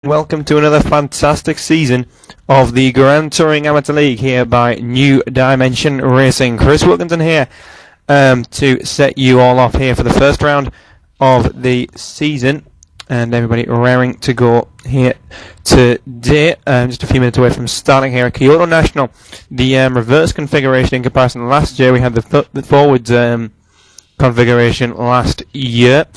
welcome to another fantastic season of the Grand Touring Amateur League here by New Dimension Racing. Chris Wilkinson here to set you all off here for the first round of the season, and everybody raring to go here today. Just a few minutes away from starting here at Kyoto National. The reverse configuration in comparison to last year, we had the forwards configuration last year.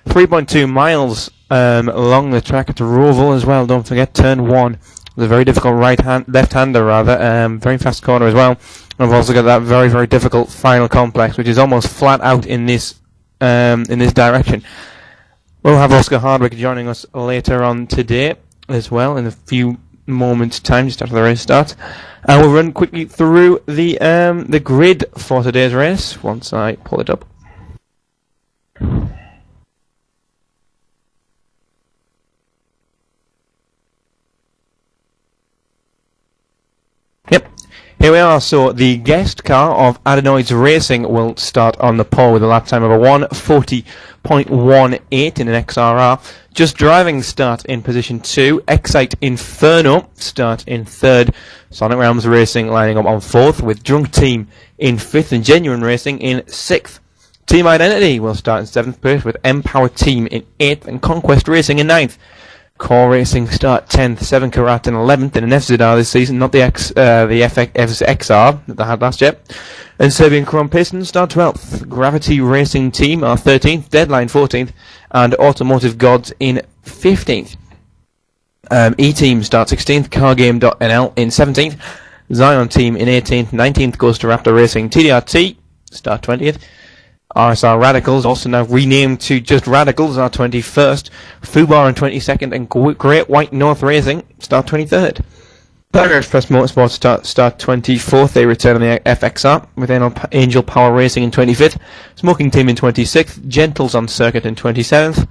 3.2 miles along the track at Roval as well. Don't forget turn 1. The very difficult left-hander rather. Very fast corner as well. And we've also got that very, very difficult final complex, which is almost flat out in this direction. We'll have Oscar Hardwick joining us later on today as well in a few moments' time, just after the race starts. And we'll run quickly through the grid for today's race once I pull it up. Yep, here we are. So the guest car of Adenoids Racing will start on the pole with a lap time of a 1:40.18 in an XRR. Just Driving start in position 2. Excite Inferno start in 3rd. Sonic Realms Racing lining up on 4th, with Drunk Team in 5th and Genuine Racing in 6th. Team Identity will start in 7th place, with Empower Team in 8th and Conquest Racing in 9th. Core Racing start 10th, 7 Karat in 11th in an FZR this season, not the XR that they had last year. And Serbian Chrome Piston start 12th. Gravity Racing Team are 13th, Deadline 14th, and Automotive Gods in 15th. E-Team start 16th, Cargame.nl in 17th, Zion Team in 18th, 19th goes to Raptor Racing. TDRT start 20th. RSR Radicals, also now renamed to just Radicals, are 21st. Fubar in 22nd, and Great White North Racing start 23rd. Tiger Express Motorsports start 24th. They return on the FXR, with Angel Power Racing in 25th. Smoking Team in 26th. Gentles on Circuit in 27th.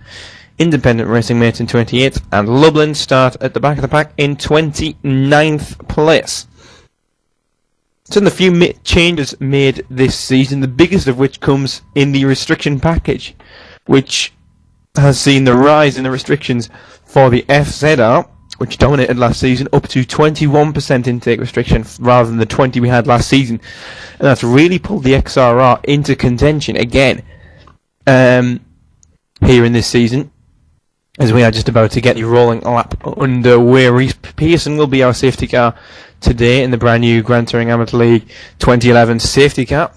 Independent Racing Mates in 28th. And Lublin start at the back of the pack in 29th place. So the few changes made this season, the biggest of which comes in the restriction package, which has seen the rise in the restrictions for the FZR, which dominated last season, up to 21% intake restriction rather than the 20 we had last season. And that's really pulled the XRR into contention again here in this season, as we are just about to get the rolling lap underway. Reese Pearson will be our safety car today in the brand new Grand Touring Amateur League 2011 safety car.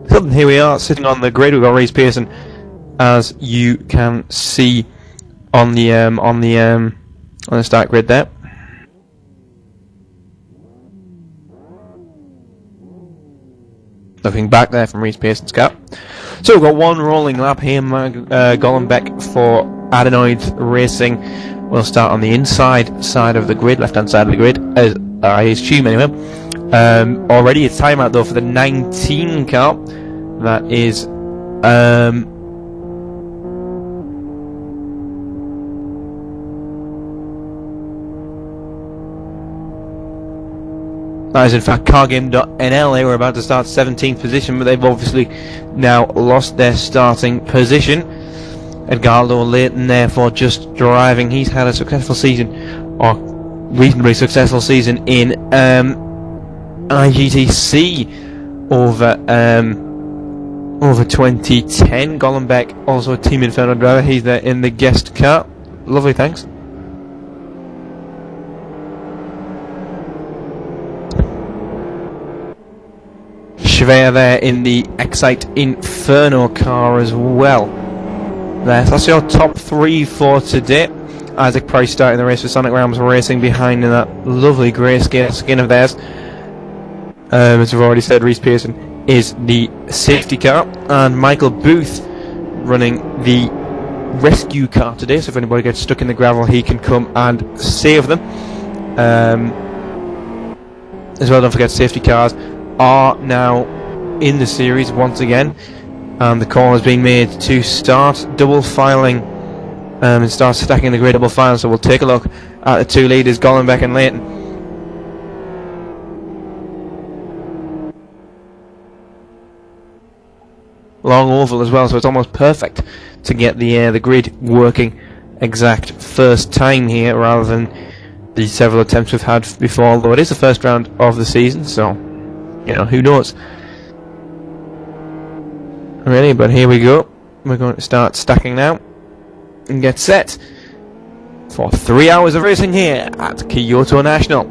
So here we are, sitting on the grid. We've got Reese Pearson, as you can see on the start grid there. Looking back there from Reese Pearson's car. So we've got one rolling lap here. Gollenbeck for Adenoids Racing will start on the inside side of the grid, left-hand side of the grid, as I assume anyway. Already a timeout though for the 19 car. That is in fact Cargame.nl. They were about to start 17th position, but they've obviously now lost their starting position. Edgardo Leighton there for Just Driving. He's had a successful season, or reasonably successful season in IGTC over 2010. Gollenbeck, also a Team Inferno driver. He's there in the guest car. Lovely, thanks. Chevea there in the Excite Inferno car as well. There, so that's your top 3 for today. Isaac Price starting the race for Sonic Realms Racing behind in that lovely grey skin of theirs. As we've already said, Reese Pearson is the safety car, and Michael Booth running the rescue car today, so if anybody gets stuck in the gravel, he can come and save them. As well, don't forget, safety cars are now in the series once again, and the call is being made to start double filing and start stacking the grey double file. So we'll take a look at the two leaders, Gollenbeck and Leighton. Long oval as well, so it's almost perfect to get the grid working exact first time here, rather than the several attempts we've had before. Although it is the first round of the season, so you know, who knows really. But here we go. We're going to start stacking now and get set for 3 hours of racing here at Kyoto National.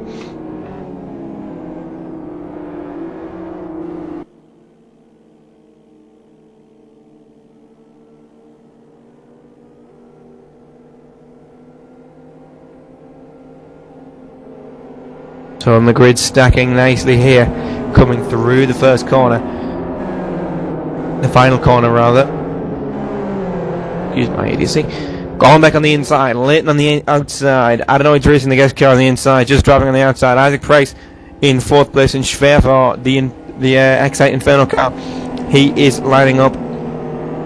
So on the grid, stacking nicely here, coming through the first corner, the final corner rather. Excuse my idiocy. Gollenbeck on the inside, Leighton on the outside. I don't know, he's racing the guest car on the inside, just driving on the outside. Isaac Price in fourth place, and Schwer for the Excite Inferno car. He is lining up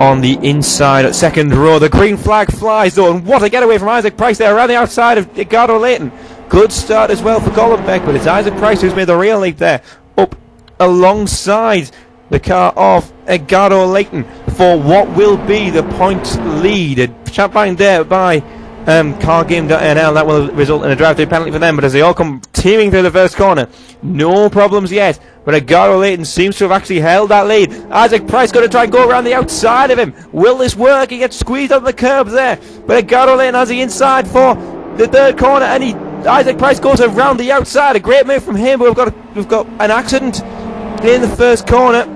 on the inside at second row. The green flag flies though, and what a getaway from Isaac Price there around the outside of Edgardo Leighton. Good start as well for Gollenbeck, but it's Isaac Price who's made the real leap there, up alongside the car of Edgardo Leighton for what will be the point lead. A champagne there by CarGame.nl. That will result in a drive-through penalty for them, but as they all come teaming through the first corner, no problems yet. But Edgardo Leighton seems to have actually held that lead. Isaac Price going to try and go around the outside of him. Will this work? He gets squeezed on the curb there, but Edgardo Leighton has the inside for the third corner, and Isaac Price goes around the outside. A great move from him, but we've got an accident in the first corner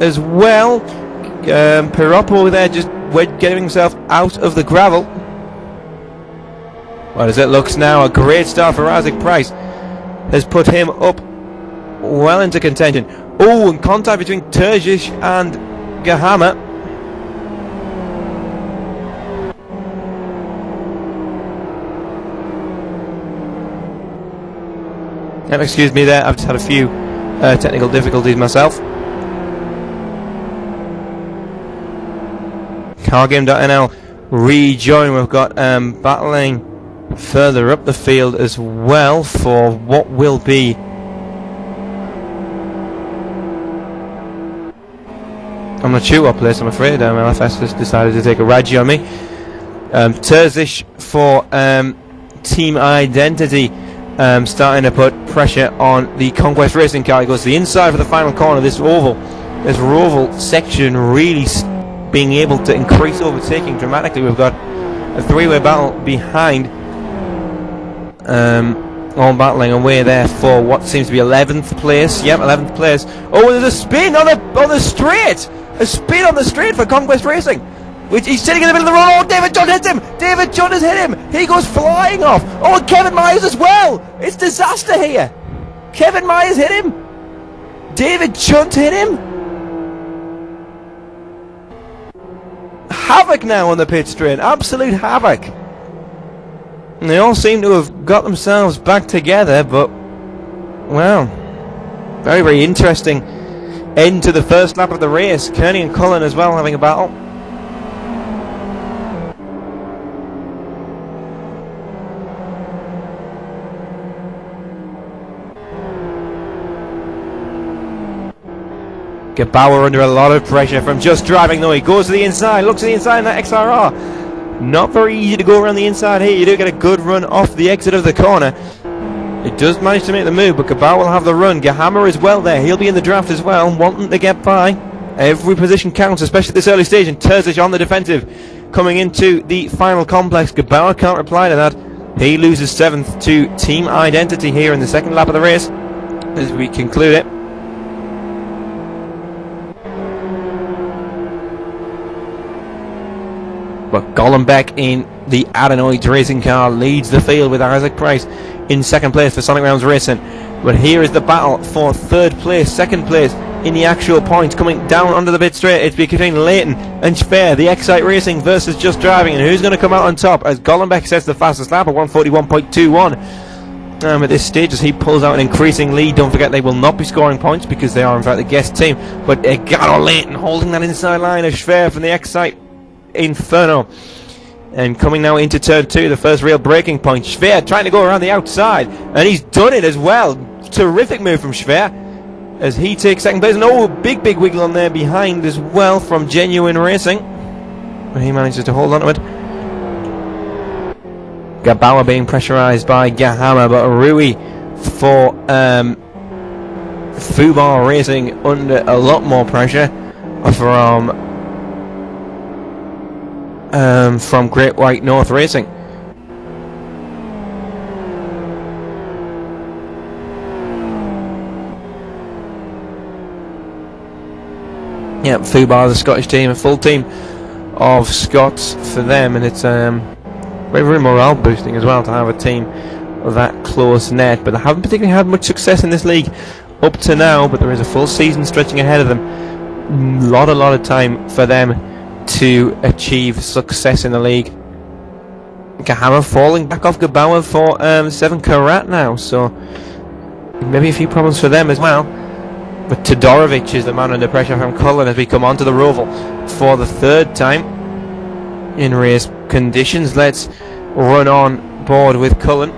as well. Piroppo there just getting himself out of the gravel. Well, as it looks now, a great start for Isaac Price has put him up well into contention. Oh, and contact between Terzic and Gahama. Excuse me there, I've just had a few technical difficulties myself. CarGame.nl rejoin. We've got battling further up the field as well for what will be I'm not sure what place, I'm afraid. LFS has decided to take a Raji on me. Terzic for Team Identity. Starting to put pressure on the Conquest Racing car. It goes to the inside for the final corner. This oval section really being able to increase overtaking dramatically. We've got a three-way battle behind, all battling away there for what seems to be 11th place. Yep, 11th place. Oh, there's a spin on the straight. A spin on the straight for Conquest Racing. He's sitting in the middle of the road. Oh, David Judd hits him. David Judd has hit him. He goes flying off. Oh, and Kevin Myers as well. It's disaster here. Kevin Myers hit him. David Judd hit him. Havoc now on the pit straight. Absolute havoc. And they all seem to have got themselves back together, but, well, very, very interesting end to the first lap of the race. Kearney and Cullen as well having a battle. Gebauer under a lot of pressure from just driving though. He goes to the inside, looks to the inside in that XRR. Not very easy to go around the inside here. You do get a good run off the exit of the corner. He does manage to make the move, but Gebauer will have the run. Gehammer as well there. He'll be in the draft as well, wanting to get by. Every position counts, especially at this early stage. And Terzic on the defensive coming into the final complex. Gebauer can't reply to that. He loses 7th to Team Identity here in the second lap of the race as we conclude it. But Gollenbeck in the Adenoids racing car leads the field with Isaac Price in second place for Sonic Rounds Racing. But here is the battle for third place, second place in the actual points. Coming down onto the pit straight, it's between Leighton and Schwer, the Excite Racing versus Just Driving. And who's going to come out on top? As Gollenbeck sets the fastest lap at 141.21. At this stage, as he pulls out an increasing lead. Don't forget, they will not be scoring points because they are in fact the guest team. But Egaro Leighton holding that inside line of Schwer from the Excite Inferno. And coming now into turn 2, the first real braking point. Schwer trying to go around the outside, and he's done it as well. Terrific move from Schwer as he takes second place. And oh, big wiggle on there behind as well from Genuine Racing. But he manages to hold on to it. Gabauer being pressurised by Gahama, but Rui for Fubar Racing under a lot more pressure from Great White North Racing. Yeah, Fubar, the Scottish team, a full team of Scots for them, and it's very morale boosting as well to have a team that close net. But they haven't particularly had much success in this league up to now, but there is a full season stretching ahead of them. A lot of time for them to achieve success in the league. Gahama falling back off Gabauer for 7 Karat now, so maybe a few problems for them as well. But Todorovic is the man under pressure from Cullen as we come onto the Roval for the third time in race conditions. Let's run on board with Cullen.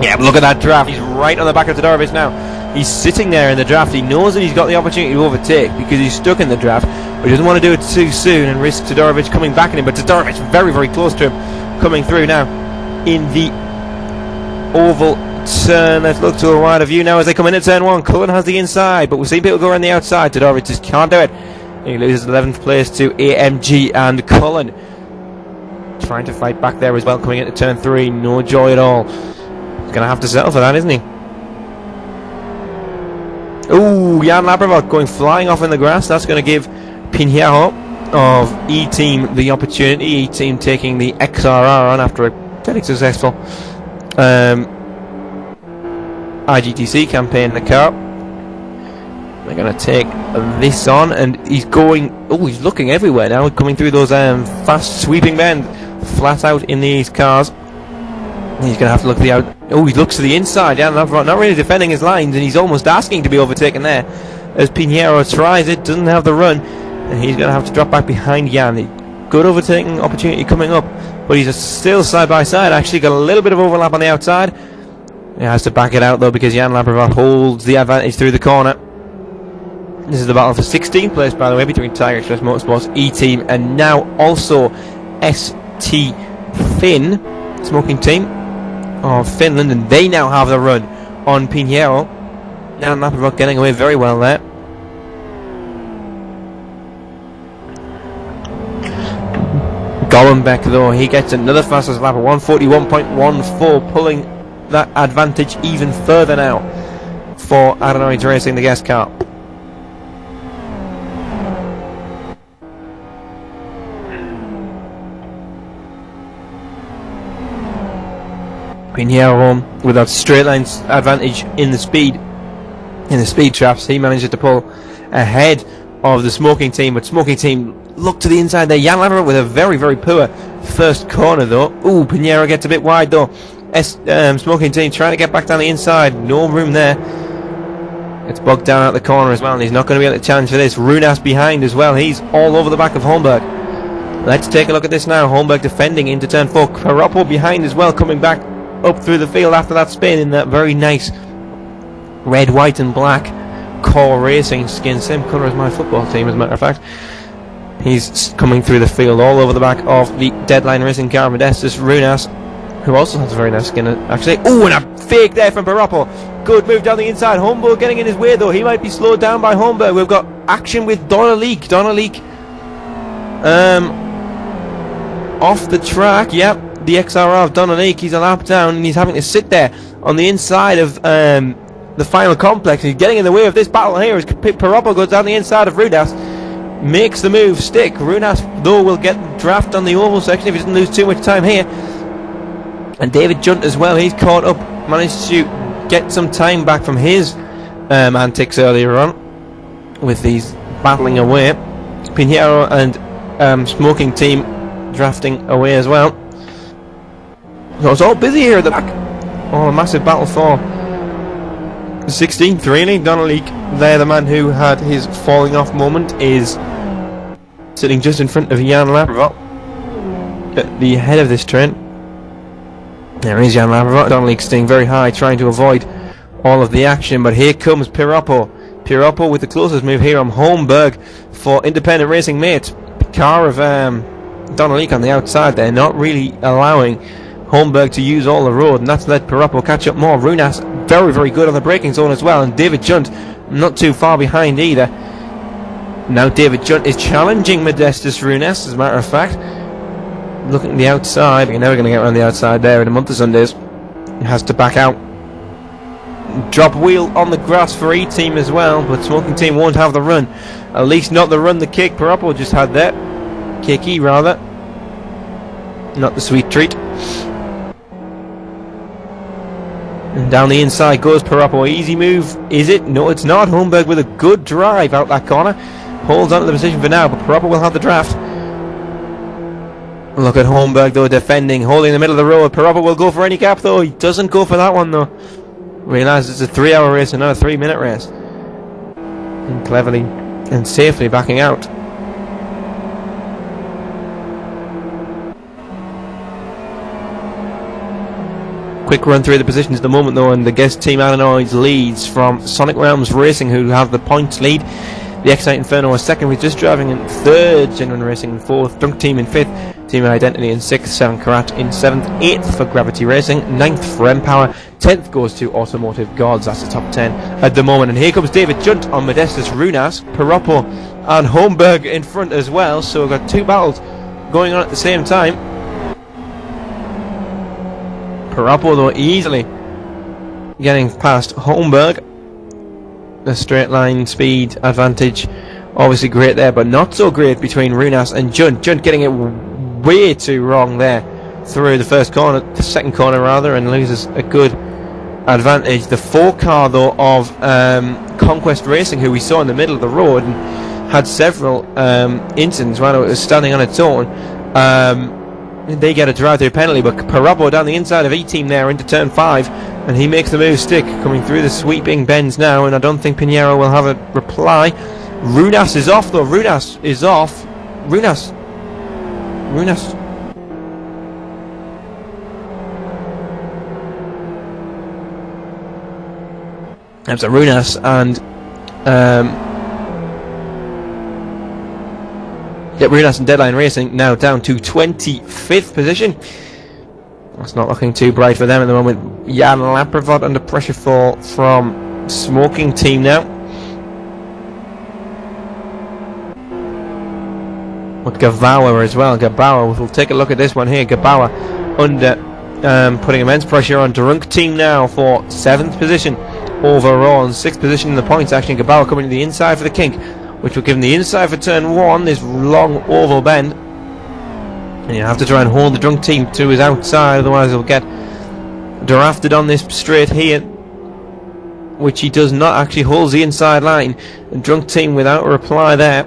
Yeah, look at that draft. He's right on the back of Todorovic now. He's sitting there in the draft. He knows that he's got the opportunity to overtake because he's stuck in the draft, but he doesn't want to do it too soon and risk Todorovic coming back at him. But Todorovic very close to him, coming through now in the oval turn. Let's look to a wider view now as they come into turn 1. Cullen has the inside, but we've seen people go around the outside. Todorovic just can't do it. He loses 11th place to AMG, and Cullen trying to fight back there as well, coming into turn 3. No joy at all. He's going to have to settle for that, isn't he? Ooh, Jan Labravot going flying off in the grass. That's going to give Pinheiro of E-Team the opportunity. E-Team taking the XRR on after a very successful IGTC campaign in the car. They're going to take this on, and he's going... Oh, he's looking everywhere now, coming through those fast sweeping bends, flat out in these cars. He's going to have to look at the out... Oh, he looks to the inside. Yeah, not really defending his lines, and he's almost asking to be overtaken there. As Pinheiro tries it, doesn't have the run, and he's going to have to drop back behind Jan. Good overtaking opportunity coming up, but he's still side by side. Actually got a little bit of overlap on the outside. He has to back it out though because Jan Labravot holds the advantage through the corner. This is the battle for 16th place, by the way, between Tiger Express Motorsports E-Team and now also ST Finn, smoking team of Finland, and they now have the run on Pinheiro. Jan Labravot getting away very well there. Gollenbeck though, he gets another fastest lap of 141.14, pulling that advantage even further now for Adenoids Racing, the guest car. Pinheiro with that straight line advantage in the speed traps. He manages to pull ahead of the smoking team, but smoking team look to the inside there. Jan Labravot with a very poor first corner though. Ooh, Pinheiro gets a bit wide though. Smoking team trying to get back down the inside, no room there. It's bogged down out the corner as well, and he's not going to be able to challenge for this. Runas behind as well, he's all over the back of Holmberg. Let's take a look at this now. Holmberg defending into turn 4. Caroppo behind as well, coming back up through the field after that spin in that very nice red, white and black Core Racing skin, same colour as my football team as a matter of fact. He's coming through the field all over the back of the Deadline Racing car. Modestus Runas, who also has a very nice skin actually. Oh, and a fake there from Caroppo. Good move down the inside. Holmberg getting in his way though. He might be slowed down by Holmberg. We've got action with Donaleek. Off the track. Yep, the XRR of Donaleek. He's a lap down and he's having to sit there on the inside of the final complex. He's getting in the way of this battle here as Piroppo goes down the inside of Runas. Makes the move stick. Runas, though, will get draft on the oval section if he doesn't lose too much time here. And David Junt as well. He's caught up. Managed to get some time back from his antics earlier on with these battling away. Pinheiro and Smoking Team drafting away as well. So it's all busy here at the back. Oh, a massive battle for 16th really. Donnelly there, the man who had his falling off moment, is sitting just in front of Jan Laprevot at the head of this train. There is Jan Laprevot. Donnelly staying very high, trying to avoid all of the action, but here comes Piroppo. Piroppo with the closest move here on Holmberg for independent racing mate. Car of Donnelly on the outside there, not really allowing Holmberg to use all the road, and that's let Piroppo catch up more. Runas very, very good on the braking zone as well, and David Junt not too far behind either. Now David Junt is challenging Modestus Runas, as a matter of fact. Looking at the outside, you're never going to get around the outside there in a month of Sundays. He has to back out. Drop wheel on the grass for E-Team as well, but Smoking Team won't have the run. At least not the run the kick Piroppo just had there. Kicky rather. Not the sweet treat. And down the inside goes Piroppo. Easy move, is it? No, it's not. Holmberg with a good drive out that corner. Holds onto the position for now, but Piroppo will have the draft. Look at Holmberg though, defending, holding in the middle of the road. Piroppo will go for any gap though. He doesn't go for that one though. Realise it's a 3-hour race and not a 3-minute race. And cleverly and safely backing out. Quick run through the positions at the moment though, and the guest team Illinois leads from Sonic Realms Racing, who have the points lead. The Excite Inferno is second, with just driving in third. Genuine Racing in fourth. Drunk Team in fifth. Team Identity in sixth. 7 Karat in seventh. 8th for Gravity Racing. 9th for Empower. 10th goes to Automotive Gods. That's the top 10 at the moment. And here comes David Junt on Modestus Runas. Piroppo and Holmberg in front as well. So we've got two battles going on at the same time. Piroppo though easily getting past Holmberg. The straight line speed advantage obviously great there, but not so great between Runas and Junt. Junt getting it way too wrong there through the second corner rather, and loses a good advantage. The 4 car though of Conquest Racing, who we saw in the middle of the road and had several incidents when it was standing on its own, they get a drive-through penalty, but Piroppo down the inside of E-Team there into turn 5, and he makes the move stick, coming through the sweeping bends now, and I don't think Pinheiro will have a reply. Runas is off though. Runas is off. Runas. That's a Runas, and Runas and Deadline Racing now down to 25th position. That's not looking too bright for them at the moment. Jan Laprevot under pressure from Smoking Team now. With Gavawa as well. Gavawa, we'll take a look at this one here. Gavawa under putting immense pressure on Drunk Team now for 7th position overall, and 6th position in the points actually. Gavawa coming to the inside for the kink, which will give him the inside for turn 1, this long oval bend. And you have to try and hold the Drunk Team to his outside, otherwise he'll get drafted on this straight here, which he does not. Actually holds the inside line. And Drunk Team without a reply there,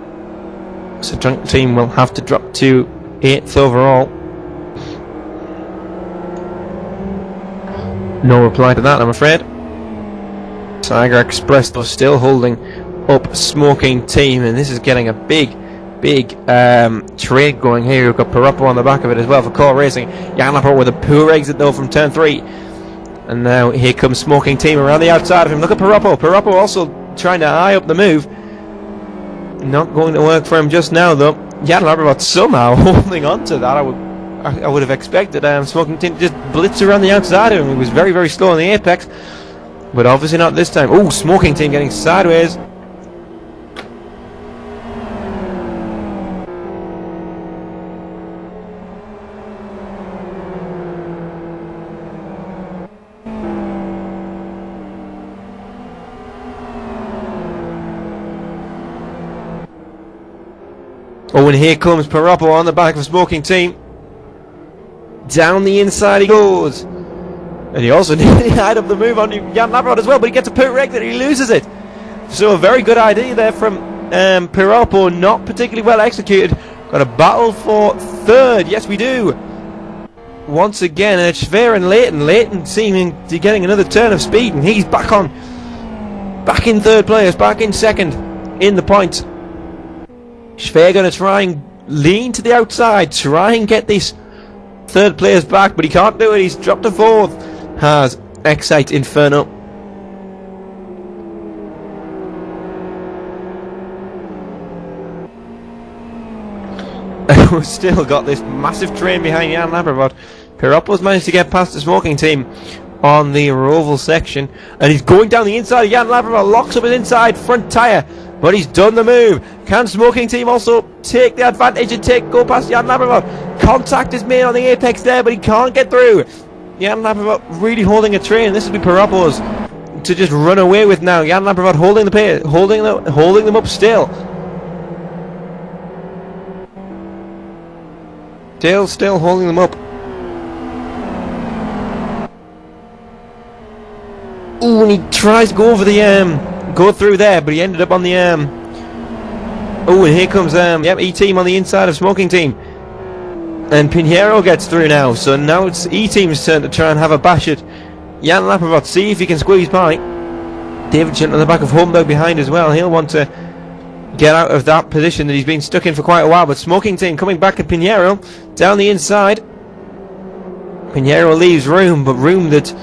so Drunk Team will have to drop to 8th overall. No reply to that, I'm afraid. Tiger Express though still holding up Smoking Team, and this is getting a big trade going here. We've got Piroppo on the back of it as well for Core Racing. Jan Laprevot with a poor exit though from turn 3, and now here comes Smoking Team around the outside of him. Look at Piroppo. Piroppo also trying to eye up the move. Not going to work for him just now though. Jan Laprevot somehow holding on to that. I would have expected Smoking Team to just blitz around the outside of him. He was very, very slow in the apex, but obviously not this time. Oh, Smoking Team getting sideways. Oh, and here comes Piroppo on the back of Smoking Team. Down the inside he goes. And he also nearly had up the move on Jan Lavrod as well, but he gets a put wreck that he loses it. So a very good idea there from Piroppo, not particularly well executed. Got a battle for third, yes we do. Once again, it's Schwer and Leighton. Leighton seeming to be getting another turn of speed, and he's back in third place, back in second in the points. Schwer going to try and lean to the outside, try and get this third place back, but he can't do it. He's dropped to fourth. Has Excite Inferno. We've still got this massive train behind Jan Lavrod. Piroppo's managed to get past the Smoking Team on the Roval section, and he's going down the inside. Jan Lavrod locks up his inside front tyre, but he's done the move. Can Smoking Team also take the advantage and go past Jan Lavrod? Contact is made on the apex there, but he can't get through. Jan Lavrod really holding a train. This will be Piroppo's to just run away with now. Jan Lavrod holding the pace, holding them up still. Still holding them up. Ooh, and he tries to go over the go through there, but he ended up on the oh, and here comes E-Team on the inside of Smoking Team, and Pinheiro gets through now. So now it's E-Team's turn to try and have a bash at Jan Lavrod, see if he can squeeze by. David Junt on the back of Holmberg behind as well. He'll want to get out of that position that he's been stuck in for quite a while, but Smoking Team coming back at Pinheiro down the inside. Pinheiro leaves room, but room that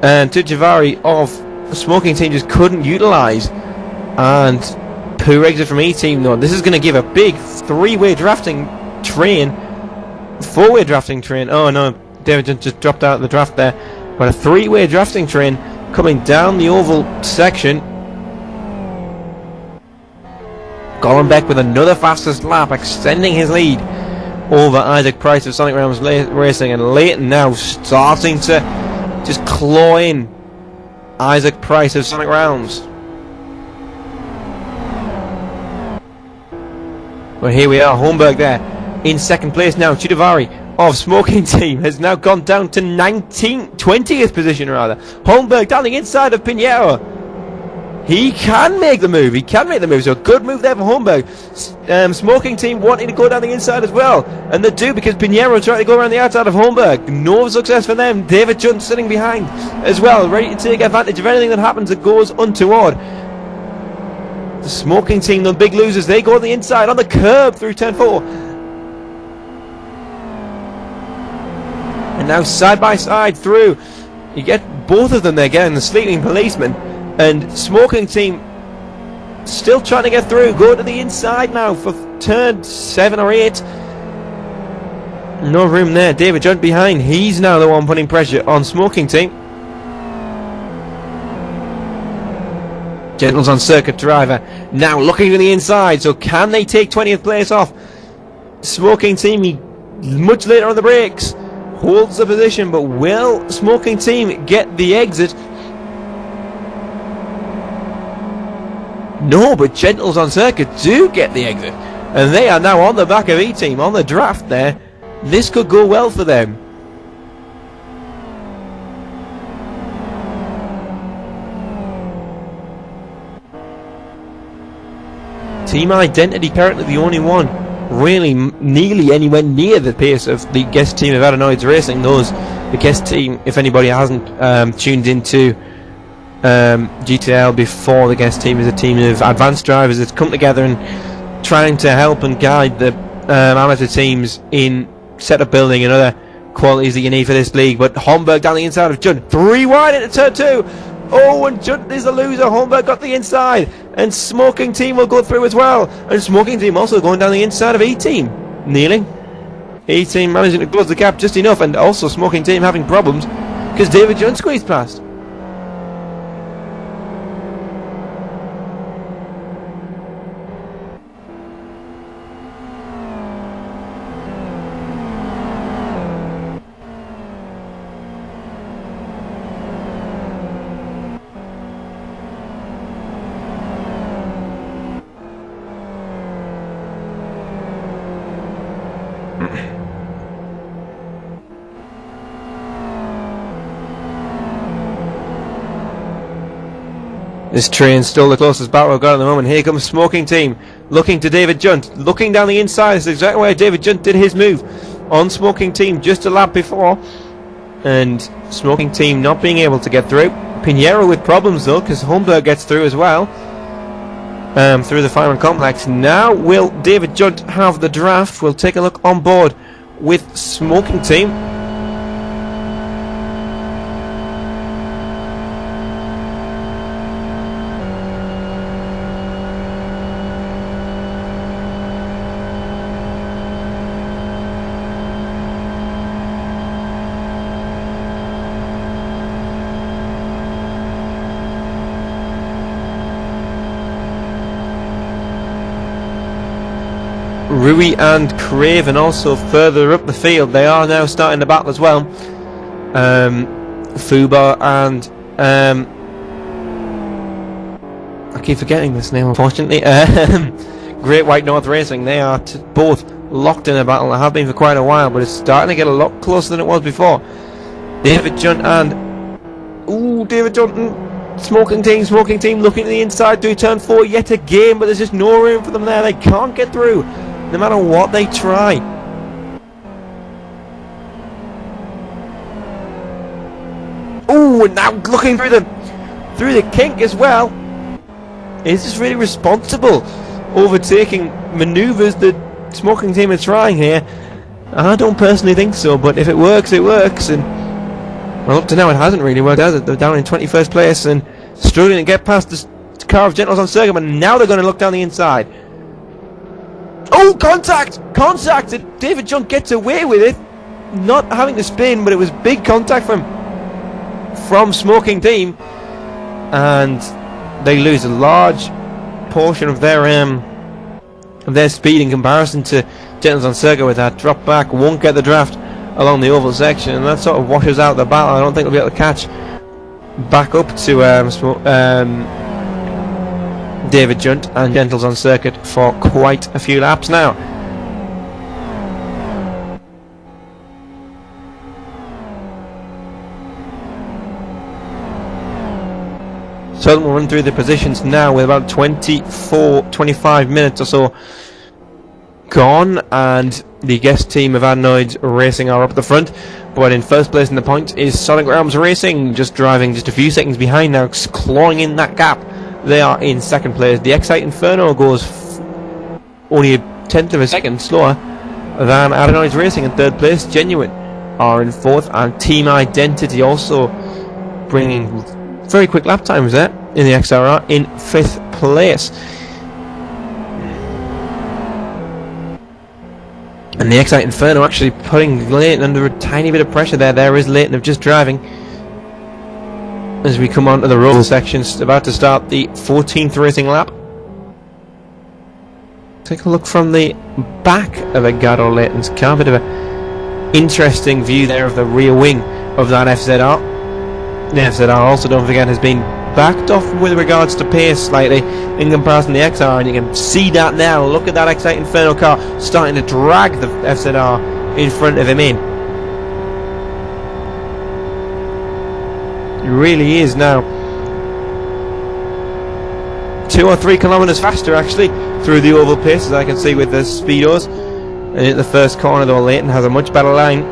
Tujavari of Smoking Team just couldn't utilise. And poo exit from E-Team though. This is going to give a big four-way drafting train. Oh no, David just dropped out of the draft there. But a three-way drafting train coming down the oval section. Gollenbeck with another fastest lap, extending his lead over Isaac Price of Sonic Realms Racing, and Leighton now starting to just claw in Isaac Price of Sonic Realms. Well, here we are, Holmberg there in second place now. Chidavari of Smoking Team has now gone down to 20th position rather. Holmberg down the inside of Pinheiro. He can make the move. So good move there for Holmberg. Smoking Team wanting to go down the inside as well, and they do, because Pinheiro trying to go around the outside of Holmberg. No success for them. David Junt sitting behind as well, ready to take advantage of anything that happens that goes untoward. The Smoking Team, the big losers, they go on the inside on the curb through turn 4. And now side by side through. You get both of them there getting the sleeping policeman. And Smoking Team still trying to get through. Go to the inside now for turn 7 or 8. No room there. David Junt behind. He's now the one putting pressure on Smoking Team. Gentles on circuit driver. Now looking to the inside. So can they take 20th place off? Smoking Team much later on the brakes. Holds the position, but will Smoking Team get the exit? No, but Gentles on circuit do get the exit, and they are now on the back of E-Team on the draft there. This could go well for them. Team Identity currently the only one really nearly anywhere near the pace of the guest team of Adenoids Racing. The guest team, if anybody hasn't tuned into GTL before, the guest team is a team of advanced drivers that's come together and trying to help and guide the amateur teams in setup building and other qualities that you need for this league. But Holmberg down the inside of Junt, 3 wide into turn 2. Oh, and Junt is the loser. Holmberg got the inside, and Smoking Team will go through as well. And Smoking Team also going down the inside of E-Team, nearly. E-Team managing to close the gap just enough, and also Smoking Team having problems because David Junt squeezed past. This train's still the closest battle we've got at the moment. Here comes Smoking Team, looking to David Junt, looking down the inside. This is exactly where David Junt did his move on Smoking Team just a lap before. And Smoking Team not being able to get through. Pinheiro with problems though, because Holmberg gets through as well. Through the firing complex. Now will David Junt have the draft? We'll take a look on board with Smoking Team. Rui and Craven also further up the field. They are now starting the battle as well. Fubar and I keep forgetting this name unfortunately. Great White North Racing. They are both locked in a battle. They have been for quite a while, but it's starting to get a lot closer than it was before. David Junt and David Junt and Smoking Team looking to the inside through turn 4 yet again, but there's just no room for them there. They can't get through no matter what they try. And now looking through the kink as well. Is this really responsible overtaking manoeuvres that Smoking Team are trying here? I don't personally think so, but if it works, it works. And well, up to now it hasn't really worked, has it? They're down in 21st place and struggling to get past the car of Gentles on circuit, but now they're going to look down the inside. Contact! And David Junt gets away with it, not having to spin, but it was big contact from Smoking Team, and they lose a large portion of their speed in comparison to Gentles on circuit with that drop back. Won't get the draft along the oval section, and that sort of washes out the battle. I don't think they'll be able to catch back up to David Junt and Gentles on circuit for quite a few laps now. So we'll run through the positions now with about 25 minutes or so gone, and the guest team of Adenoids Racing are up the front, but in first place in the point is Sonic Realms Racing, just driving just a few seconds behind now, clawing in that gap. They are in second place. The Excite Inferno goes only a tenth of a second slower than Adenoids Racing in third place. Genuine are in fourth, and Team Identity also bringing very quick lap times there in the XRR in fifth place. And the Excite Inferno actually putting Leighton under a tiny bit of pressure there. There is Leighton of just driving as we come on to the roll sections, about to start the 14th racing lap. Take a look from the back of Edgardo Leighton's car. Bit of an interesting view there of the rear wing of that FZR. The FZR also, don't forget, has been backed off with regards to pace slightly in comparison to the XR, and you can see that now. Look at that Excite Inferno car starting to drag the FZR in front of him in. It really is now 2 or 3 kilometers faster actually through the oval pace, as I can see with the speedos. And at the first corner though, Leighton has a much better line.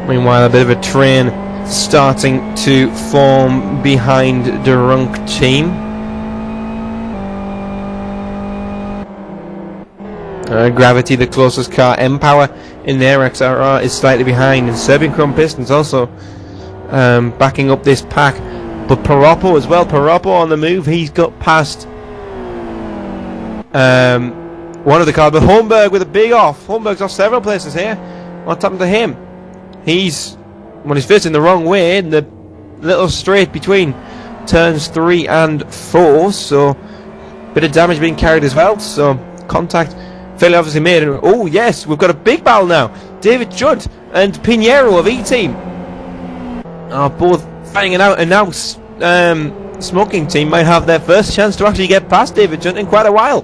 Meanwhile, a bit of a train starting to form behind the Runk team. Gravity, the closest car. M-Power in their XRR is slightly behind, and Serbian Chrome Pistons also backing up this pack. But Paropo as well. Paropo on the move. He's got past one of the cars, but Holmberg with a big off. Holmberg's off several places here. What's happened to him? He's facing the wrong way in the little straight between turns 3 and 4, so bit of damage being carried as well. So contact Fairly obviously made it. Oh yes, we've got a big battle now. David Judd and Pinheiro of E-Team are both fighting it out, and now Smoking Team might have their first chance to actually get past David Judd in quite a while.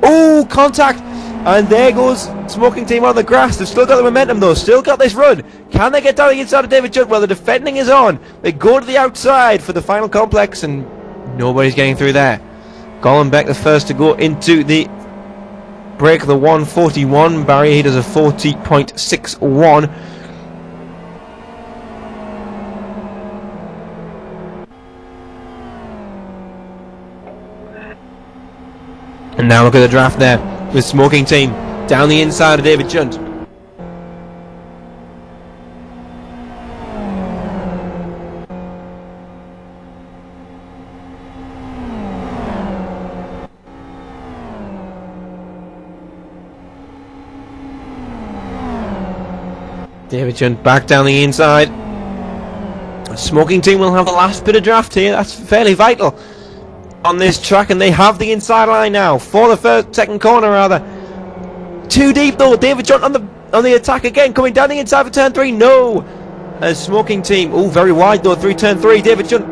Oh, contact! And there goes Smoking Team on the grass. They've still got the momentum though, still got this run. Can they get down the inside of David Judd? Well, the defending is on. They go to the outside for the final complex, and nobody's getting through there. Gollenbeck the first to go into the break the 141 barrier. He does a 40.61. And now look at the draft there with Smoking Team down the inside of David Judd. David Judd back down the inside. Smoking Team will have the last bit of draft here. That's fairly vital on this track, and they have the inside line now for the second corner rather. Too deep though. David Judd on the attack again, coming down the inside for turn 3. No, as Smoking Team, oh, very wide though through turn 3. David Judd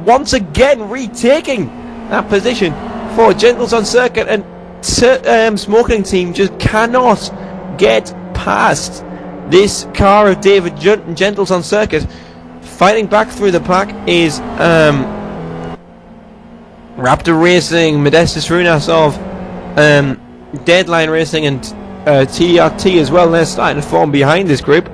once again retaking that position for Gentles on circuit, and Smoking Team just cannot get past this car of David Judd and Gentles on circuit. Fighting back through the pack is Raptor Racing, Modestus Runas of Deadline Racing, and TRT as well. They're starting to form behind this group.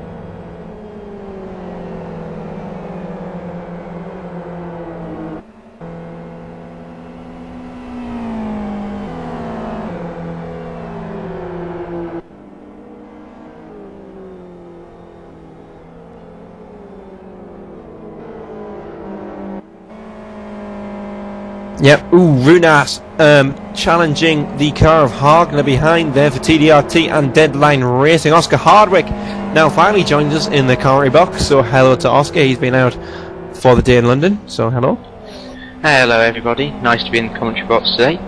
Yep, ooh, Runas challenging the car of Hagner behind there for TDRT and Deadline Racing. Oscar Hardwick now finally joins us in the commentary box, so hello to Oscar. He's been out for the day in London, so hello. Hello everybody, nice to be in the commentary box today.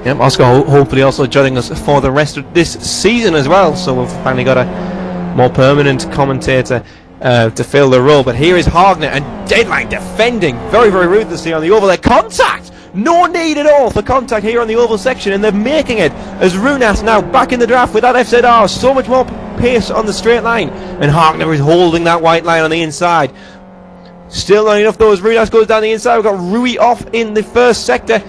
Yep, Oscar hopefully also joining us for the rest of this season as well, so we've finally got a more permanent commentator to fill the role. But here is Hagner and Deadline defending very, very ruthlessly on the oval. Their contact! No need at all for contact here on the oval section, and they're making it as Runas now back in the draft with that FZR. So much more pace on the straight line, and Hagner is holding that white line on the inside. Still not enough though as Runas goes down the inside. We've got Rui off in the first sector.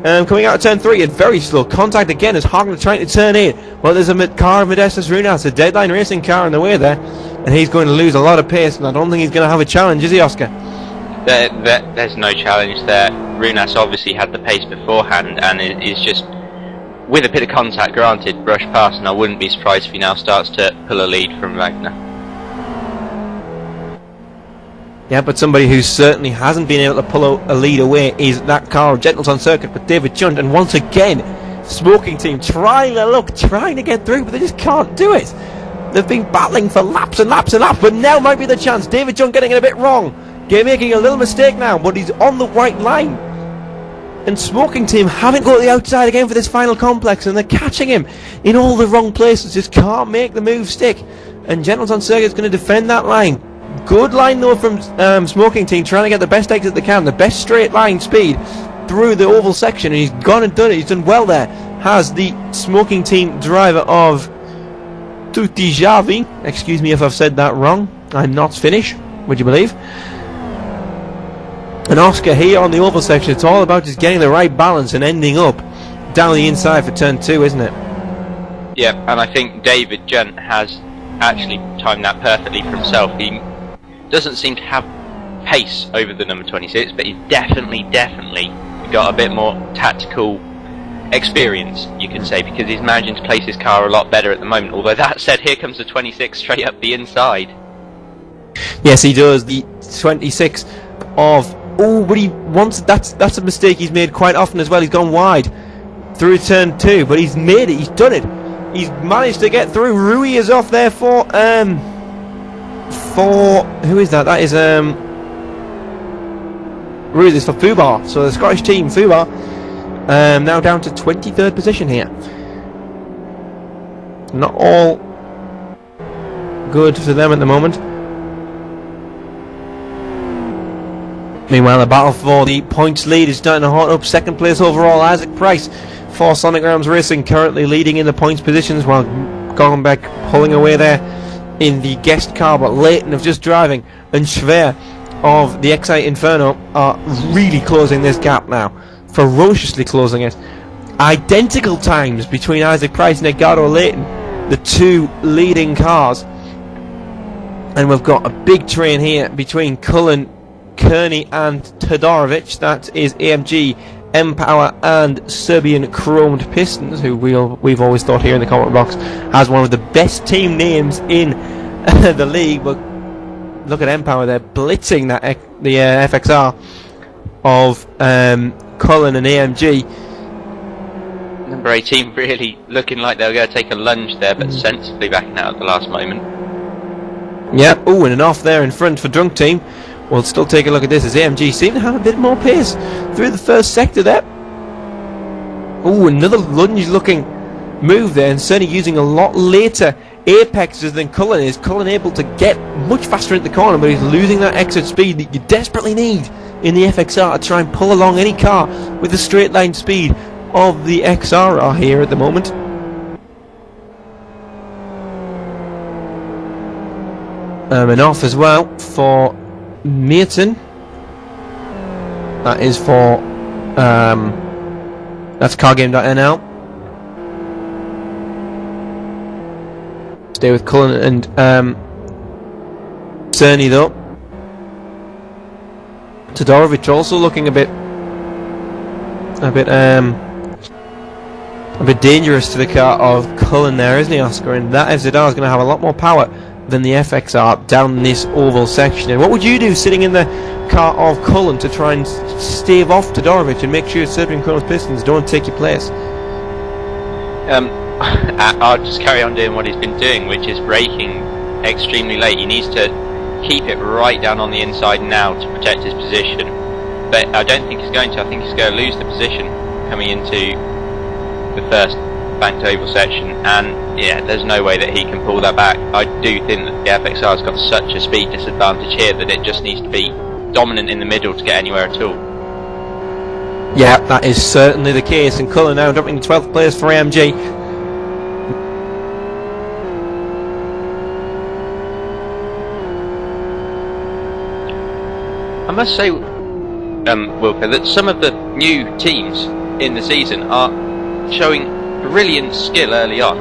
Coming out of turn 3, and very slow contact again as Hagner trying to turn 8. Well, there's a car of Modestus Runas, a Deadline Racing car in the way there, and he's going to lose a lot of pace, and I don't think he's going to have a challenge, is he, Oscar? There's no challenge there. Runas obviously had the pace beforehand, and is just, with a bit of contact granted, brushed past, and I wouldn't be surprised if he now starts to pull a lead from Wagner. Yeah, but somebody who certainly hasn't been able to pull a lead away is that car of Gentles on circuit, but David Judd. And once again, Smoking Team trying to get through, but they just can't do it. They've been battling for laps and laps and laps, but now might be the chance. David Judd getting it a bit wrong, making a little mistake now, but he's on the white line. And Smoking Team haven't got the outside again for this final complex, and they're catching him in all the wrong places. Just can't make the move stick. And Gentles on circuit is going to defend that line. Good line though from Smoking Team, trying to get the best exit they can, the best straight line speed through the oval section, and he's gone and done it. He's done well there. Has the Smoking Team driver of Tutti Javi, excuse me if I've said that wrong, I'm not Finnish, would you believe? And Oscar here on the oval section, it's all about just getting the right balance and ending up down the inside for turn 2, isn't it? Yeah, and I think David Judd has actually timed that perfectly for himself. He doesn't seem to have pace over the number 26, but he's definitely got a bit more tactical experience, you could say, because he's managing to place his car a lot better at the moment. Although that said, here comes the 26 straight up the inside. Yes, he does. The 26 of... Oh, but he wants... That's a mistake he's made quite often as well. He's gone wide through turn 2, but he's made it. He's done it. He's managed to get through. Rui is off there for who is that? That is Rui is for Fubar. So the Scottish team, Fubar, now down to 23rd position here. Not all good for them at the moment. Meanwhile, the battle for the points lead is starting to hot up. Second place overall, Isaac Price for Sonic Rams Racing, currently leading in the points positions, while Goggenbeck pulling away there in the guest car. But Leighton of Just Driving and Schwer of the Excite Inferno are really closing this gap now, ferociously closing it. Identical times between Isaac Price and Edgardo Leighton, the two leading cars. And we've got a big train here between Cullen, Kearney and Todorovic. That is AMG, M-Power and Serbian Chromed Pistons, who we've always thought here in the comment box has one of the best team names in the league. But look at M-Power, they're blitzing the FXR of Cullen and AMG. Number 18 really looking like they're going to take a lunge there, but sensibly backing out at the last moment. Yeah, and an off there in front for Drunk Team. We'll still take a look at this as AMG seem to have a bit more pace through the first sector there. Another lunge looking move there, and certainly using a lot later apexes than Cullen is. Cullen able to get much faster into the corner, but he's losing that exit speed that you desperately need in the FXR to try and pull along any car with the straight line speed of the XR here at the moment. And off as well for Merton. That is for that's cargame.nl. Stay with Cullen and Cerny though. Todorovic also looking a bit dangerous to the car of Cullen there, isn't he, Oscar? And that FZR is going to have a lot more power than the FXR down this oval section. And what would you do sitting in the car of Cullen to try and stave off Todorovic and make sure Serbian Chronos Pistons don't take your place? I'll just carry on doing what he's been doing, which is braking extremely late. He needs to keep it right down on the inside now to protect his position. But I don't think he's going to. I think he's going to lose the position coming into the first banked oval section, and yeah, there's no way that he can pull that back. I do think that the FXR's got such a speed disadvantage here that it just needs to be dominant in the middle to get anywhere at all. Yeah, that is certainly the case, and Cullen now dropping to 12th place for AMG. I must say, Wilker, that some of the new teams in the season are showing brilliant skill early on.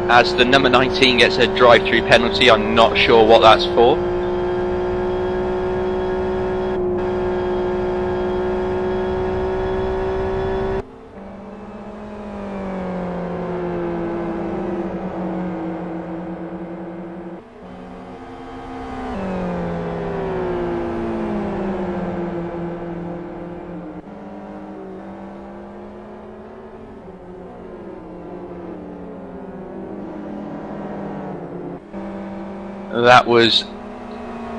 As the number 19 gets a drive-through penalty, I'm not sure what that's for. That was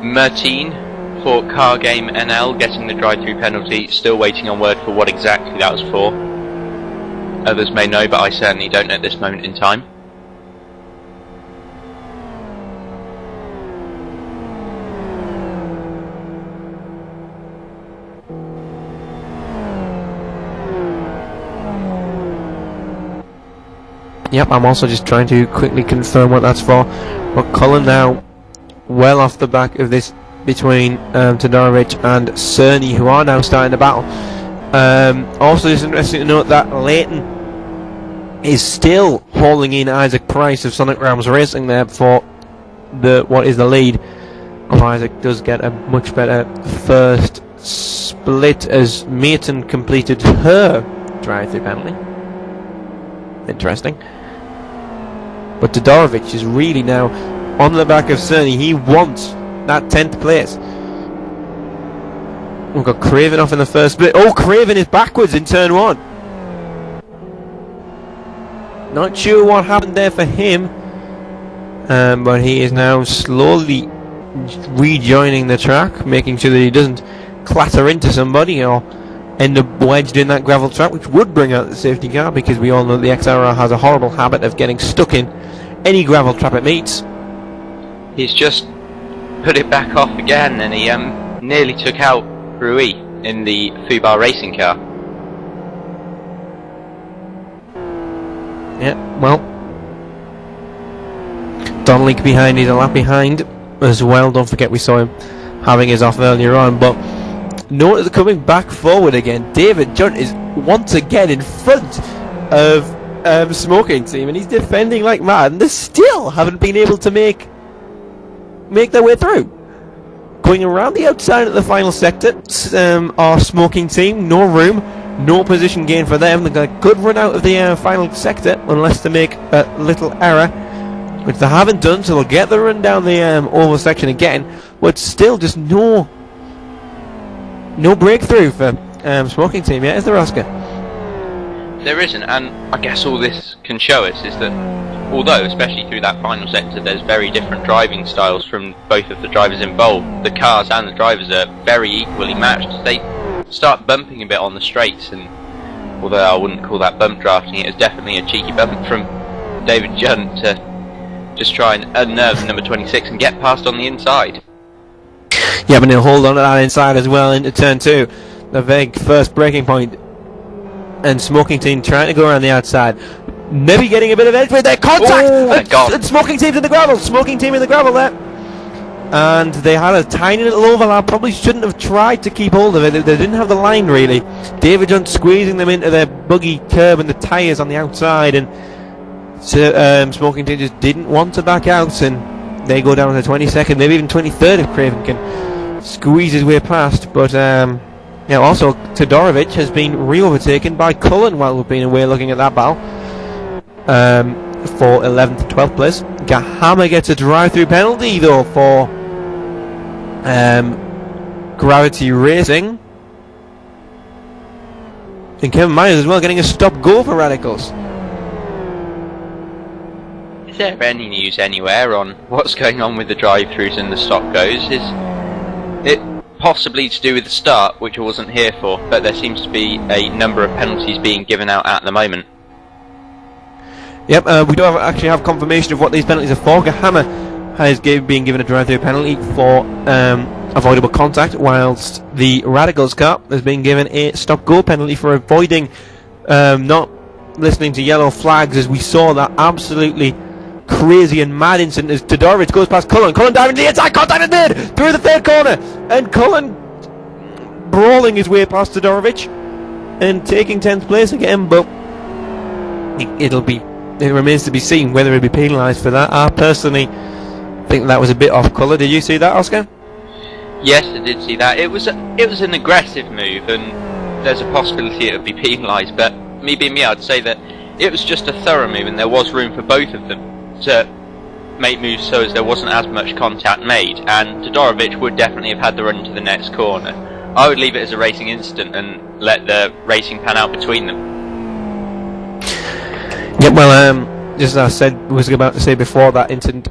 Mertine for Car Game NL getting the drive-through penalty. Still waiting on word for what exactly that was for. Others may know, but I certainly don't know at this moment in time. Yep, I'm also just trying to quickly confirm what that's for. But Cullen now well off the back of this between Todorovic and Cerny, who are now starting the battle. Also, it's interesting to note that Leighton is still hauling in Isaac Price of Sonic Rams Racing there for what is the lead. Oh, Isaac does get a much better first split as Merton completed her drive-through penalty. Interesting. But Todorovic is really now on the back of Cerny. He wants that 10th place. We've got Craven off in the first split. Oh, Craven is backwards in turn 1. Not sure what happened there for him. But he is now slowly rejoining the track, making sure that he doesn't clatter into somebody or end up wedged in that gravel trap, which would bring out the safety car, because we all know the XRR has a horrible habit of getting stuck in any gravel trap it meets. He's just put it back off again, and he nearly took out Rui in the Fubar racing car. Yeah, well, Donnelly behind, he's a lap behind as well. Don't forget we saw him having his off earlier on, but notice coming back forward again, David Junt is once again in front of Smoking Team, and he's defending like mad, and they still haven't been able to make their way through. Going around the outside of the final sector, our Smoking Team, no room, no position gain for them. They've got a good run out of the final sector, unless they make a little error, which they haven't done, so they'll get the run down the oval section again, but still just no breakthrough for Smoking Team yet, is there, Oscar? There isn't, and I guess all this can show us is that although, especially through that final sector, there's very different driving styles from both of the drivers involved, the cars and the drivers are very equally matched. They start bumping a bit on the straights, and although I wouldn't call that bump drafting, it was definitely a cheeky bump from David Junt to just try and unnerve number 26 and get past on the inside. Yeah, but they'll hold on to that inside as well into turn 2. The big first braking point, and Smoking Team trying to go around the outside. Maybe getting a bit of edge with their contact! And Smoking Team's in the gravel! Smoking Team in the gravel there! And they had a tiny little overlap, probably shouldn't have tried to keep hold of it, they didn't have the line really. David Junt squeezing them into their buggy curb and the tyres on the outside, and so, Smoking Team just didn't want to back out, and they go down to 22nd, maybe even 23rd if Craven can squeeze his way past. But also Todorovic has been re-overtaken by Cullen while we've been away looking at that battle. For 11th to 12th place. Gahama gets a drive-through penalty though for Gravity Racing, and Kevin Myers as well getting a stop-go for Radicals. Is there any news anywhere on what's going on with the drive-throughs and the stop-goes? Is it possibly to do with the start, which I wasn't here for, but there seems to be a number of penalties being given out at the moment? Yep, we don't actually have confirmation of what these penalties are for. Gahama has been given a drive-through penalty for avoidable contact, whilst the Radicals car has been given a stop-go penalty for avoiding not listening to yellow flags, as we saw that absolutely crazy and mad incident as Todorovic goes past Cullen. Cullen diving to the inside, contact is made through the third corner, and Cullen brawling his way past Todorovic and taking 10th place again, but it remains to be seen whether he'll be penalised for that. I personally think that was a bit off colour. Did you see that, Oscar? Yes, I did see that. It was an aggressive move, and there's a possibility it would be penalised, but me being me, I'd say that it was just a thorough move, and there was room for both of them to make moves so as there wasn't as much contact made, and Todorovic would definitely have had the run to the next corner. I would leave it as a racing incident and let the racing pan out between them. Yeah, well, just as I said, was about to say before that incident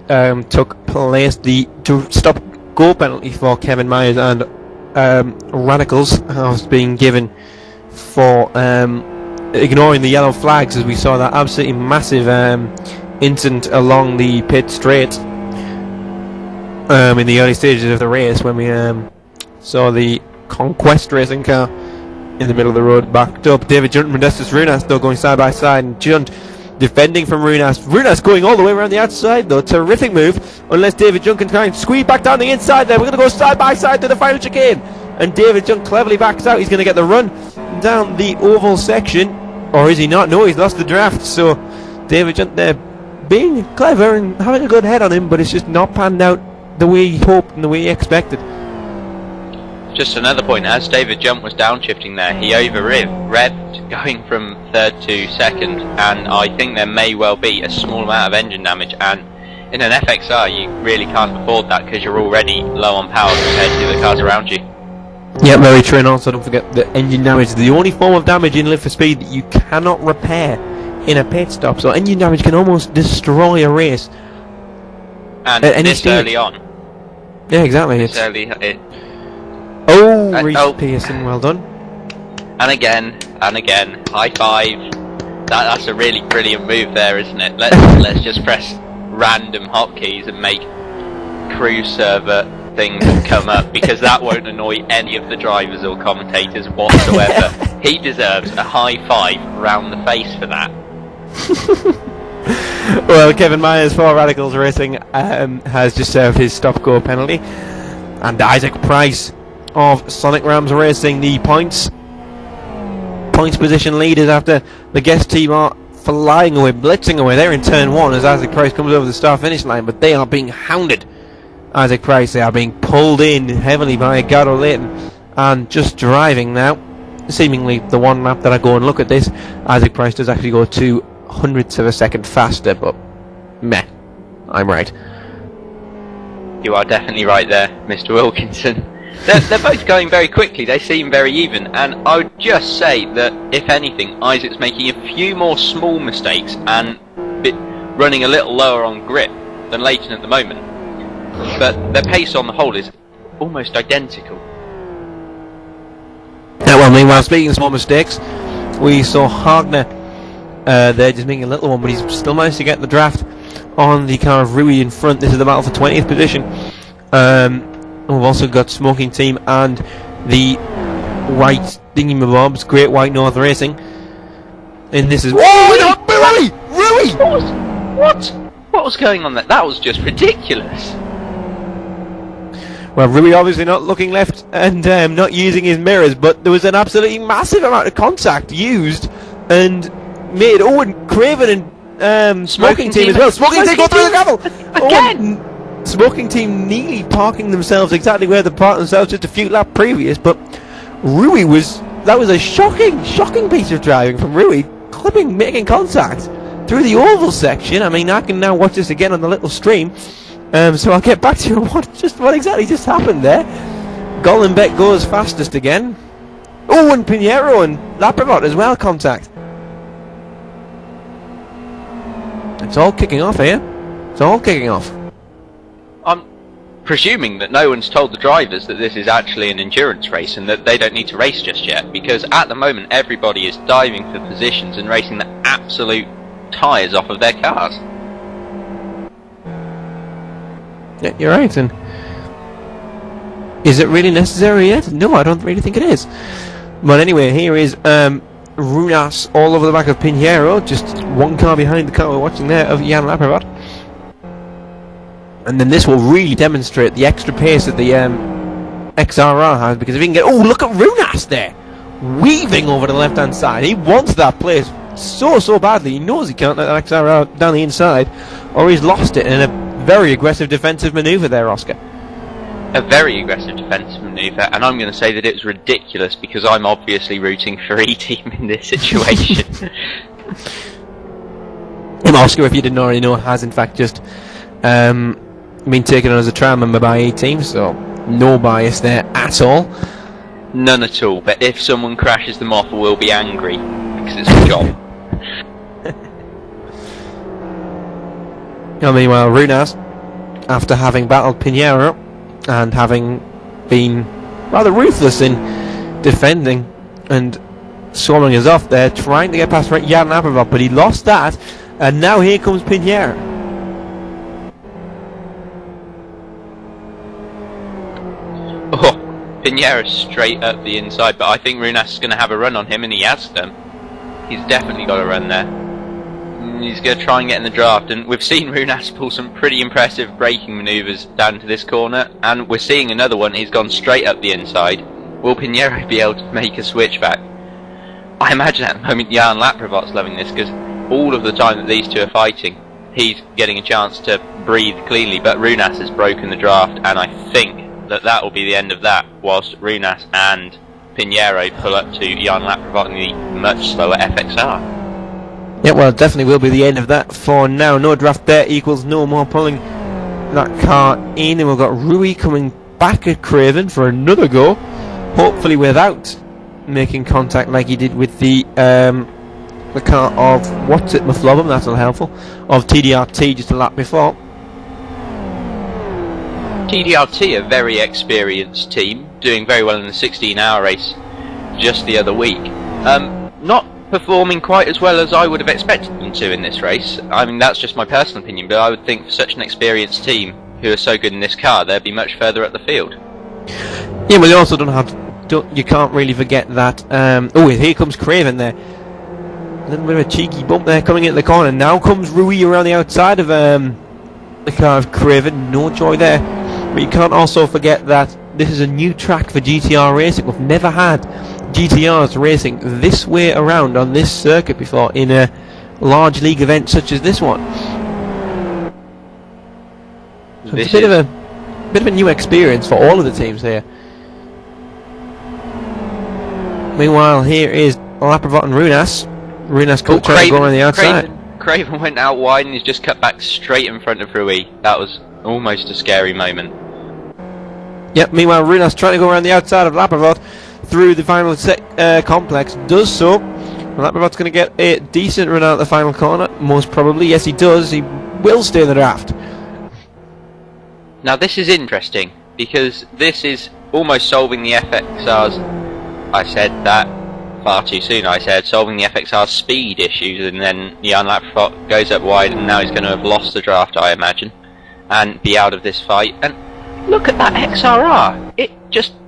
took place, the stop-go penalty for Kevin Myers and Radicals has been given for ignoring the yellow flags, as we saw that absolutely massive incident along the pit straight in the early stages of the race, when we saw the Conquest racing car in the middle of the road backed up. David Junt and Modestus Runas though going side by side, and Junt defending from Runas. Runas going all the way around the outside though. Terrific move, unless David Junt can try and squeeze back down the inside there. We're going to go side by side to the final chicane, and David Junt cleverly backs out. He's going to get the run down the oval section, or is he not? No, he's lost the draft. So David Junt there being clever and having a good head on him, but it's just not panned out the way he hoped and the way he expected. Just another point, as David Junt was downshifting there, he over-revved, going from third to second, and I think there may well be a small amount of engine damage, and in an FXR you really can't afford that because you're already low on power compared to the cars around you. Yeah, very true, and also don't forget that engine damage is the only form of damage in Live for Speed that you cannot repair in a pit stop, so engine damage can almost destroy a race. And this early on. Yeah, exactly. This early, Reece Pearson, well done. And again, and again. High five. That's a really brilliant move there, isn't it? Let's just press random hotkeys and make crew server things come up, because that won't annoy any of the drivers or commentators whatsoever. He deserves a high five round the face for that. Well, Kevin Myers for Radicals Racing has just served his stop-go penalty, and Isaac Price of Sonic Rams Racing, the points position leaders after the guest team are flying away, blitzing away. They're in turn 1 as Isaac Price comes over the start-finish line, but they are being hounded. Isaac Price, they are being pulled in heavily by Gardo Layton, and just driving now. Seemingly the one lap that I go and look at this, Isaac Price does actually go 2 hundredths of a second faster, but meh, I'm right. You are definitely right there, Mr. Wilkinson. They're both going very quickly, they seem very even, and I would just say that, if anything, Isaac's making a few more small mistakes and running a little lower on grip than Layton at the moment. But their pace on the whole is almost identical. Well, meanwhile, speaking of small mistakes, we saw Hagner there just making a little one, but he's still managed to get the draft on the car of Rui in front. This is the battle for 20th position. We've also got Smoking Team and the White Thingy-mabobs, Great White North Racing. And this is... Whoa! Rui! What was going on there? That was just ridiculous. Well, Rui obviously not looking left and not using his mirrors, but there was an absolutely massive amount of contact used and made Owen, Craven and Smoking Team as well. Smoking Team go through the gravel! Again! Smoking Team nearly parking themselves exactly where they parked themselves just a few laps previous, but Rui that was a shocking piece of driving from Rui, making contact through the oval section. I mean, I can now watch this again on the little stream, so I'll get back to you on what exactly just happened there. Gollenbeck goes fastest again. Oh, and Pinheiro and Laprevot as well, contact. It's all kicking off here. It's all kicking off. I'm presuming that no one's told the drivers that this is actually an endurance race and that they don't need to race just yet, because at the moment everybody is diving for positions and racing the absolute tyres off of their cars. Yeah, you're right. And is it really necessary yet? No, I don't really think it is. But anyway, here is Runas all over the back of Pinheiro, just one car behind the car we're watching there of Jan Laprevot. And then this will really demonstrate the extra pace that the XRR has, because if he can get... Oh, look at Runas there! Weaving over the left-hand side. He wants that place so badly. He knows he can't let that XRR down the inside, or he's lost it in a very aggressive defensive manoeuvre there, Oscar. A very aggressive defensive manoeuvre, and I'm going to say that it was ridiculous because I'm obviously rooting for E-Team in this situation. And Oscar, if you didn't already know, has in fact just been taken on as a trial member by E-Team, so no bias there at all. None at all, but if someone crashes them off, we'll be angry because it's a job. Meanwhile, Runas, after having battled Pinheiro and having been rather ruthless in defending and swarming us off there, trying to get past Jan Laprevot, but he lost that, and now here comes Pinheiro. Oh, Pinheiro's straight up the inside, but I think Runas is going to have a run on him, and he has them. He's definitely got a run there. He's going to try and get in the draft, and we've seen Runas pull some pretty impressive braking manoeuvres down to this corner, and we're seeing another one. He's gone straight up the inside. Will Pinheiro be able to make a switchback? I imagine at the moment Jan Laprevot's loving this, because all of the time that these two are fighting, he's getting a chance to breathe cleanly, but Runas has broken the draft, and I think that will be the end of that, whilst Runas and Pinheiro pull up to Jan Laprevot in the much slower FXR. Yeah, well, it definitely will be the end of that for now. No draft there equals no more pulling that car in, and we've got Rui coming back at Craven for another go, hopefully without making contact like he did with the car of Maflobum, that's not helpful, of TDRT just a lap before. TDRT, a very experienced team, doing very well in the 16-hour race just the other week. Not performing quite as well as I would have expected them to in this race. I mean, that's just my personal opinion, but I would think for such an experienced team who are so good in this car, they'd be much further up the field. Yeah, but you also you can't really forget that. Oh, here comes Craven there. A little bit of a cheeky bump there coming into the corner. Now comes Rui around the outside of the car of Craven. No joy there. But you can't also forget that this is a new track for GTR racing. We've never had GTRs racing this way around on this circuit before in a large league event such as this one. So it's a bit of a new experience for all of the teams here. Meanwhile, here is Laprovot and Runas. Runas trying to go around the outside. Craven went out wide and he's just cut back straight in front of Rui. That was almost a scary moment. Yep, meanwhile Runas trying to go around the outside of Laprovot through the final complex. Does so. Laprovot's going to get a decent run out of the final corner, most probably. Yes, he does. He will stay in the draft. Now this is interesting, because this is almost solving the FXR's... I said that far too soon. I said solving the FXR's speed issues, and then Jan Laprovot goes up wide, and now he's going to have lost the draft, I imagine, and be out of this fight. And look at that XRR!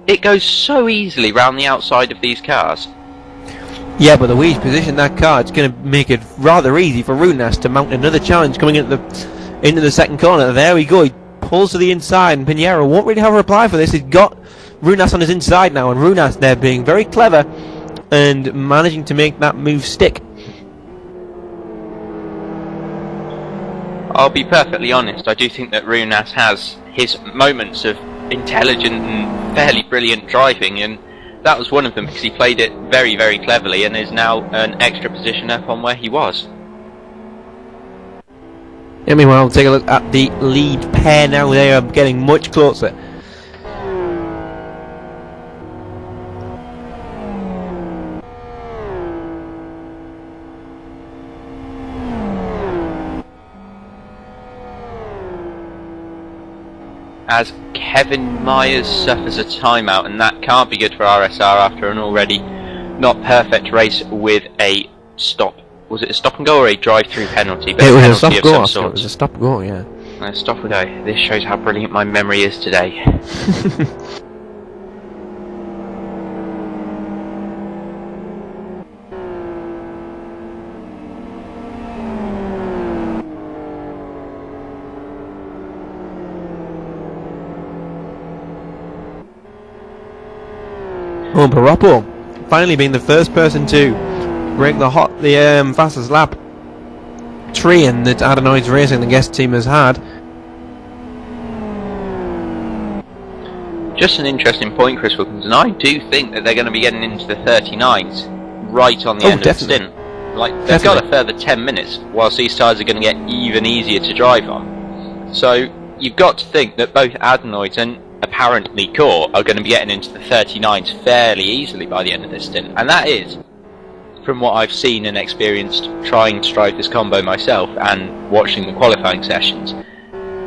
It goes so easily round the outside of these cars. Yeah, but the way he's positioned that car, it's going to make it rather easy for Runas to mount another challenge coming into the second corner. There we go. He pulls to the inside, and Pinheiro won't really have a reply for this. He's got Runas on his inside now, and Runas there being very clever and managing to make that move stick. I'll be perfectly honest, I do think that Runas has his moments of intelligent and fairly brilliant driving, and that was one of them because he played it very, very cleverly and is now an extra position up on where he was. Yeah, meanwhile, we'll take a look at the lead pair now. They are getting much closer. As Kevin Myers suffers a timeout, and that can't be good for RSR after an already not perfect race with a stop. Was it a stop and go or a drive-through penalty? But it was a stop stop go. It was a stop go, yeah. No, stop and go. This shows how brilliant my memory is today. Oh, Paroppo finally being the first person to break the fastest lap tree and that Adenoids Racing, the guest team, has had. Just an interesting point, Chris Wilkinson. I do think that they're going to be getting into the 39s right on the end of the stint. Like, they've got a further 10 minutes, whilst these tyres are going to get even easier to drive on. So you've got to think that both Adenoids and apparently Core are going to be getting into the 39s fairly easily by the end of this stint, and that is, from what I've seen and experienced trying to drive this combo myself and watching the qualifying sessions,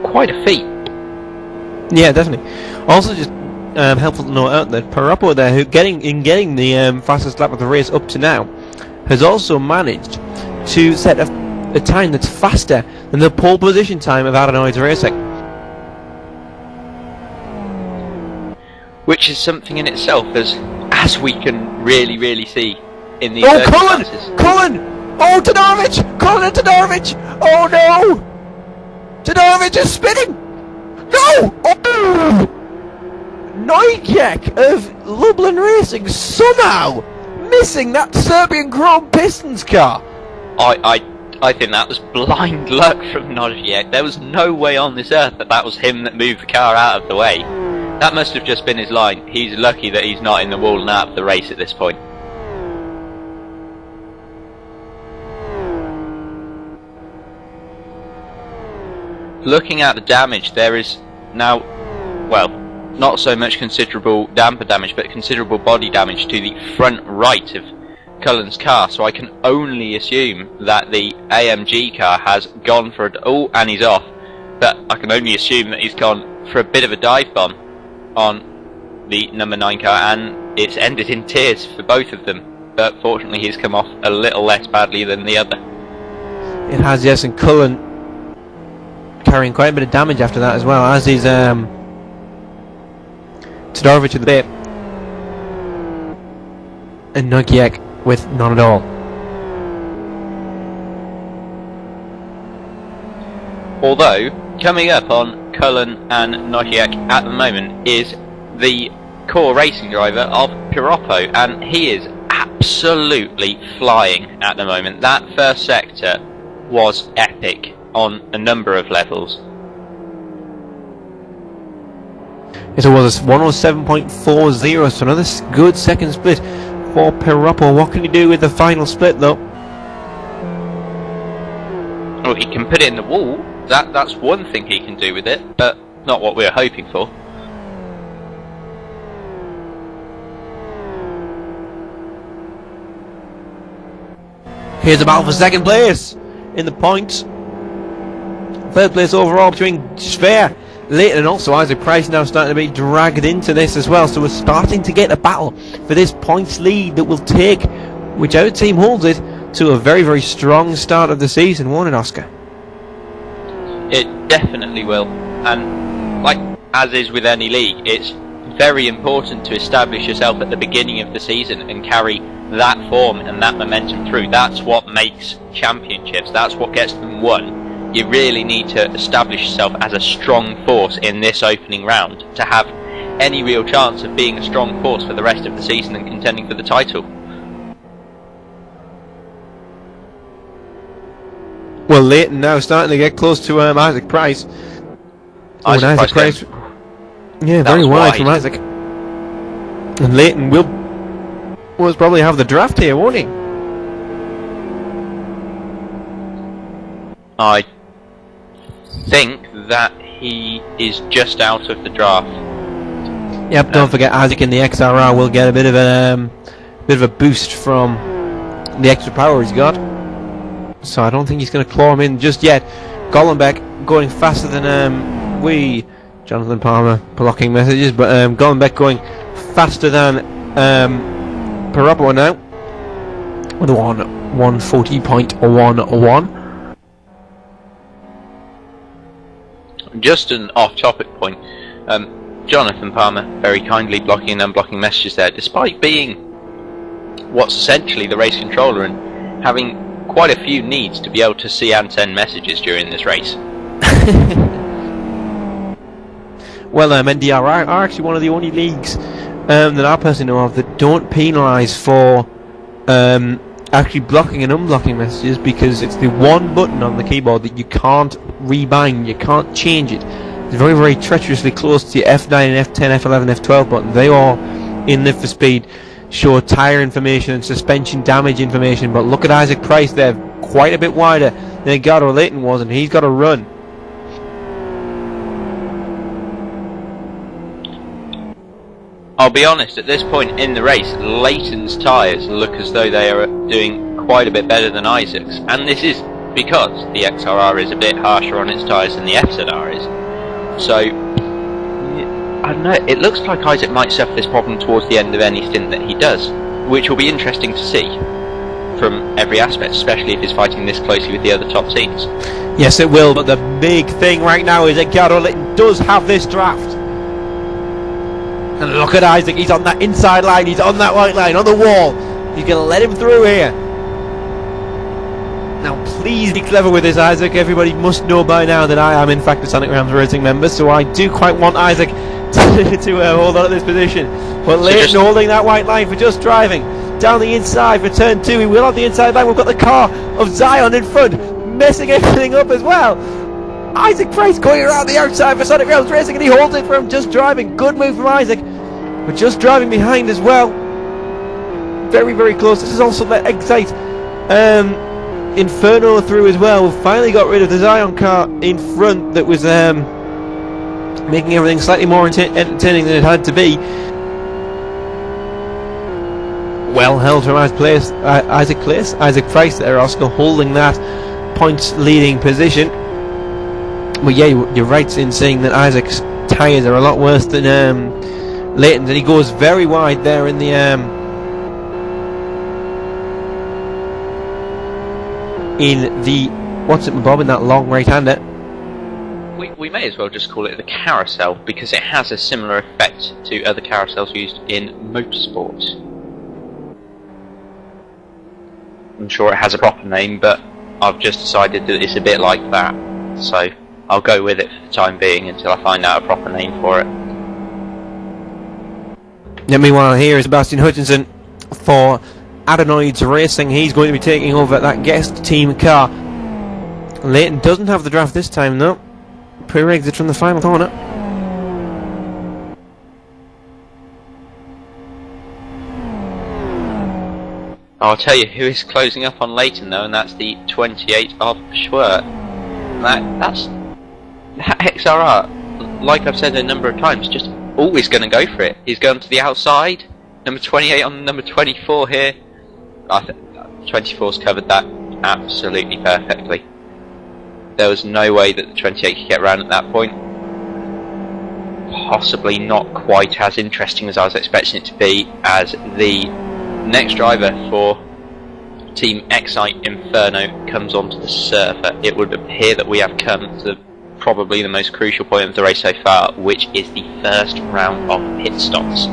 quite a feat. Yeah, definitely. Also, just helpful to note out that Paroppo there, who getting the fastest lap of the race up to now, has also managed to set a time that's faster than the pole position time of Adenoids Racing. Which is something in itself, as we can really see in these circumstances. Cullen! Oh, Todorovic! Cullen and Todorovic! Oh no! Todorovic is spinning! No! Oh! Neujek of Lublin Racing somehow missing that Serbian Chrome Pistons car. I think that was blind luck from Neujek. There was no way on this earth that was him that moved the car out of the way. That must have just been his line. He's lucky that he's not in the wall and out of the race at this point. Looking at the damage, there is now, well, not so much considerable damper damage, but considerable body damage to the front right of Cullen's car, so I can only assume that the AMG car has gone for oh, and he's off, but I can only assume that he's gone for a bit of a dive bomb on the number 9 car, and it's ended in tears for both of them. But fortunately, he's come off a little less badly than the other. It has, yes, and Cullen carrying quite a bit of damage after that as well, as is Todorovic at the bit, and Nogiek with none at all. Although, coming up on Cullen and Nogiek at the moment is the core racing driver of Piroppo, and he is absolutely flying at the moment. That first sector was epic on a number of levels. It was 107.40, so another good second split for Piroppo. What can he do with the final split, though? Well, he can put it in the wall. That's one thing he can do with it, but not what we're hoping for. Here's a battle for second place in the points. Third place overall between Schwer, Leighton, and also Isaac Price now starting to be dragged into this as well. So we're starting to get a battle for this points lead that will take whichever team holds it to a very, very strong start of the season, won't it, Oscar? It definitely will. And like as is with any league, it's very important to establish yourself at the beginning of the season and carry that form and that momentum through. That's what makes championships. That's what gets them won. You really need to establish yourself as a strong force in this opening round to have any real chance of being a strong force for the rest of the season and contending for the title. Well, Leighton now starting to get close to Isaac Price. Isaac Price. Yeah, very wide from Isaac. And Leighton will probably have the draft here, won't he? I think that he is just out of the draft. Yep, don't forget Isaac in the XRR will get a bit of a boost from the extra power he's got. So I don't think he's going to claw him in just yet. Gollenbeck going faster than Jonathan Palmer blocking messages, but Gollenbeck going faster than Piroppo now with a 140.11. Just an off-topic point. Jonathan Palmer very kindly blocking and unblocking messages there, despite being what's essentially the race controller and having quite a few needs to be able to see and send messages during this race. Well, NDR are actually one of the only leagues that I personally know of that don't penalise for actually blocking and unblocking messages, because it's the one button on the keyboard that you can't rebind, you can't change it. It's very, very treacherously close to your F9 and F10, F11, F12 button. They all, in Live for Speed, show tyre information and suspension damage information, but look at Isaac Price there, quite a bit wider than Edgardo Leighton was, and he's got to run. I'll be honest, at this point in the race, Leighton's tyres look as though they are doing quite a bit better than Isaac's, and this is because the XRR is a bit harsher on its tyres than the FZR is. So, I don't know, it looks like Isaac might suffer this problem towards the end of any stint that he does, which will be interesting to see from every aspect, especially if he's fighting this closely with the other top teams. Yes, it will, but the big thing right now is that Edgardo Leighton does have this draft. And look at Isaac, he's on that inside line, he's on that white line, on the wall. He's going to let him through here. Now please be clever with this, Isaac. Everybody must know by now that I am in fact a Sonic Rams Racing member, so I do quite want Isaac to hold on to this position. But Leighton holding that white line for just driving. Down the inside for turn 2, he will have the inside line. We've got the car of Zion in front, messing everything up as well. Isaac Price going around the outside for Sonic Rams Racing, and he holds it for him, just driving. Good move from Isaac, but just driving behind as well. Very, very close. This is also the Excite Inferno through as well. We've finally got rid of the Zion car in front that was making everything slightly more entertaining than it had to be. Well held from Isaac Price there, Oscar, holding that points leading position. Well, yeah, you're right in saying that Isaac's tyres are a lot worse than Leighton, and he goes very wide there in the what's it, Bob, in that long right-hander. We may as well just call it the carousel, because it has a similar effect to other carousels used in motorsport. I'm sure it has a proper name, but I've just decided that it's a bit like that, so I'll go with it for the time being until I find out a proper name for it. Yeah, meanwhile, here is Sebastian Hutchinson for Adenoids Racing. He's going to be taking over that guest team car. Leighton doesn't have the draft this time, though. Pre-exit from the final corner. I'll tell you who is closing up on Leighton, though, and that's the 28 of Schwert. That XRR, like I've said a number of times, just always going to go for it. He's going to the outside. Number 28 on number 24 here. I think 24's covered that absolutely perfectly. There was no way that the 28 could get round at that point. Possibly not quite as interesting as I was expecting it to be, as the next driver for Team Excite Inferno comes onto the server. It would appear that we have come to probably the most crucial point of the race so far, which is the first round of pit stops.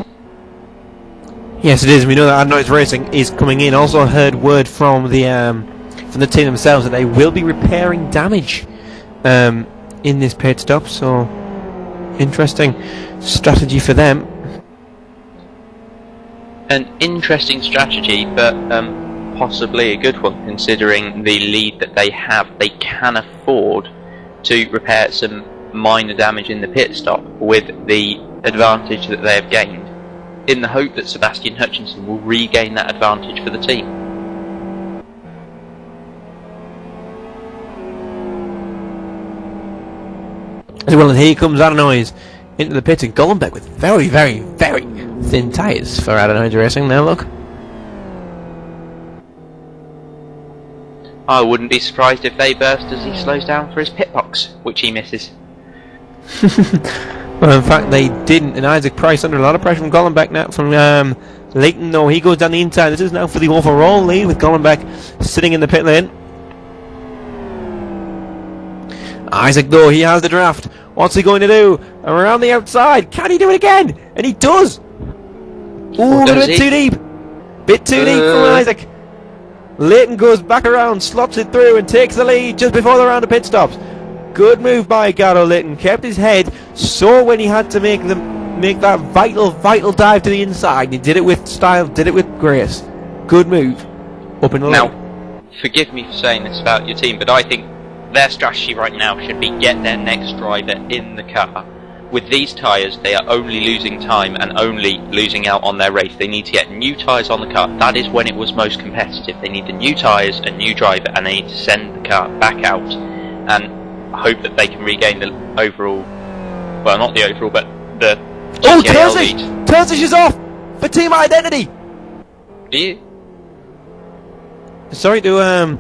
Yes, it is. We know that Adenoids Racing is coming in. Also heard word from the team themselves that they will be repairing damage in this pit stop. So, interesting strategy for them. An interesting strategy, but possibly a good one, considering the lead that they have. They can afford to repair some minor damage in the pit stop with the advantage that they have gained, in the hope that Sebastian Hutchinson will regain that advantage for the team. As well, and here comes Adenoids into the pit, and Gollenbeck with very, very, very thin tyres for Adenoids Racing. Now look. I wouldn't be surprised if they burst as he slows down for his pit box, which he misses. Well, in fact, they didn't, and Isaac Price under a lot of pressure from Gollenbeck now. From Leighton, though, he goes down the inside. This is now for the overall lead, with Gollenbeck sitting in the pit lane. Isaac, though, he has the draft. What's he going to do? Around the outside. Can he do it again? And he does. Ooh, a bit too deep. Bit too deep from Isaac. Leighton goes back around, slots it through, and takes the lead just before the round of pit stops. Good move by Garo Leighton. Kept his head, saw when he had to make that vital dive to the inside. He did it with style, did it with grace. Good move. Up in the now, lead. Forgive me for saying this about your team, but I think their strategy right now should be get their next driver in the car. With these tyres, they are only losing time and only losing out on their race. They need to get new tyres on the car. That is when it was most competitive. They need the new tyres, a new driver, and they need to send the car back out and hope that they can regain the overall, well, not the overall, but the GTAL lead. Terzic is off for Team Identity. Do you? Sorry to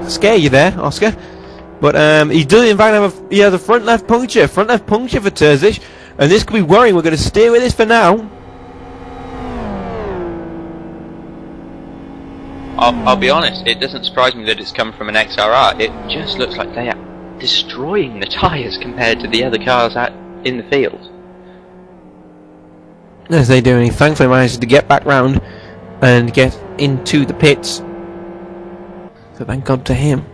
scare you there, Oscar. But he does in fact have a front left puncture for Terzic, and this could be worrying. We're going to stay with this for now. I'll be honest, it doesn't surprise me that it's come from an XRR. It just looks like they are destroying the tyres compared to the other cars in the field. As they do, and he thankfully manages to get back round and get into the pits. So thank God to him.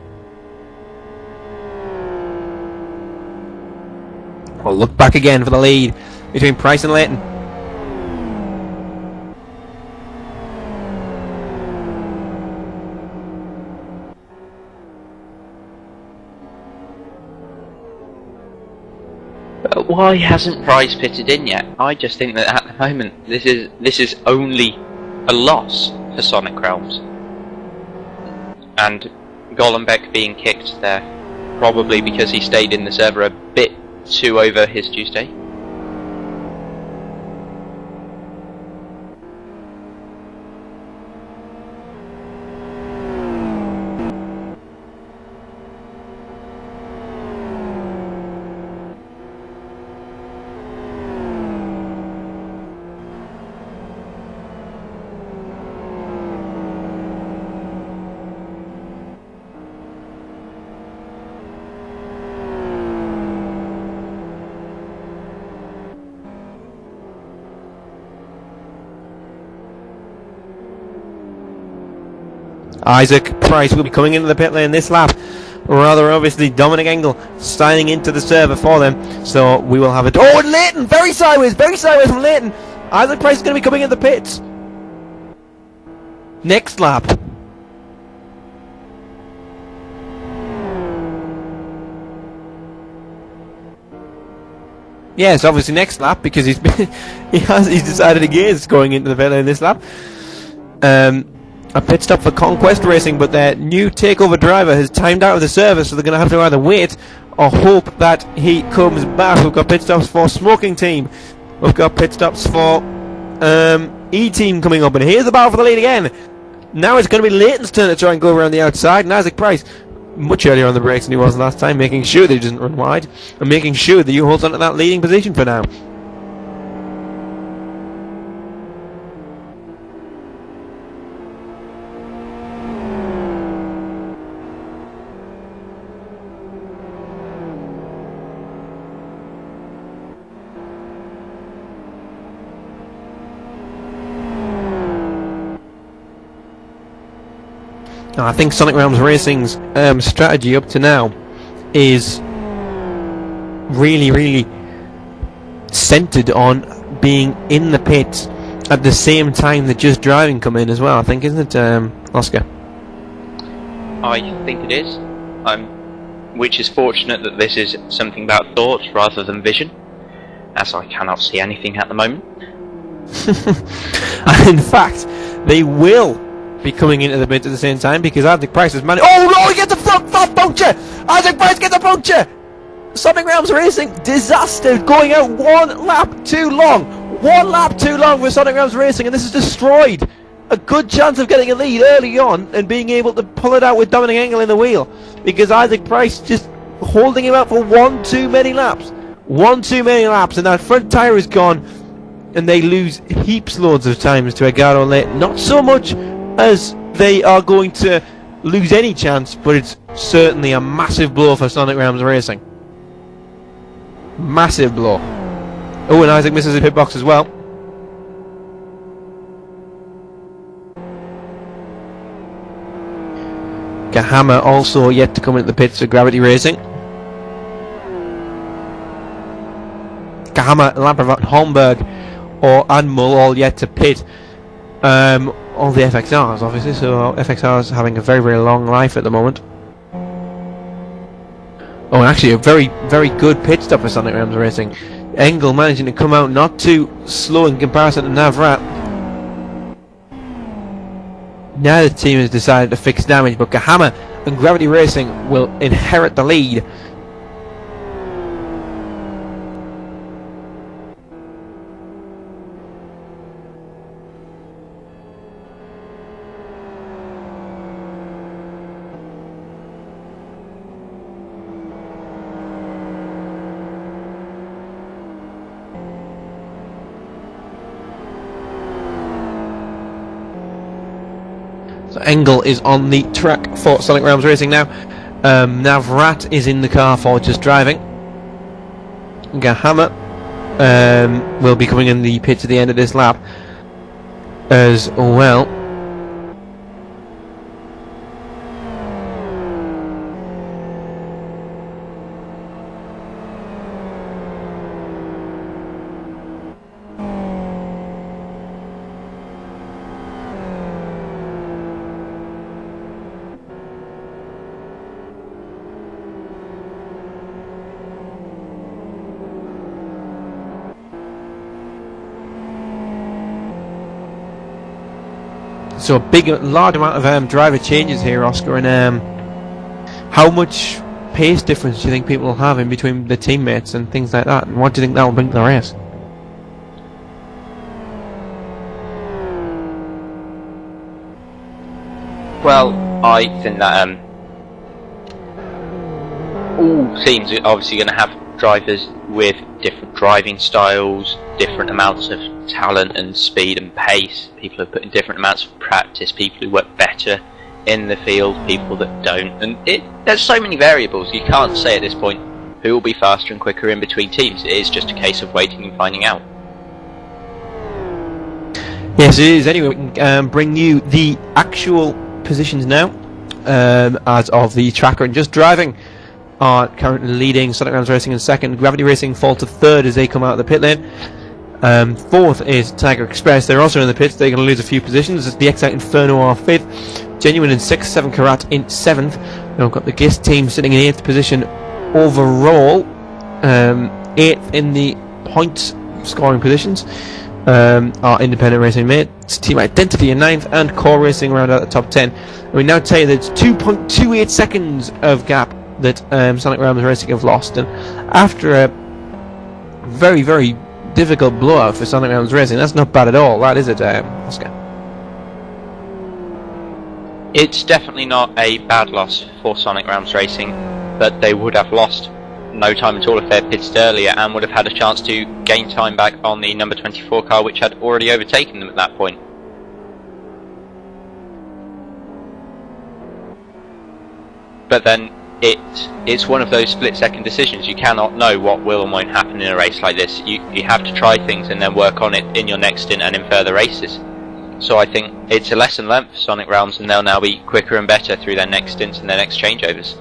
We'll look back again for the lead between Price and Leighton. But why hasn't Price pitted in yet? I just think that at the moment this is only a loss for Sonic Realms. And Gollenbeck being kicked there, probably because he stayed in the server a bit too over his due state. Isaac Price will be coming into the pit lane this lap. Rather obviously, Dominic Engel sliding into the server for them. So we will have it. Oh, and Leighton! Very sideways from Leighton. Isaac Price is going to be coming in the pits. Next lap. Yes, obviously next lap, because he's decided against going into the pit lane this lap. A pit stop for Conquest Racing, but their new takeover driver has timed out of the service, so they're going to have to either wait or hope that he comes back. We've got pit stops for Smoking Team. We've got pit stops for E-Team coming up, and here's the battle for the lead again. Now it's going to be Leighton's turn to try and go around the outside, and Isaac Price, much earlier on the brakes than he was last time, making sure that he doesn't run wide, and making sure that he holds on to that leading position for now. I think Sonic Realms Racing's strategy up to now is really centered on being in the pits at the same time that Just Driving come in as well, I think, isn't it, Oscar? I think it is, which is fortunate that this is something about thoughts rather than vision, as I cannot see anything at the moment. In fact, they will be coming into the pit at the same time, because Isaac Price is managed. Oh no, he gets a front puncture! Isaac Price gets a puncture! Sonic Realms Racing, disaster, going out 1 lap too long. 1 lap too long for Sonic Realms Racing, and this has destroyed a good chance of getting a lead early on and being able to pull it out with Dominic Engel in the wheel, because Isaac Price just holding him out for 1 too many laps. 1 too many laps, and that front tyre is gone, and they lose heaps loads of times to Edgardo Leighton. Not so much as they are going to lose any chance, but it's certainly a massive blow for Sonic Realms Racing. Massive blow. Oh, and Isaac misses his pit box as well. Kahama also yet to come into the pits for Gravity Racing. Kahama, Lamprevat, Holmberg or Admiral all yet to pit. All the FXRs, obviously, so FXRs having a very long life at the moment. Oh, and actually a very good pit stop for Sonic Realms Racing. Engel managing to come out not too slow in comparison to Navrat. Now the team has decided to fix damage, but Kahama and Gravity Racing will inherit the lead. So Engel is on the track for Sonic Realms Racing now. Navrat is in the car for Just Driving. Kahama will be coming in the pits at the end of this lap as well. So a large amount of driver changes here, Oscar, and how much pace difference do you think people will have in between the teammates and things like that, and what do you think that will bring to the race? Well, I think that all teams are obviously going to have drivers with different driving styles, different amounts of talent and speed and pace. People have put in different amounts of practice, people who work better in the field, people that don't, and there's so many variables. You can't say at this point who will be faster and quicker in between teams. It is just a case of waiting and finding out. Yes, it is. Anyway, we can bring you the actual positions now, as of the tracker and just driving are currently leading. Sonic Rams Racing in second. Gravity Racing fall to third as they come out of the pit lane. Fourth is Tiger Express. They're also in the pits. They're going to lose a few positions. It's the Excite Inferno are fifth. Genuine in sixth. 7 Karat in seventh. We've got the Gist team sitting in eighth position overall. Eighth in the points scoring positions. Our independent racing mates, Team Identity in ninth, and Core Racing round out the top 10. And we now tell you that it's 2.28 seconds of gap that Sonic Rams Racing have lost. And after a very, very difficult blowout for Sonic Rams Racing, that's not bad at all, that is it, Oscar? It's definitely not a bad loss for Sonic Rams Racing, but they would have lost no time at all if they had pitted earlier and would have had a chance to gain time back on the number 24 car, which had already overtaken them at that point. But then it's one of those split-second decisions. You cannot know what will and won't happen in a race like this. You have to try things and then work on it in your next stint and in further races. So I think it's a lesson learnt for Sonic Realms, and they'll now be quicker and better through their next stints and their next changeovers.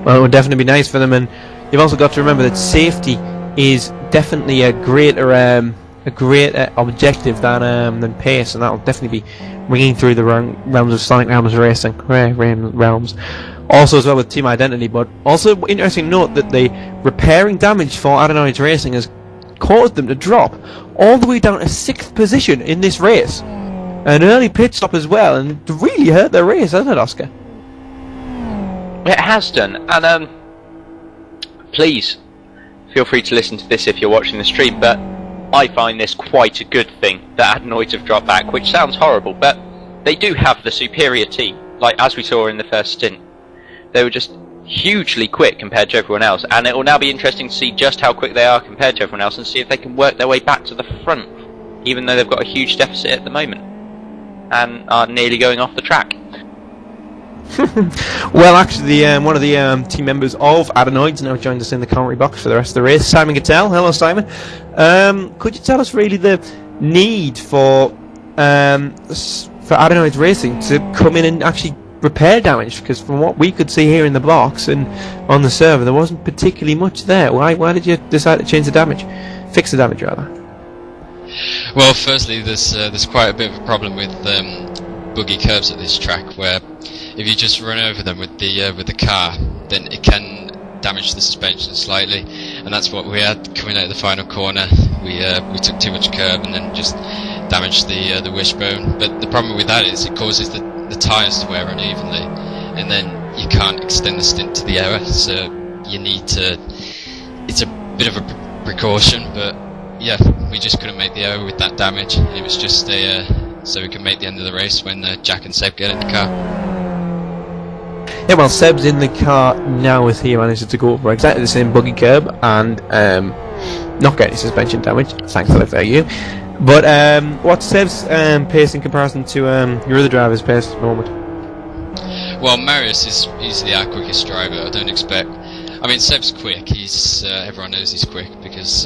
Well, it would definitely be nice for them, and you've also got to remember that safety is definitely a greater objective than pace, and that will definitely be ringing through the realms of Sonic Realms Racing. Realms. Also as well with Team Identity, but also interesting note that the repairing damage for Adenoids Racing has caused them to drop all the way down to 6th position in this race. An early pit stop as well, and really hurt their race, hasn't it, Oscar? It has done, and please feel free to listen to this if you're watching the stream, but I find this quite a good thing that Adenoids have dropped back, which sounds horrible, but they do have the superior team, like as we saw in the first stint. They were just hugely quick compared to everyone else, and it will now be interesting to see just how quick they are compared to everyone else and see if they can work their way back to the front, even though they've got a huge deficit at the moment and are nearly going off the track. Well, actually, one of the team members of Adenoids now joined us in the commentary box for the rest of the race. Simon Gattell. Hello, Simon. Could you tell us really the need for Adenoids Racing to come in and actually repair damage? Because from what we could see here in the box and on the server, there wasn't particularly much there. Why did you decide to change the damage? Fix the damage, rather. Well, firstly, there's quite a bit of a problem with buggy curves at this track, where if you just run over them with the car, then it can damage the suspension slightly, and that's what we had coming out of the final corner. We took too much curb and then just damaged the wishbone. But the problem with that is it causes the tyres to wear unevenly, and then you can't extend the stint to the error. So you need to. It's a bit of a precaution, but yeah, we just couldn't make the error with that damage, and it was just so we could make the end of the race when Jack and Seb get in the car. Yeah, well, Seb's in the car now as he manages to go over exactly the same buggy curb and not get any suspension damage, thankfully for you. But what's Seb's pace in comparison to your other driver's pace at the moment? Well, Marius is easily our quickest driver. I don't expect. I mean, Seb's quick. He's everyone knows he's quick because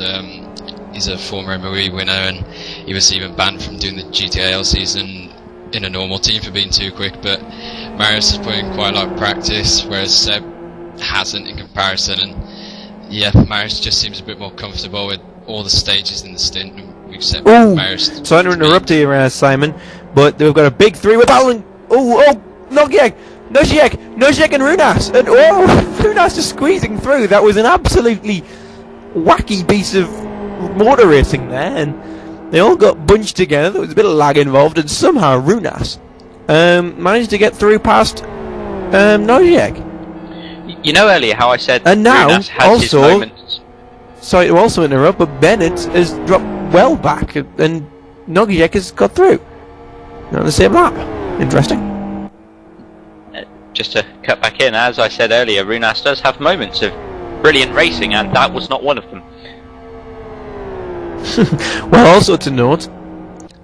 he's a former MOE winner, and he was even banned from doing the GTAL season in a normal team for being too quick. But Marius has put in quite a lot of practice, whereas Seb hasn't in comparison. And yeah, Marius just seems a bit more comfortable with all the stages in the stint. Except Marius. Sorry to interrupt you, Simon, but we've got a big three with Alan. Noziek and Runas, and Runas just squeezing through. That was an absolutely wacky piece of motor racing there, and they all got bunched together. There was a bit of lag involved, and somehow Runas managed to get through past Noziek. You know earlier how I said and now Runas has his also, moments. Sorry to also interrupt, but Bennett has dropped well back, and Noziek has got through. They're on the same lap. Interesting. Just to cut back in, as I said earlier, Runas does have moments of brilliant racing, and that was not one of them. Well, also to note,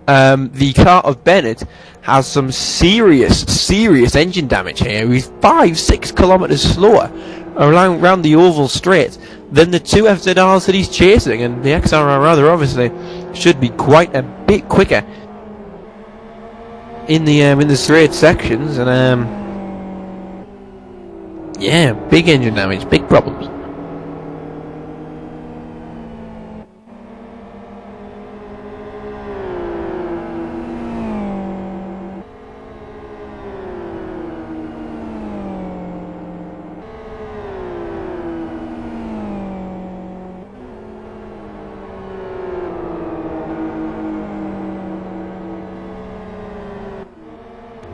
the car of Bennett has some serious engine damage here. He's 5-6 kilometers slower around the oval straight than the two FZRs that he's chasing, and the XRR rather obviously should be quite a bit quicker. in the straight sections, and yeah, big engine damage, big problems.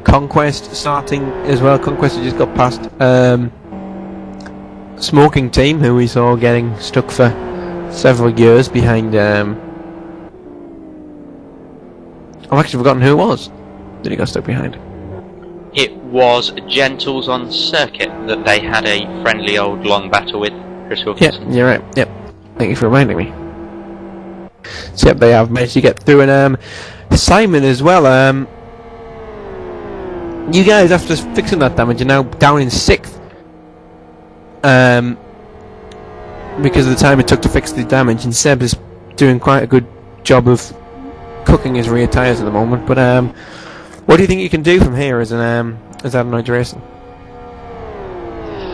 Conquest starting as well. Conquest has just got past Smoking Team, who we saw getting stuck for several years behind. I've actually forgotten who it was that he got stuck behind. It was Gentles on circuit that they had a friendly old long battle with, Chris Wilkinson. Yeah, you're right. Yep. Thank you for reminding me. So yep, they have managed to get through, and Simon as well. You guys, after fixing that damage, are now down in 6th. Because of the time it took to fix the damage, and Seb is doing quite a good job of cooking his rear tyres at the moment. But what do you think you can do from here as Adenoid Racing?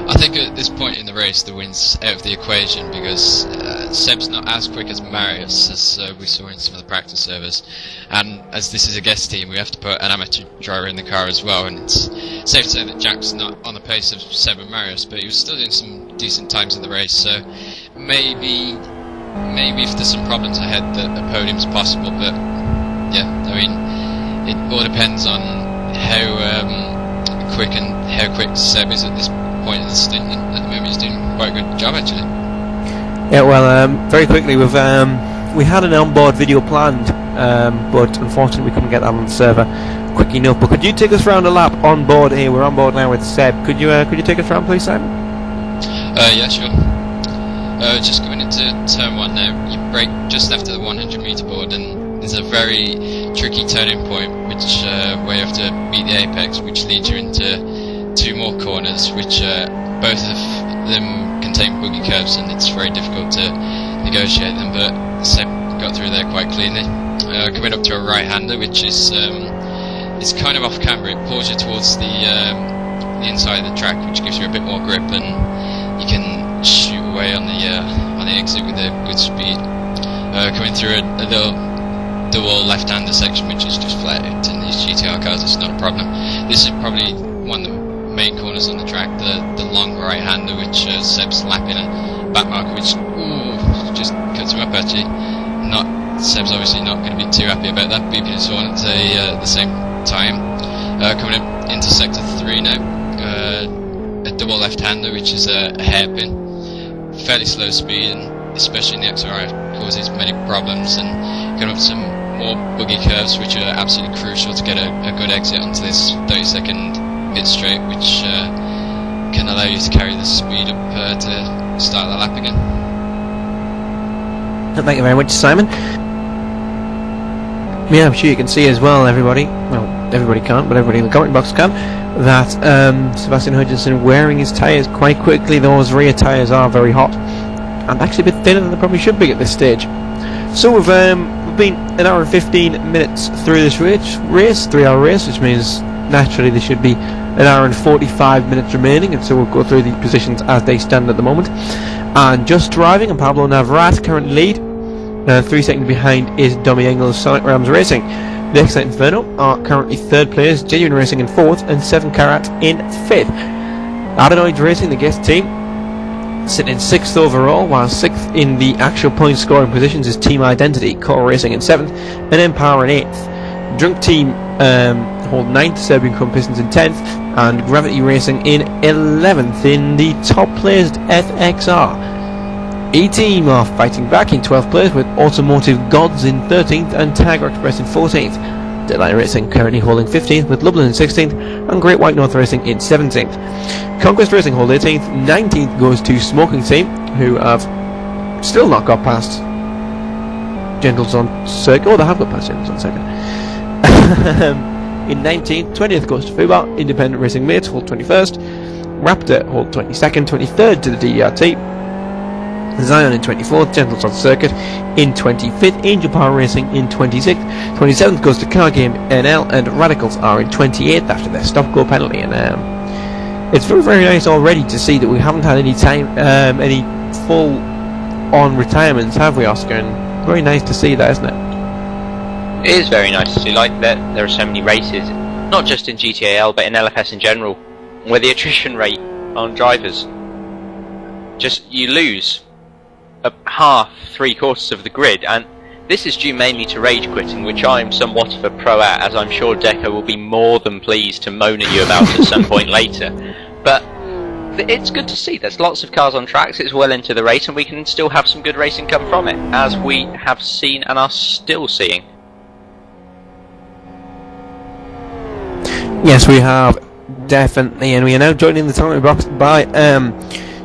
I think at this point in the race, the win's out of the equation because Seb's not as quick as Marius, as we saw in some of the practice servers, and as this is a guest team, we have to put an amateur driver in the car as well, and it's safe to say that Jack's not on the pace of Seb and Marius, but he was still doing some decent times in the race, so maybe if there's some problems ahead that a podium's possible, but yeah, I mean, it all depends on how quick Seb is at this point in the stint, and at the moment he's doing quite a good job actually. Yeah, well, very quickly, we had an onboard video planned, but unfortunately we couldn't get that on the server quick enough. But could you take us round a lap on board here? We're on board now with Seb. Could you take us round, please, Simon? Yeah, sure. Just going into turn 1 now. You brake just after the 100 meter board, and there's a very tricky turning point, which where you have to beat the apex, which leads you into 2 more corners, which both of them contain boogie curves, and it's very difficult to negotiate them, but Seb got through there quite cleanly. Coming up to a right-hander, which is it's kind of off camber. It pulls you towards the inside of the track, which gives you a bit more grip, and you can shoot away on the exit with a good speed. Coming through a little double left-hander section, which is just flat out in these GTR cars, it's not a problem. This is probably one of the main corners on the track, the long right-hander, which Seb's lapping a back marker, which just cuts him up actually. Seb's obviously not going to be too happy about that, beeping his horn at the same time. Coming up into sector 3 now, a double left-hander, which is a hairpin, fairly slow speed, and especially in the XRI causes many problems, and coming up some more boogie curves, which are absolutely crucial to get a good exit onto this 30-second pit straight, which can allow you to carry the speed up to start the lap again. Thank you very much, Simon. Yeah, I'm sure you can see as well, everybody. Well, everybody can't, but everybody in the comment box can. That Sebastian Hutchinson wearing his tyres quite quickly. Those rear tyres are very hot, and actually a bit thinner than they probably should be at this stage. So we've been an hour and 15 minutes through this race, 3-hour race, which means naturally there should be an hour and 45 minutes remaining, and so we'll go through the positions as they stand at the moment. And just driving, and Pablo Navrat current lead. 3 seconds behind is Domi Engels, Sonic Rams Racing. The Excite Inferno are currently 3rd place, Genuine Racing in 4th, and 7 Karat in 5th. Adenoid Racing, the guest team, sitting in 6th overall, while 6th in the actual point scoring positions is Team Identity, Core Racing in 7th, and Empower in 8th. Drunk Team hold 9th, Serbian Chrome Pistons in 10th, and Gravity Racing in 11th in the top placed FXR. E-Team are fighting back in 12th place with Automotive Gods in 13th and Tiger Express in 14th. Deadline Racing currently holding 15th with Lublin in 16th and Great White North Racing in 17th. Conquest Racing hold 18th, 19th goes to Smoking Team, who have still not got past Gentles on Circuit. Oh, they have got past Gentles on Circuit. In 19th, 20th goes to Fubar. Independent Racing Mates hold 21st. Raptor hold 22nd, 23rd to the DDRT. Zion in 24th, Gentles on Circuit in 25th, Angel Power Racing in 26th, 27th goes to Car Game NL, and Radicals are in 28th after their stop-go penalty. And it's very, very nice already to see that we haven't had any time, any full-on retirements, have we, Oscar? And very nice to see that, isn't it? It is very nice to see, like, that there are so many races, not just in GTAL, but in LFS in general, where the attrition rate on drivers, just, you lose half, 3/4 of the grid, and this is due mainly to rage quitting, which I am somewhat of a pro at, as I'm sure Deco will be more than pleased to moan at you about at some point later. But it's good to see. There's lots of cars on tracks, it's well into the race, and we can still have some good racing come from it, as we have seen and are still seeing. Yes, we have, definitely, and we are now joined in the time box by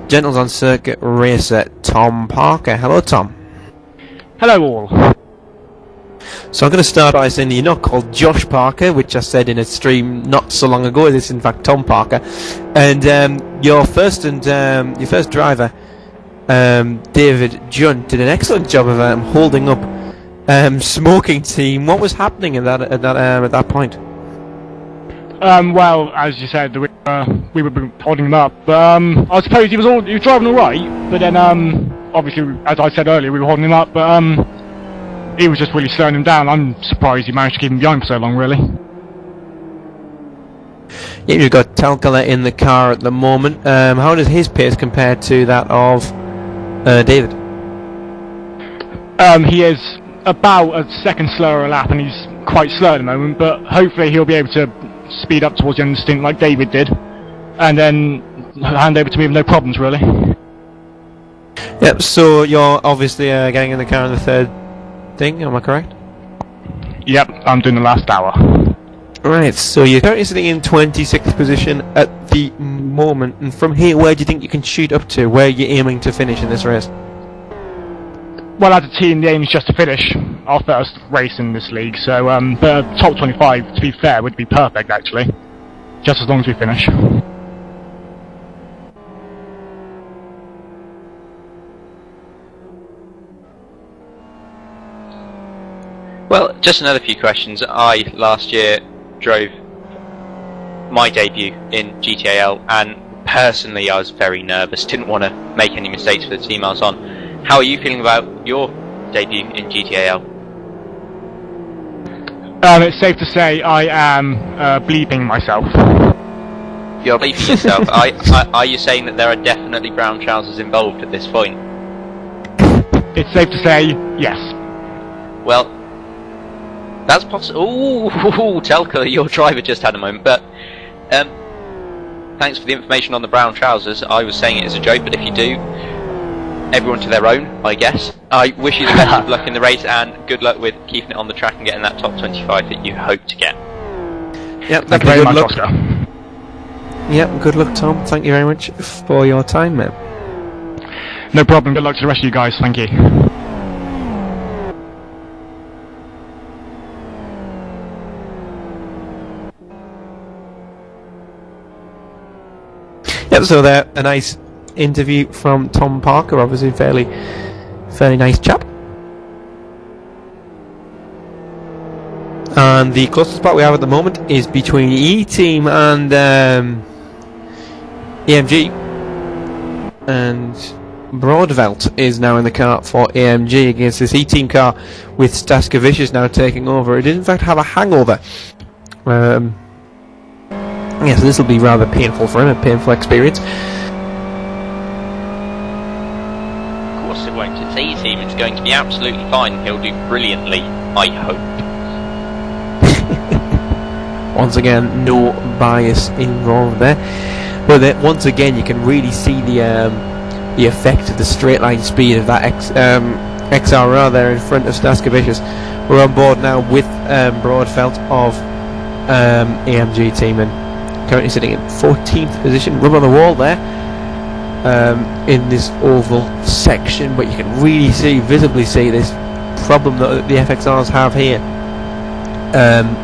Gentles on Circuit racer Tom Parker. Hello, Tom. Hello, all. So I'm going to start by saying you're not called Josh Parker, which I said in a stream not so long ago. This is in fact Tom Parker, and your first driver, David Junt, did an excellent job of holding up Smoking Team. What was happening at that point? Well, as you said, we were holding him up, but I suppose he was driving all right. But then, obviously, as I said earlier, we were holding him up, but he was just really slowing him down. I'm surprised he managed to keep him behind for so long, really. Yeah, you've got Talcala in the car at the moment. How does his pace compare to that of David? He is about a second slower a lap, and he's quite slow at the moment. But hopefully, he'll be able to speed up towards the end of the stint like David did, and then hand over to me with no problems, really. Yep, so you're obviously getting in the car in the third thing, am I correct? Yep, I'm doing the last hour. Right, so you're currently sitting in 26th position at the moment, and from here, where do you think you can shoot up to? Where are you aiming to finish in this race? Well, as a team, the aim is just to finish our first race in this league, so the top 25, to be fair, would be perfect, actually. Just as long as we finish. Well, just another few questions. I, last year, drove my debut in GTAL, and personally I was very nervous, didn't want to make any mistakes for the team I was on. How are you feeling about your debut in GTAL? It's safe to say I am bleeping myself. You're bleeping yourself. Are you saying that there are definitely brown trousers involved at this point? It's safe to say yes. Well, that's possible. Ooh, Telka, your driver just had a moment. But thanks for the information on the brown trousers. I was saying it as a joke, but if you do, everyone to their own, I guess. I wish you the best of luck in the race, and good luck with keeping it on the track and getting that top 25 that you hope to get. Yep, Thank you very much, luck. Oscar. Yep, good luck, Tom. Thank you very much for your time, mate. No problem. Good luck to the rest of you guys. Thank you. Yep, so there, a nice interview from Tom Parker, obviously fairly nice chap. And the closest spot we have at the moment is between E-Team and AMG, and Broadvelt is now in the car for AMG against this E-Team car with Staskevicius now taking over. It did in fact have a hangover. Yes, this will be rather painful for him, a painful experience. Of course it won't. It's E-Team. It's going to be absolutely fine. He'll do brilliantly, I hope. Once again, no bias involved there. But once again, you can really see the effect of the straight line speed of that XRR there in front of Staskevicius. We're on board now with Broadvelt of AMG team, and currently sitting in 14th position, rub on the wall there in this oval section, but you can really visibly see this problem that the FXRs have here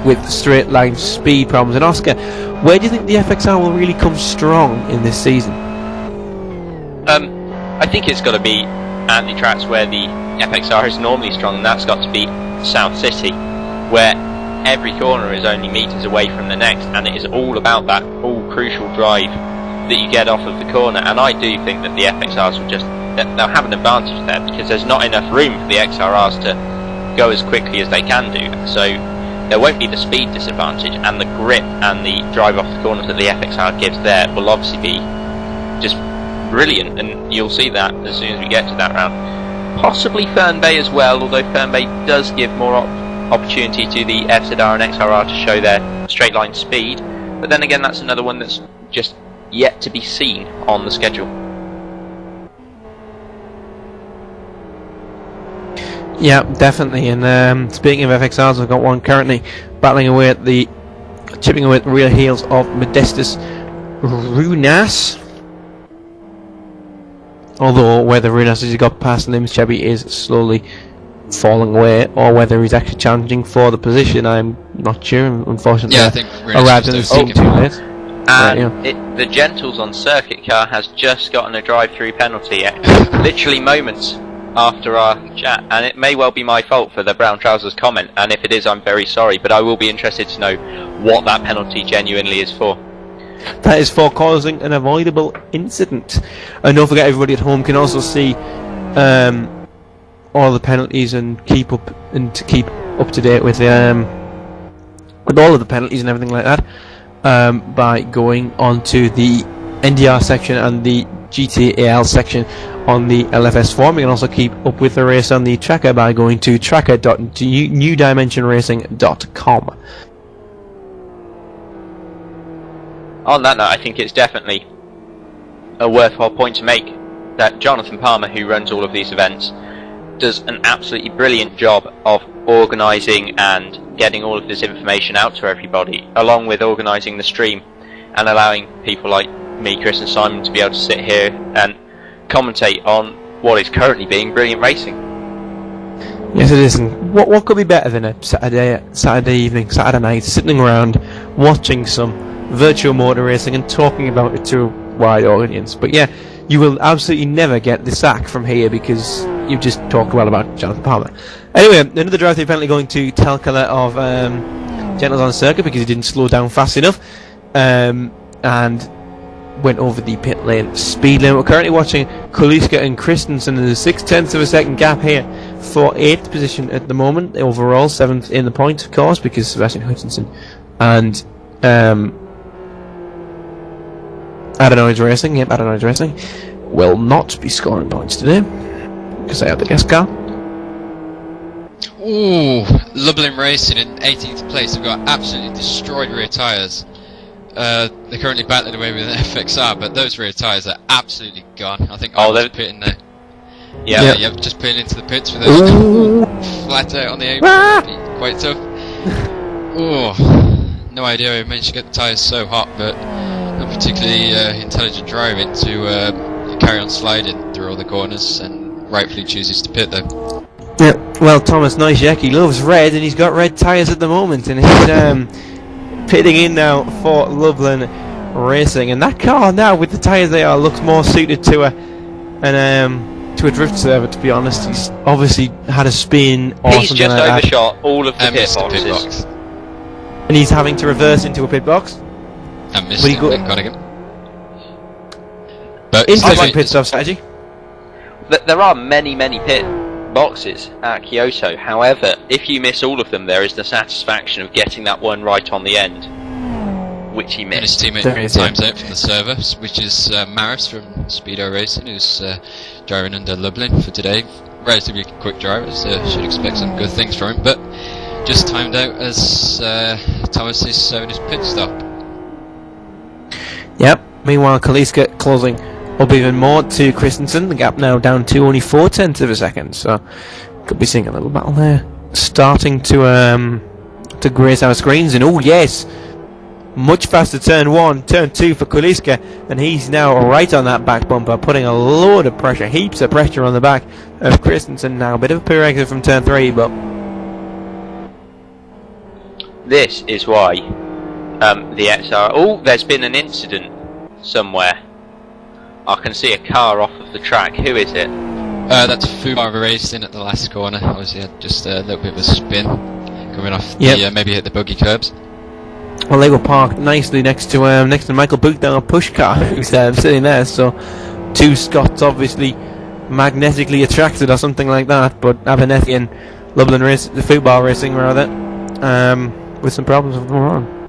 with straight line speed problems. And Oscar, where do you think the FXR will really come strong in this season? I think it's got to be and the tracks where the FXR is normally strong, and that's got to be South City, where every corner is only metres away from the next, and it is all about that all-crucial drive that you get off of the corner. And I do think that the FXRs will they'll have an advantage there, because there's not enough room for the XRRs to go as quickly as they can do, so there won't be the speed disadvantage, and the grip and the drive off the corners that the FXR gives there will obviously be just brilliant, and you'll see that as soon as we get to that round. Possibly Fern Bay as well, although Fern Bay does give more opportunity to the FZR and XRR to show their straight line speed, but then again that's another one that's just yet to be seen on the schedule. Yeah, definitely. And speaking of FXRs, I've got one currently chipping away at the rear heels of Modestus Runas. Although whether Runas has got past Limbs Chevy is slowly falling away, or whether he's actually challenging for the position, I'm not sure. Unfortunately, yeah, I think arrived in the scene too late. And the Gentles on circuit car has just gotten a drive-through penalty, literally moments after our chat, and it may well be my fault for the brown trousers comment, and if it is, I'm very sorry, but I will be interested to know what that penalty genuinely is for. That is for causing an avoidable incident. And don't forget, everybody at home can also see all the penalties and keep up to date with all of the penalties and everything like that by going onto the NDR section and the GTAL section on the LFS forum. You can also keep up with the race on the tracker by going to tracker.newdimensionracing.com. On that note, I think it's definitely a worthwhile point to make that Jonathan Palmer, who runs all of these events, does an absolutely brilliant job of organising and getting all of this information out to everybody, along with organising the stream and allowing people like me, Chris and Simon to be able to sit here and commentate on what is currently being brilliant racing. Yes, it is. And what could be better than a Saturday evening, Saturday night, sitting around watching some virtual motor racing and talking about it to a wide audience? But yeah, you will absolutely never get the sack from here because you've just talked well about Jonathan Palmer. Anyway, another drive-through apparently going to Telkala of Gentles on Circuit because he didn't slow down fast enough and went over the pit lane speed limit. We're currently watching Kuliska and Christensen in the 0.6 of a second gap here for 8th position at the moment. Overall, 7th in the point, of course, because Sebastian Hutchinson and Adenoids Racing, Adenoids Racing will not be scoring points today because they have the guest car. Ooh, Lublin Racing in 18th place. They've got absolutely destroyed rear tyres. They're currently battling away with an FXR, but those rear tyres are absolutely gone. I think I was pitting there. Yeah, yep, just putting into the pits with those flat out on the apron. Quite tough. Oh, no idea how he managed to get the tyres so hot, but not particularly intelligent driving to carry on sliding through all the corners, and rightfully chooses to pit though. Yeah, well, Thomas Nyszek loves red, and he's got red tyres at the moment, and he's pitting in now for Lublin Racing, and that car now with the tyres they are looks more suited to a drift server, to be honest. He's obviously had a spin or he's something just like overshot all of the pit boxes. Pit box. And he's having to reverse into a pit box. And missed it, got again. But interesting pit stop strategy. There are many pit boxes at Kyoto. However, if you miss all of them, there is the satisfaction of getting that one right on the end, which he missed. And his teammate times out from the server, which is Maris from Speedo Racing, who's driving under Lublin for today. Relatively quick driver, so should expect some good things from him, but just timed out as Thomas is serving his pit stop. Yep. Meanwhile, Kaliska closing up even more to Christensen. The gap now down to only 0.4 of a second, so could be seeing a little battle there starting to grace our screens. And oh yes, much faster turn 1, turn 2 for Kuliska, and he's now right on that back bumper, putting a load of pressure, heaps of pressure on the back of Christensen now. A bit of a poor exit from turn 3, but this is why the XR... Oh, there's been an incident somewhere. I can see a car off of the track. Who is it? That's Fubar racing at the last corner. Obviously, had just a little bit of a spin coming off. Yep. Maybe hit the buggy curbs. Well, they were parked nicely next to Michael Booth down a push car who's sitting there. So, two Scots obviously magnetically attracted or something like that. But Abernethy and Lublin the football racing rather, with some problems of their own.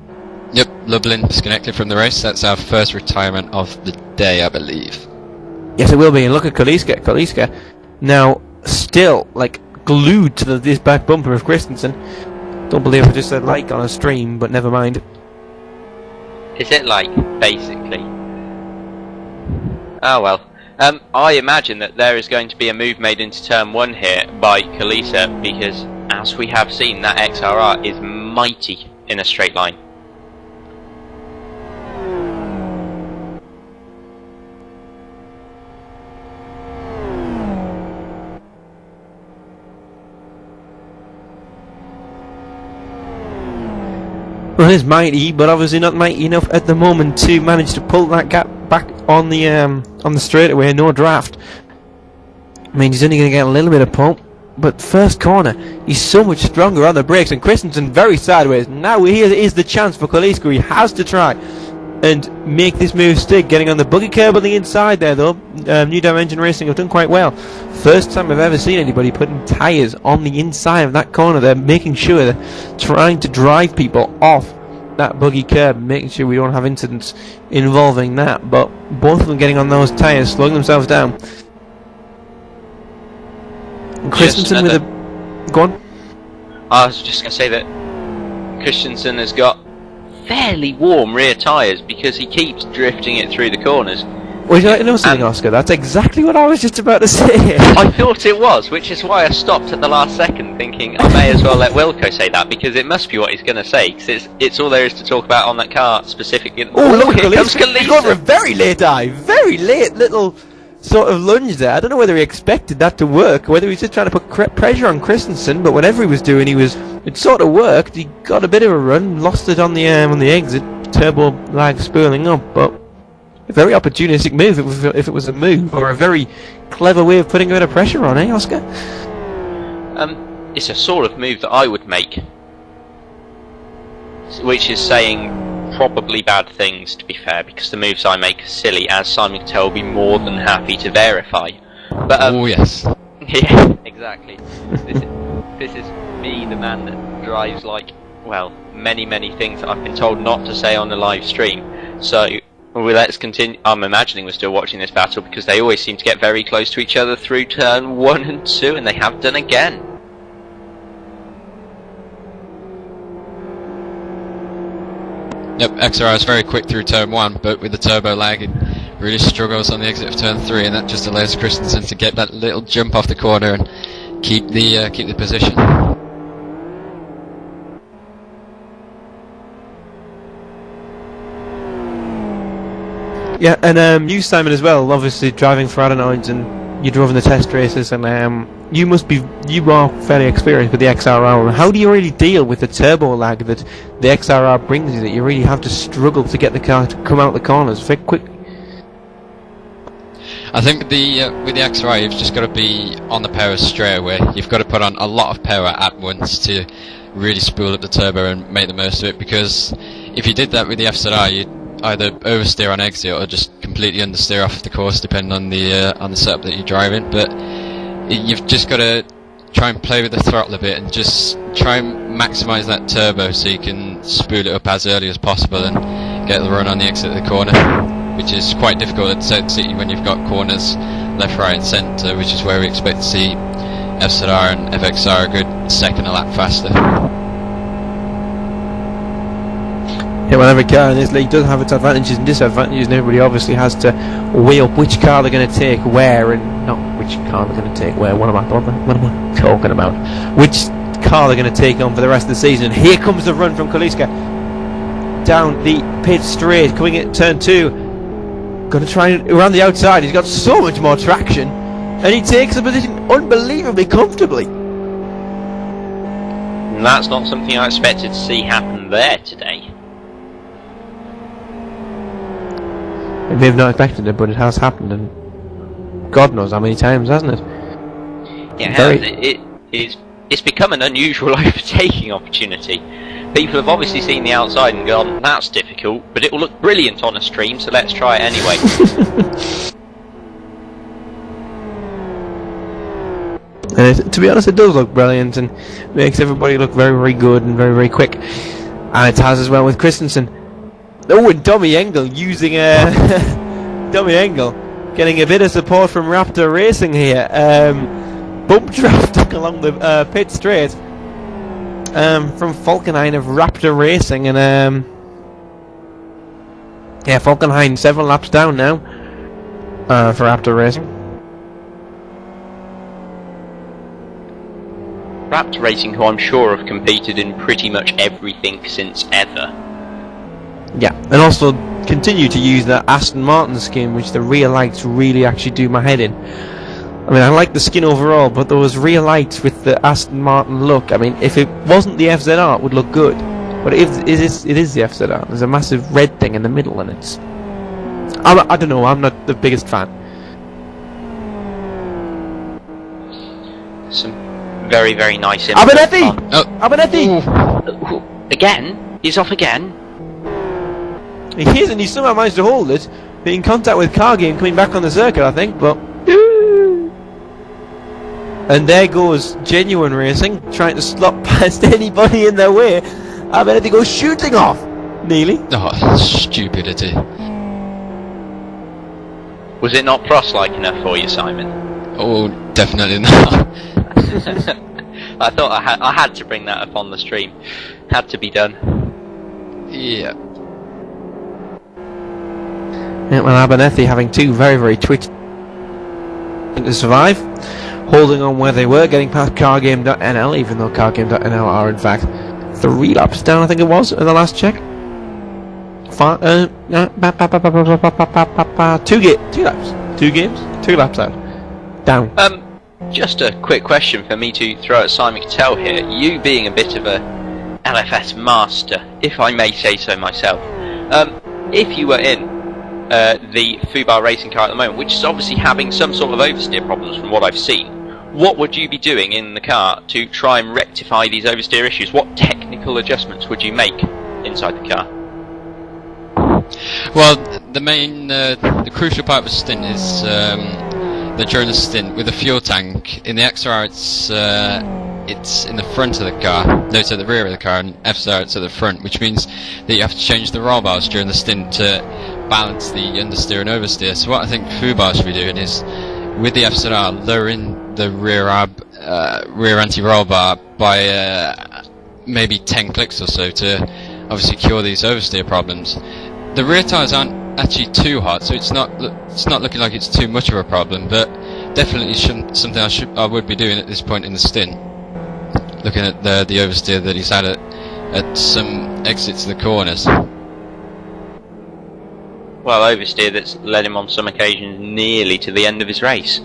Yep, Lublin disconnected from the race. That's our first retirement of the day, I believe. Yes, it will be. And look at Kaliska now still like glued to this back bumper of Christensen. Don't believe I just said like on a stream, but never mind. Is it like, basically? Oh well. I imagine that there is going to be a move made into turn 1 here by Kalisa, because as we have seen, that XRR is mighty in a straight line. Well, it's mighty, but obviously not mighty enough at the moment to manage to pull that gap back on the straightaway. No draft. I mean, he's only going to get a little bit of pump, but first corner, he's so much stronger on the brakes, and Christensen very sideways. Now here is the chance for Kaliska. He has to try and make this move stick. Getting on the buggy curb on the inside there, though. New Dimension Racing have done quite well. First time I've ever seen anybody putting tyres on the inside of that corner. They're making sure they're trying to drive people off that buggy curb, making sure we don't have incidents involving that. But both of them getting on those tyres, slowing themselves down. And Christensen with a... Go on. I was just going to say that Christensen has got fairly warm rear tyres because he keeps drifting it through the corners. Would you like to know something, Oscar? That's exactly what I was just about to say. I thought it was, which is why I stopped at the last second, thinking I may as well let Wilco say that, because it must be what he's going to say, because it's all there is to talk about on that car specifically. Oh, look, here comes Kalisa. He got for a very late dive, very late little sort of lunge there. I don't know whether he expected that to work, or whether he was just trying to put pressure on Christensen, but whatever he was doing, it sort of worked. He got a bit of a run, lost it on the exit, turbo lag spooling up, but a very opportunistic move if it was a move, or a very clever way of putting a bit of pressure on, eh, Oscar? It's a sort of move that I would make, which is saying probably bad things, to be fair, because the moves I make are silly, as Simon Cattell will be more than happy to verify. But oh yes. Yeah, exactly. This is me, the man that drives like, well, many things that I've been told not to say on the live stream. So let's continue. I'm imagining we're still watching this battle because they always seem to get very close to each other through turn 1 and 2, and they have done again. Yep, XRR is very quick through turn 1, but with the turbo lag it really struggles on the exit of turn 3, and that just allows Christensen to get that little jump off the corner and keep the position. Yeah, and you, Simon, as well, obviously driving for Adenoids, and you drove in the test races, and you are fairly experienced with the XRR. How do you really deal with the turbo lag that the XRR brings you, that you really have to struggle to get the car to come out the corners very quickly? I think with the XRI, you've just got to be on the power straight away. You've got to put on a lot of power at once to really spool up the turbo and make the most of it, because if you did that with the FZR, you'd either oversteer on exit or just completely understeer off the course, depending on the setup that you're driving. But you've just got to try and play with the throttle a bit and just try and maximise that turbo so you can spool it up as early as possible and get the run on the exit of the corner, which is quite difficult at South City when you've got corners left, right and centre, which is where we expect to see FZR and FXR a good second a lap faster. Yeah, well, every car in this league does have its advantages and disadvantages, and everybody obviously has to weigh up which car they're going to take where, and not which car they're going to take where. What am I talking about? Which car they're going to take on for the rest of the season. Here comes the run from Kaliska down the pit straight, coming at turn 2. Going to try and around the outside. He's got so much more traction, and he takes the position unbelievably comfortably. And that's not something I expected to see happen there today. I may have not expected it, but it has happened, and God knows how many times, hasn't it? Yeah, it's become an unusual overtaking opportunity. People have obviously seen the outside and gone, that's difficult, but it will look brilliant on a stream, so let's try it anyway. To be honest, it does look brilliant and makes everybody look very, very good and very, very quick. And it has as well with Christensen. Oh, and Tommy Engel using Tommy Engel getting a bit of support from Raptor Racing here. Bump drafting along the pit straight from Falkenhayn of Raptor Racing, and yeah, Falkenhayn several laps down now for Raptor Racing. Raptor Racing, who I'm sure have competed in pretty much everything since ever. Yeah, and also continue to use that Aston Martin skin, which the rear lights really actually do my head in. I mean, I like the skin overall, but those rear lights with the Aston Martin look, I mean, if it wasn't the FZR, it would look good. But it is the FZR. There's a massive red thing in the middle, and it's... I don't know, I'm not the biggest fan. Some very, very nice... Abernethy! Oh. Abernethy! Again? He's off again? He is, and he somehow managed to hold it. Being in contact with Car Game coming back on the circuit, I think, but... And there goes Genuine Racing, trying to slot past anybody in their way. Abernethy goes shooting off! Nearly. Oh, stupidity. Was it not Frost-like enough for you, Simon? Oh, definitely not. I thought I had to bring that up on the stream. Had to be done. Yeah. Yeah, well, Abernethy having two very, very twitchy to survive, holding on where they were, getting past cargame.nl, even though cargame.nl are in fact 3 laps down, I think it was, in the last check. 2 laps out. Down. Just a quick question for me to throw at Simon Cattell here. You being a bit of a LFS master, if I may say so myself, if you were in the Fubar racing car at the moment, which is obviously having some sort of oversteer problems from what I've seen, what would you be doing in the car to try and rectify these oversteer issues? What technical adjustments would you make inside the car? Well, the main, the crucial part of the stint is that during the stint with the fuel tank in the XR, it's in the front of the car, no, it's at the rear of the car, and FZR it's at the front, which means that you have to change the roll bars during the stint to balance the understeer and oversteer. So what I think Fubar should be doing is, with the FZR, lowering the rear anti-roll bar by maybe 10 clicks or so to obviously cure these oversteer problems. The rear tyres aren't actually too hot, so it's not looking like it's too much of a problem, but definitely something I would be doing at this point in the stint. Looking at the oversteer that he's had at some exits of the corners. Well, oversteer that's led him on some occasions nearly to the end of his race.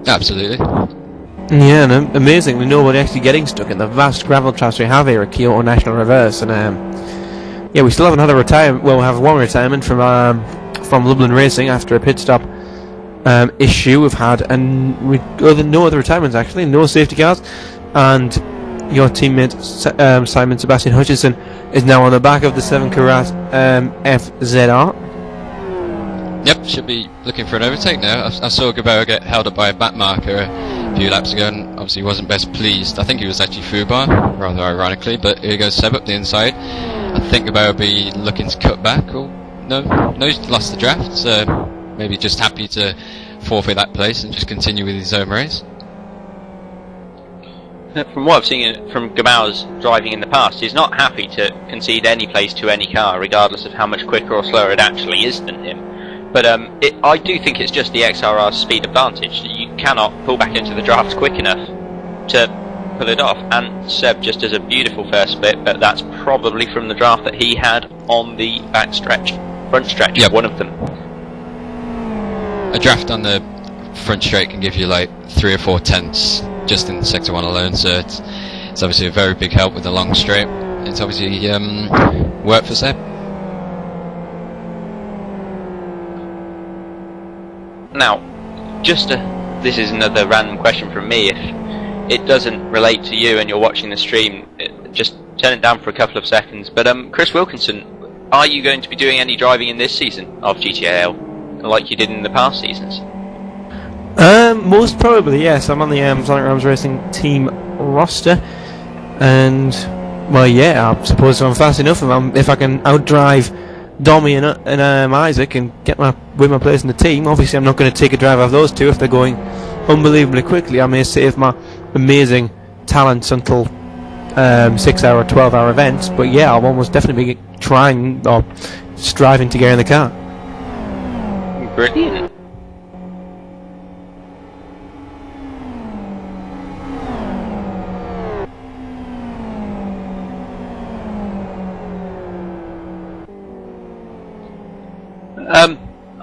Absolutely. Yeah, and amazingly nobody actually getting stuck in the vast gravel tracks we have here at Kyoto National Reversed, and yeah, we still haven't had a retirement. Well, we have one retirement from Lublin Racing after a pit stop issue. We've had no other retirements actually, no safety cars, and your teammate Simon Sebastian Hutchinson is now on the back of the 7 Karat FZR. Yep, should be looking for an overtake now. I saw Gabao get held up by a back marker a few laps ago, and obviously he wasn't best pleased. I think he was actually Fubar, rather ironically, but here goes Seb up the inside. I think Gabao will be looking to cut back, or no, he's lost the draft, so maybe just happy to forfeit that place and just continue with his own race. From what I've seen from Gabao's driving in the past, he's not happy to concede any place to any car, regardless of how much quicker or slower it actually is than him. But I do think it's just the XRR's speed advantage. You cannot pull back into the draft quick enough to pull it off. And Seb just does a beautiful first split, but that's probably from the draft that he had on the back stretch, front stretch, yep. One of them. A draft on the front straight can give you like 3 or 4 tenths just in sector 1 alone, so it's obviously a very big help with the long straight. It's obviously worked for Seb. Now, just to this is another random question from me. If it doesn't relate to you and you're watching the stream, just turn it down for a couple of seconds. But Chris Wilkinson, are you going to be doing any driving in this season of GTAL, like you did in the past seasons? Most probably, yes. I'm on the Sonic Rams Racing team roster, and well, yeah, I suppose I'm fast enough. If I can outdrive Dommy and Isaac and win my place in the team, obviously I'm not going to take a drive off those two if they're going unbelievably quickly. I may save my amazing talents until 6-hour, 12-hour events, but yeah, I'll almost definitely be trying or striving to get in the car. Brilliant.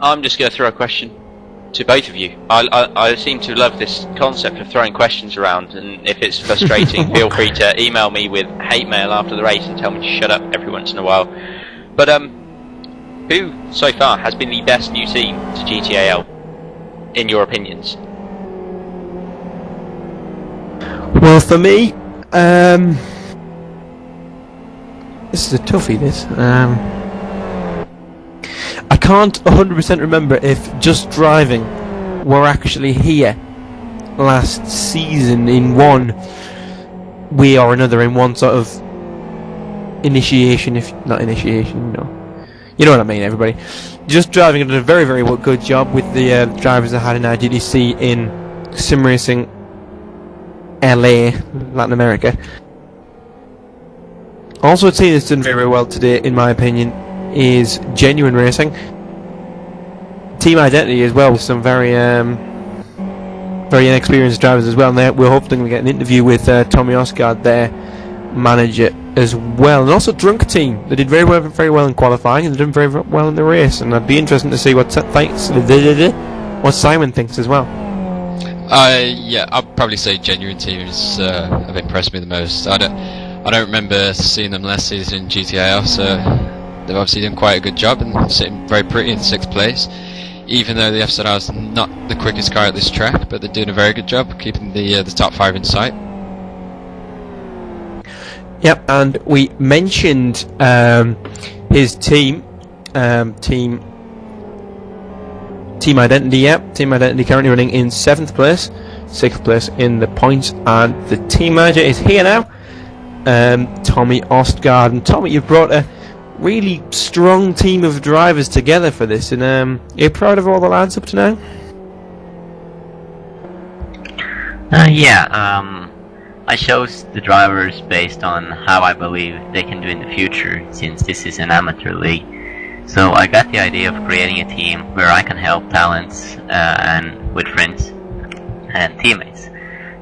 I'm just going to throw a question to both of you. I seem to love this concept of throwing questions around, and if it's frustrating, feel free to email me with hate mail after the race and tell me to shut up every once in a while. But who so far has been the best new team to GTAL, in your opinions? Well, for me, this is a toughie. This. I can't 100% remember if Just Driving were actually here last season in one way or another, in one sort of initiation, if not initiation, you know what I mean, everybody. Just Driving did a very, very good job with the drivers I had in IGDC in sim racing LA, Latin America. Also a team that's done very, very well today, in my opinion, is Genuine Racing. Team Identity as well, with some very very inexperienced drivers as well. And we're hoping to get an interview with Tommy Osgard, their manager, as well. And also Drunk Team. They did very well in qualifying, and they did very well in the race. And I'd be interested to see what Simon thinks as well. Yeah, I'd probably say Genuine Team have impressed me the most. I don't remember seeing them last season in GTAL, so they've obviously done quite a good job and sitting very pretty in 6th place. Even though the FZR is not the quickest car at this track, but they're doing a very good job keeping the top 5 in sight. Yep, and we mentioned his team, Team Identity. Yep, Team Identity currently running in 7th place, 6th place in the points, and the team manager is here now, Tommy Ostgaard. And Tommy, you've brought a really strong team of drivers together for this, and are you proud of all the lads up to now? I chose the drivers based on how I believe they can do in the future, since this is an amateur league. So I got the idea of creating a team where I can help talents and with friends and teammates,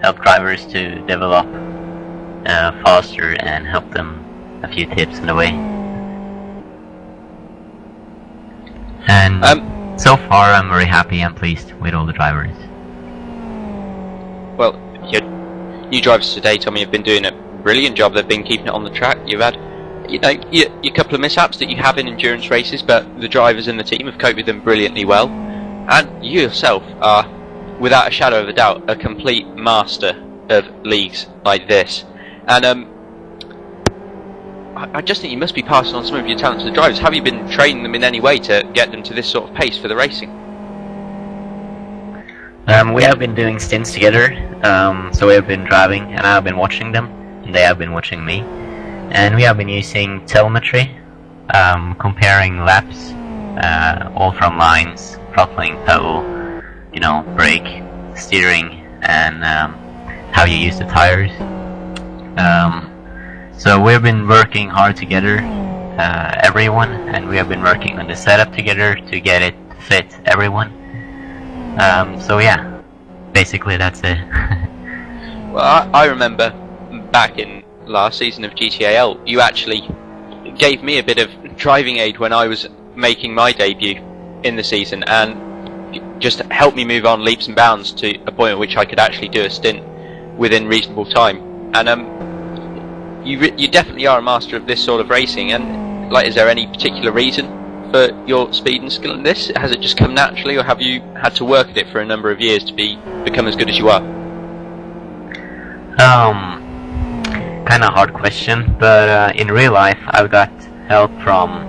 help drivers to develop faster and help them a few tips in the way. And so far I'm very happy and pleased with all the drivers. Well, your new drivers today, Tommy, have been doing a brilliant job. They've been keeping it on the track. You've had, your couple of mishaps that you have in endurance races, but the drivers and the team have coped with them brilliantly well. And you yourself are, without a shadow of a doubt, a complete master of leagues like this. And I just think you must be passing on some of your talents to the drivers. Have you been training them in any way to get them to this sort of pace for the racing? We have been doing stints together, so we have been driving and I have been watching them, and they have been watching me. And we have been using telemetry, comparing laps, all from lines, throttling, pedal, brake, steering, and how you use the tires. So we've been working hard together, everyone, and we have been working on the setup together to get it to fit everyone. So yeah, basically that's it. Well, I remember back in last season of GTAL, you actually gave me a bit of driving aid when I was making my debut in the season, and just helped me move on leaps and bounds to a point at which I could actually do a stint within reasonable time. And you definitely are a master of this sort of racing. And is there any particular reason for your speed and skill in this? Has it just come naturally, or have you had to work at it for a number of years to become as good as you are? Kind of hard question, but in real life, I've got help from,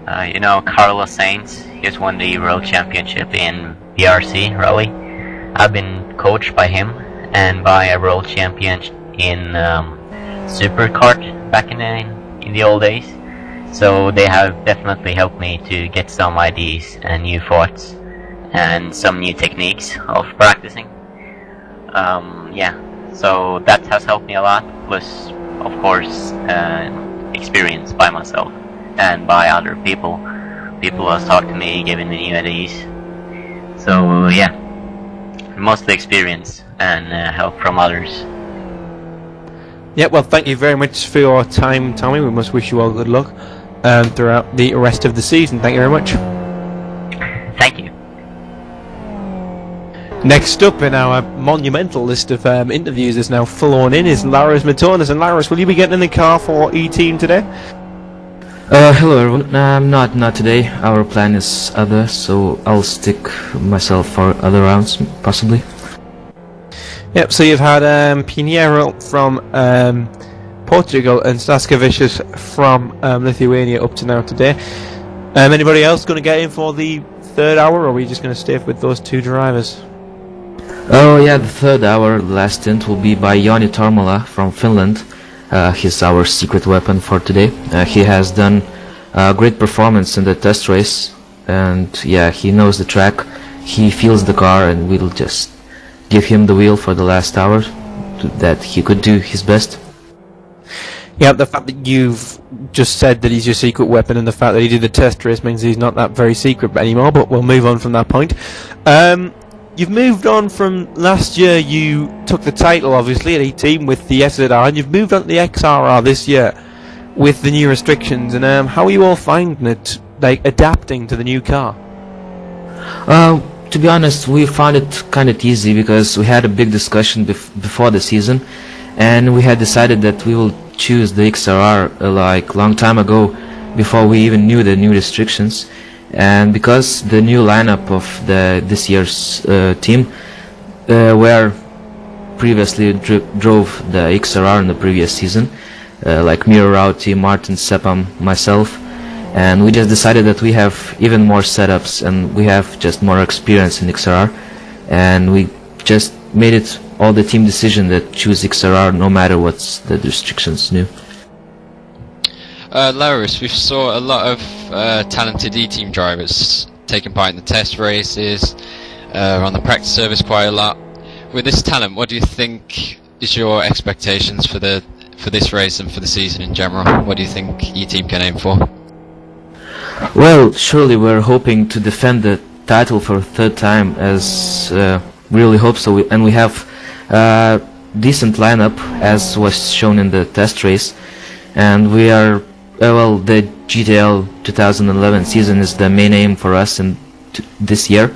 Carlos Sainz. He just won the World Championship in BRC Rally. I've been coached by him and by a world champion in Superkart back in the old days. So they have definitely helped me to get some ideas and new thoughts and some new techniques of practicing. So that has helped me a lot, plus of course experience by myself and by other people who have talked to me, giving me new ideas. So yeah, mostly experience and help from others. Yeah, well, thank you very much for your time, Tommy. We must wish you all good luck throughout the rest of the season. Thank you very much. Thank you. Next up in our monumental list of interviews is now full on in is Laris Matonis. And Laris, will you be getting in the car for E-Team today? Hello everyone. Not today. Our plan is other, so I'll stick myself for other rounds, possibly. Yep, so you've had Pinheiro from Portugal and Staskevicius from Lithuania up to now today. Anybody else going to get in for the third hour, or are we just going to stay with those two drivers? Oh yeah, the third hour, the last stint, will be by Joni Tormola from Finland. He's our secret weapon for today. He has done a great performance in the test race, and yeah, he knows the track, he feels the car, and we'll just give him the wheel for the last hour that he could do his best. Yeah, the fact that you've just said that he's your secret weapon and the fact that he did the test race means he's not that very secret anymore, but we'll move on from that point. You've moved on from last year. You took the title, obviously, at E-Team with the SZR, and you've moved on to the XRR this year with the new restrictions. And how are you all finding it, like, adapting to the new car? To be honest, we found it kind of easy because we had a big discussion before the season, and we had decided that we will choose the XRR like long time ago, before we even knew the new restrictions. And because the new lineup of this year's team where previously drove the XRR in the previous season, like Miro Rauti, Martin Sepam, myself, and we just decided that we have even more setups and we have just more experience in XRR, and we just made it all the team decision that choose XRR no matter what's the restrictions new. Laris, we saw a lot of talented E-Team drivers taking part in the test races, on the practice service quite a lot. With this talent, what do you think is your expectations for this race and for the season in general? What do you think E-Team can aim for? Well, surely we're hoping to defend the title for a third time, as really hope so. And we have a decent lineup, as was shown in the test race, and we are the GTL 2011 season is the main aim for us in this year.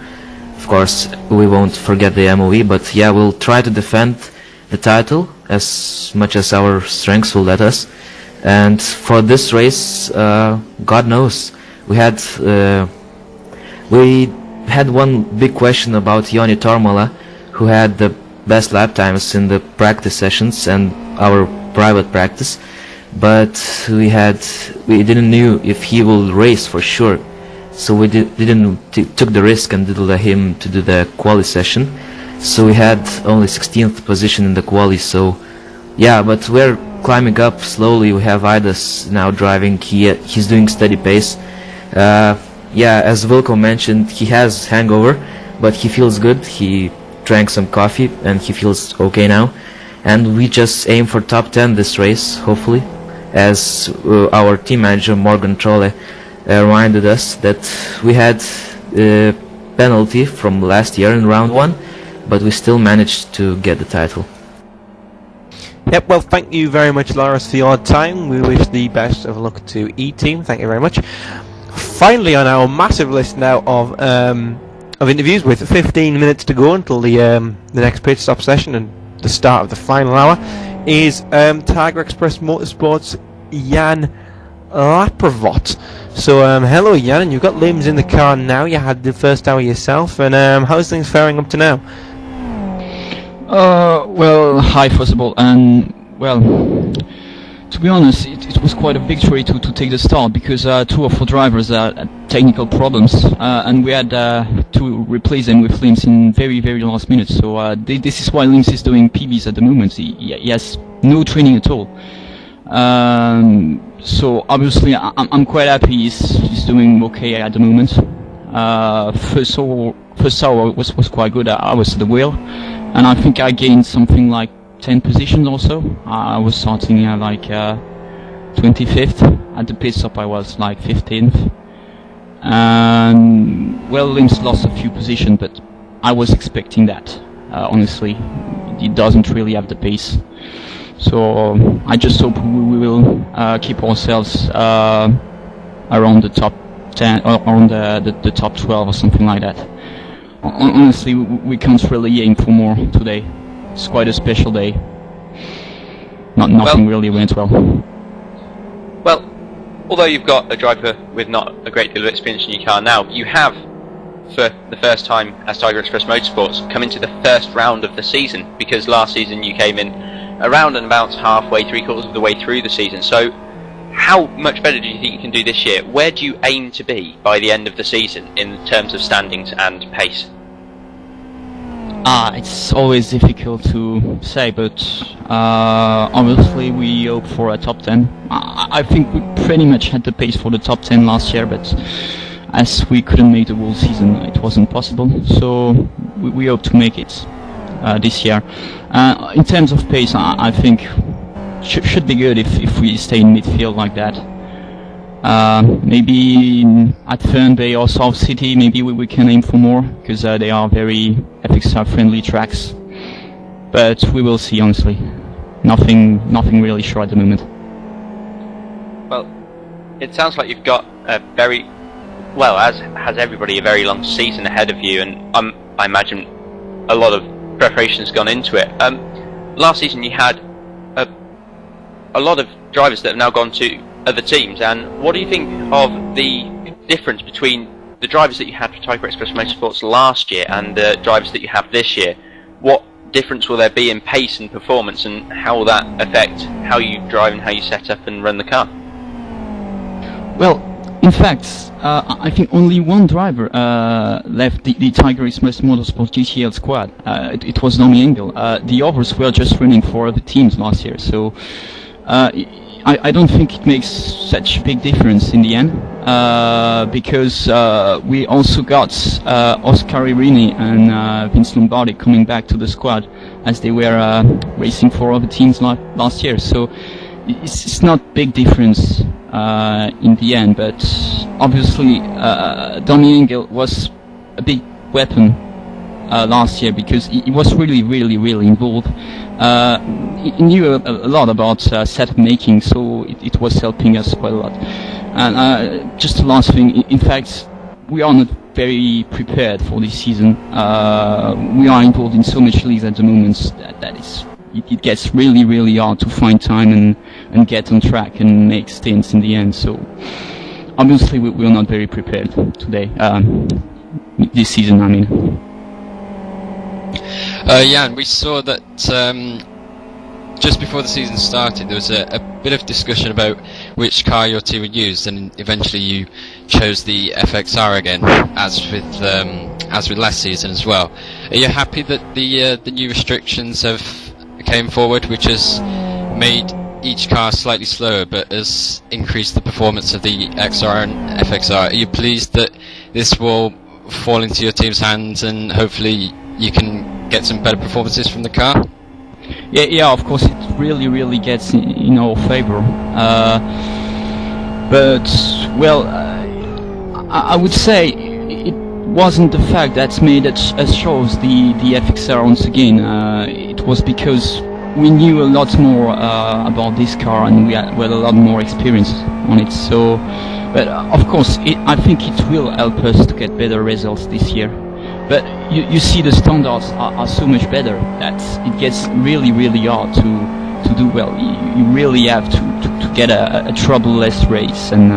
Of course, we won't forget the MOE, but yeah, we'll try to defend the title as much as our strengths will let us. And for this race, God knows, we had one big question about Joni Tormola, who had the best lap times in the practice sessions and our private practice. But we didn't know if he will race for sure, so we took the risk and didn't let him to do the quali session. So we had only 16th position in the quali. So yeah, but we're climbing up slowly. We have Idas now driving. He's doing steady pace. Yeah, as Wilco mentioned, he has hangover, but he feels good. He drank some coffee and he feels okay now. And we just aim for top 10 this race, hopefully. As our team manager Morgan Trolle reminded us that we had a penalty from last year in round 1, but we still managed to get the title. Yep, well, thank you very much, Laris, for your time. We wish the best of luck to E-Team. Thank you very much. Finally, on our massive list now of interviews, with 15 minutes to go until the next pit stop session and the start of the final hour, is Tiger Express Motorsports Jan Laprovot. So, hello Jan, you've got Limbs in the car now, you had the first hour yourself, and how's things faring up to now? Well, hi first of all, and well, to be honest, it was quite a victory to take the start, because 2 of our drivers had technical problems, and we had to replace them with Limbs in very, very last minute. So this is why Limbs is doing PBs at the moment. He has no training at all. So obviously I'm quite happy he's doing okay at the moment. First hour was quite good. I was at the wheel, and I think I gained something like 10 positions or so. I was starting like 25th. At the pit stop I was like 15th. And well, Limbs lost a few positions, but I was expecting that. Honestly, he doesn't really have the pace. So I just hope we will keep ourselves around the top 10 or around the top 12 or something like that. Honestly, we can't really aim for more today. It's quite a special day. Nothing really went well. Well, although you've got a driver with not a great deal of experience in your car now, you have, for the first time as Tiger Express Motorsports, come into the first round of the season, because last season you came in around and about halfway, 3/4 of the way through the season. So how much better do you think you can do this year? Where do you aim to be by the end of the season in terms of standings and pace? It's always difficult to say, but obviously we hope for a top 10. I think we pretty much had the pace for the top 10 last year, but as we couldn't make the whole season, it wasn't possible. So we hope to make it this year. In terms of pace, I think should be good if we stay in midfield like that. Maybe at Fernbay or South City, maybe we can aim for more, because they are very FXR friendly tracks. But we will see, honestly. Nothing really sure at the moment. Well, it sounds like you've got a very, well, as has everybody, a very long season ahead of you, and I imagine a lot of preparation's gone into it. Last season you had a lot of drivers that have now gone to other teams, and what do you think of the difference between the drivers that you had for Tiger Express Motorsports last year and the drivers that you have this year? What difference will there be in pace and performance, and how will that affect how you drive and how you set up and run the car? Well, in fact, I think only one driver left the Tiger Express Motorsports GTL squad. It was Domi Engel. The others were just running for other teams last year, so I don't think it makes such a big difference in the end, because we also got Oscar Irini and Vince Lombardi coming back to the squad, as they were racing for other teams last year. So it's not big difference in the end, but obviously Domi Engel was a big weapon last year, because he was really involved. He knew a lot about setup making, so it was helping us quite a lot. And just the last thing, in fact, we are not very prepared for this season. We are involved in so much leagues at the moment that it gets really hard to find time and get on track and make stints in the end. So obviously we are not very prepared today, this season, I mean. Jan, we saw that just before the season started there was a bit of discussion about which car your team would use, and eventually you chose the FXR again, as with last season as well. Are you happy that the new restrictions have came forward, which has made each car slightly slower but has increased the performance of the XR and FXR? Are you pleased that this will fall into your team's hands and hopefully you can get some better performances from the car? Yeah, of course it really gets in our favor. But well, I would say it wasn't the fact that made us chose the FXR once again. It was because we knew a lot more about this car, and we had a lot more experience on it. So, but of course, I think it will help us to get better results this year. But you see, the standards are so much better that it gets really hard to do well, you really have to get a trouble-less race and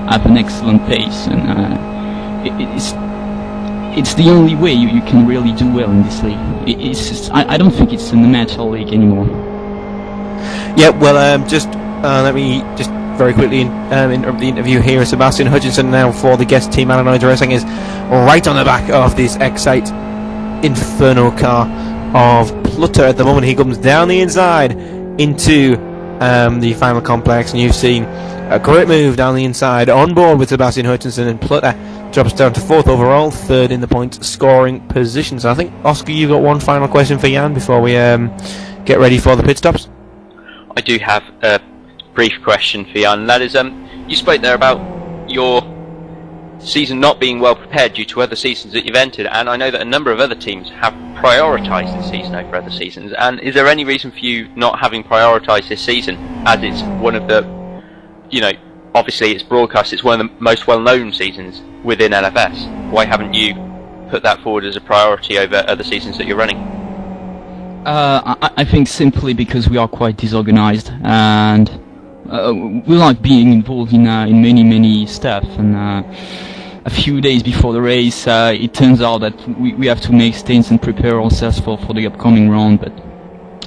have an excellent pace, and it's the only way you can really do well in this league. I don't think it's an amateur league anymore. Yeah, well, let me just very quickly interrupt the interview here. Sebastian Hutchinson now for the guest team. Adenoids Racing is right on the back of this Excite Inferno car of Plutter at the moment. He comes down the inside into the final complex, and you've seen a great move down the inside on board with Sebastian Hutchinson, and Plutter drops down to 4th overall, 3rd in the point scoring position. So I think, Oscar, you've got one final question for Jan before we get ready for the pit stops. I do have a brief question for Jan. That is, you spoke there about your season not being well prepared due to other seasons that you've entered, and I know that a number of other teams have prioritised this season over other seasons. And is there any reason for you not having prioritised this season, as it's one of the, obviously it's broadcast, it's one of the most well-known seasons within LFS? Why haven't you put that forward as a priority over other seasons that you're running? I think simply because we are quite disorganized, and we like being involved in many stuff, and a few days before the race it turns out that we have to make stints and prepare ourselves for the upcoming round. But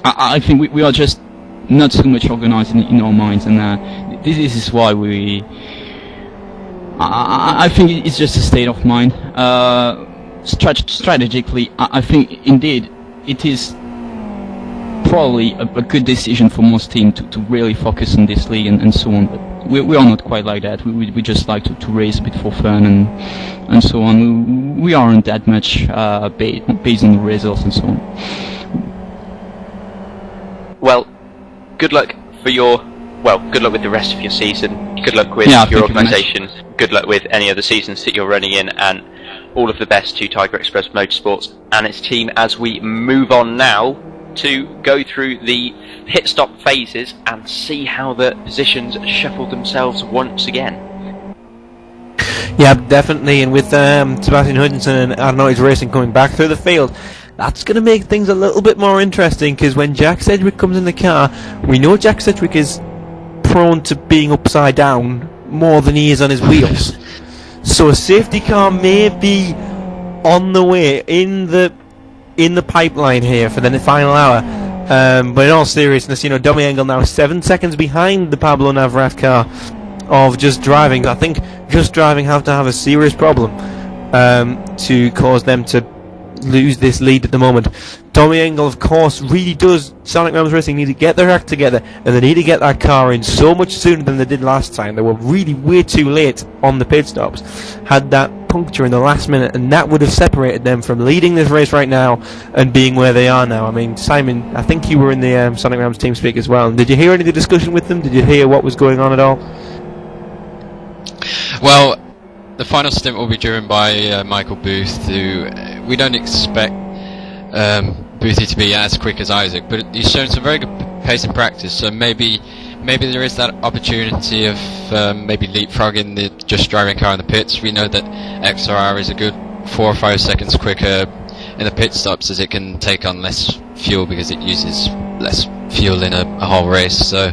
I think we are just not so much organized in our minds, and this is why I think it's just a state of mind. Strategically, I think indeed it is probably a good decision for most teams to really focus on this league and so on, but we are not quite like that. We just like to race a bit for fun and so on. We aren't that much based on the results and so on. Well, good luck with the rest of your season. Good luck with your organisation. Good luck with any other seasons that you're running in, and all of the best to Tiger Express Motorsports and its team as we move on now to go through the pit stop phases and see how the positions shuffle themselves once again. Yeah, definitely, and with Sebastian Hutchinson and Adenoids Racing coming back through the field, that's going to make things a little bit more interesting, because when Jack Sedgwick comes in the car, we know Jack Sedgwick is prone to being upside down more than he is on his wheels. So a safety car may be on the way, in the pipeline here for the final hour. But in all seriousness, Domi Engel now 7 seconds behind the Pablo Navrat car of Just Driving. I think Just Driving have to have a serious problem to cause them to lose this lead at the moment. Domi Engel, of course, really does. Sonic Rams Racing need to get their act together, and they need to get that car in so much sooner than they did last time. They were really way too late on the pit stops, had that puncture in the last minute, and that would have separated them from leading this race right now and being where they are now. I mean, Simon, I think you were in the Sonic Rams team speak as well. Did you hear any of the discussion with them? Did you hear what was going on at all? Well, the final stint will be driven by Michael Booth, who we don't expect Boothie to be as quick as Isaac, but he's shown some very good pace in practice, so maybe there is that opportunity of maybe leapfrogging the Just Driving car in the pits. We know that XRR is a good 4 or 5 seconds quicker in the pit stops, as it can take on less fuel because it uses less fuel in a whole race. So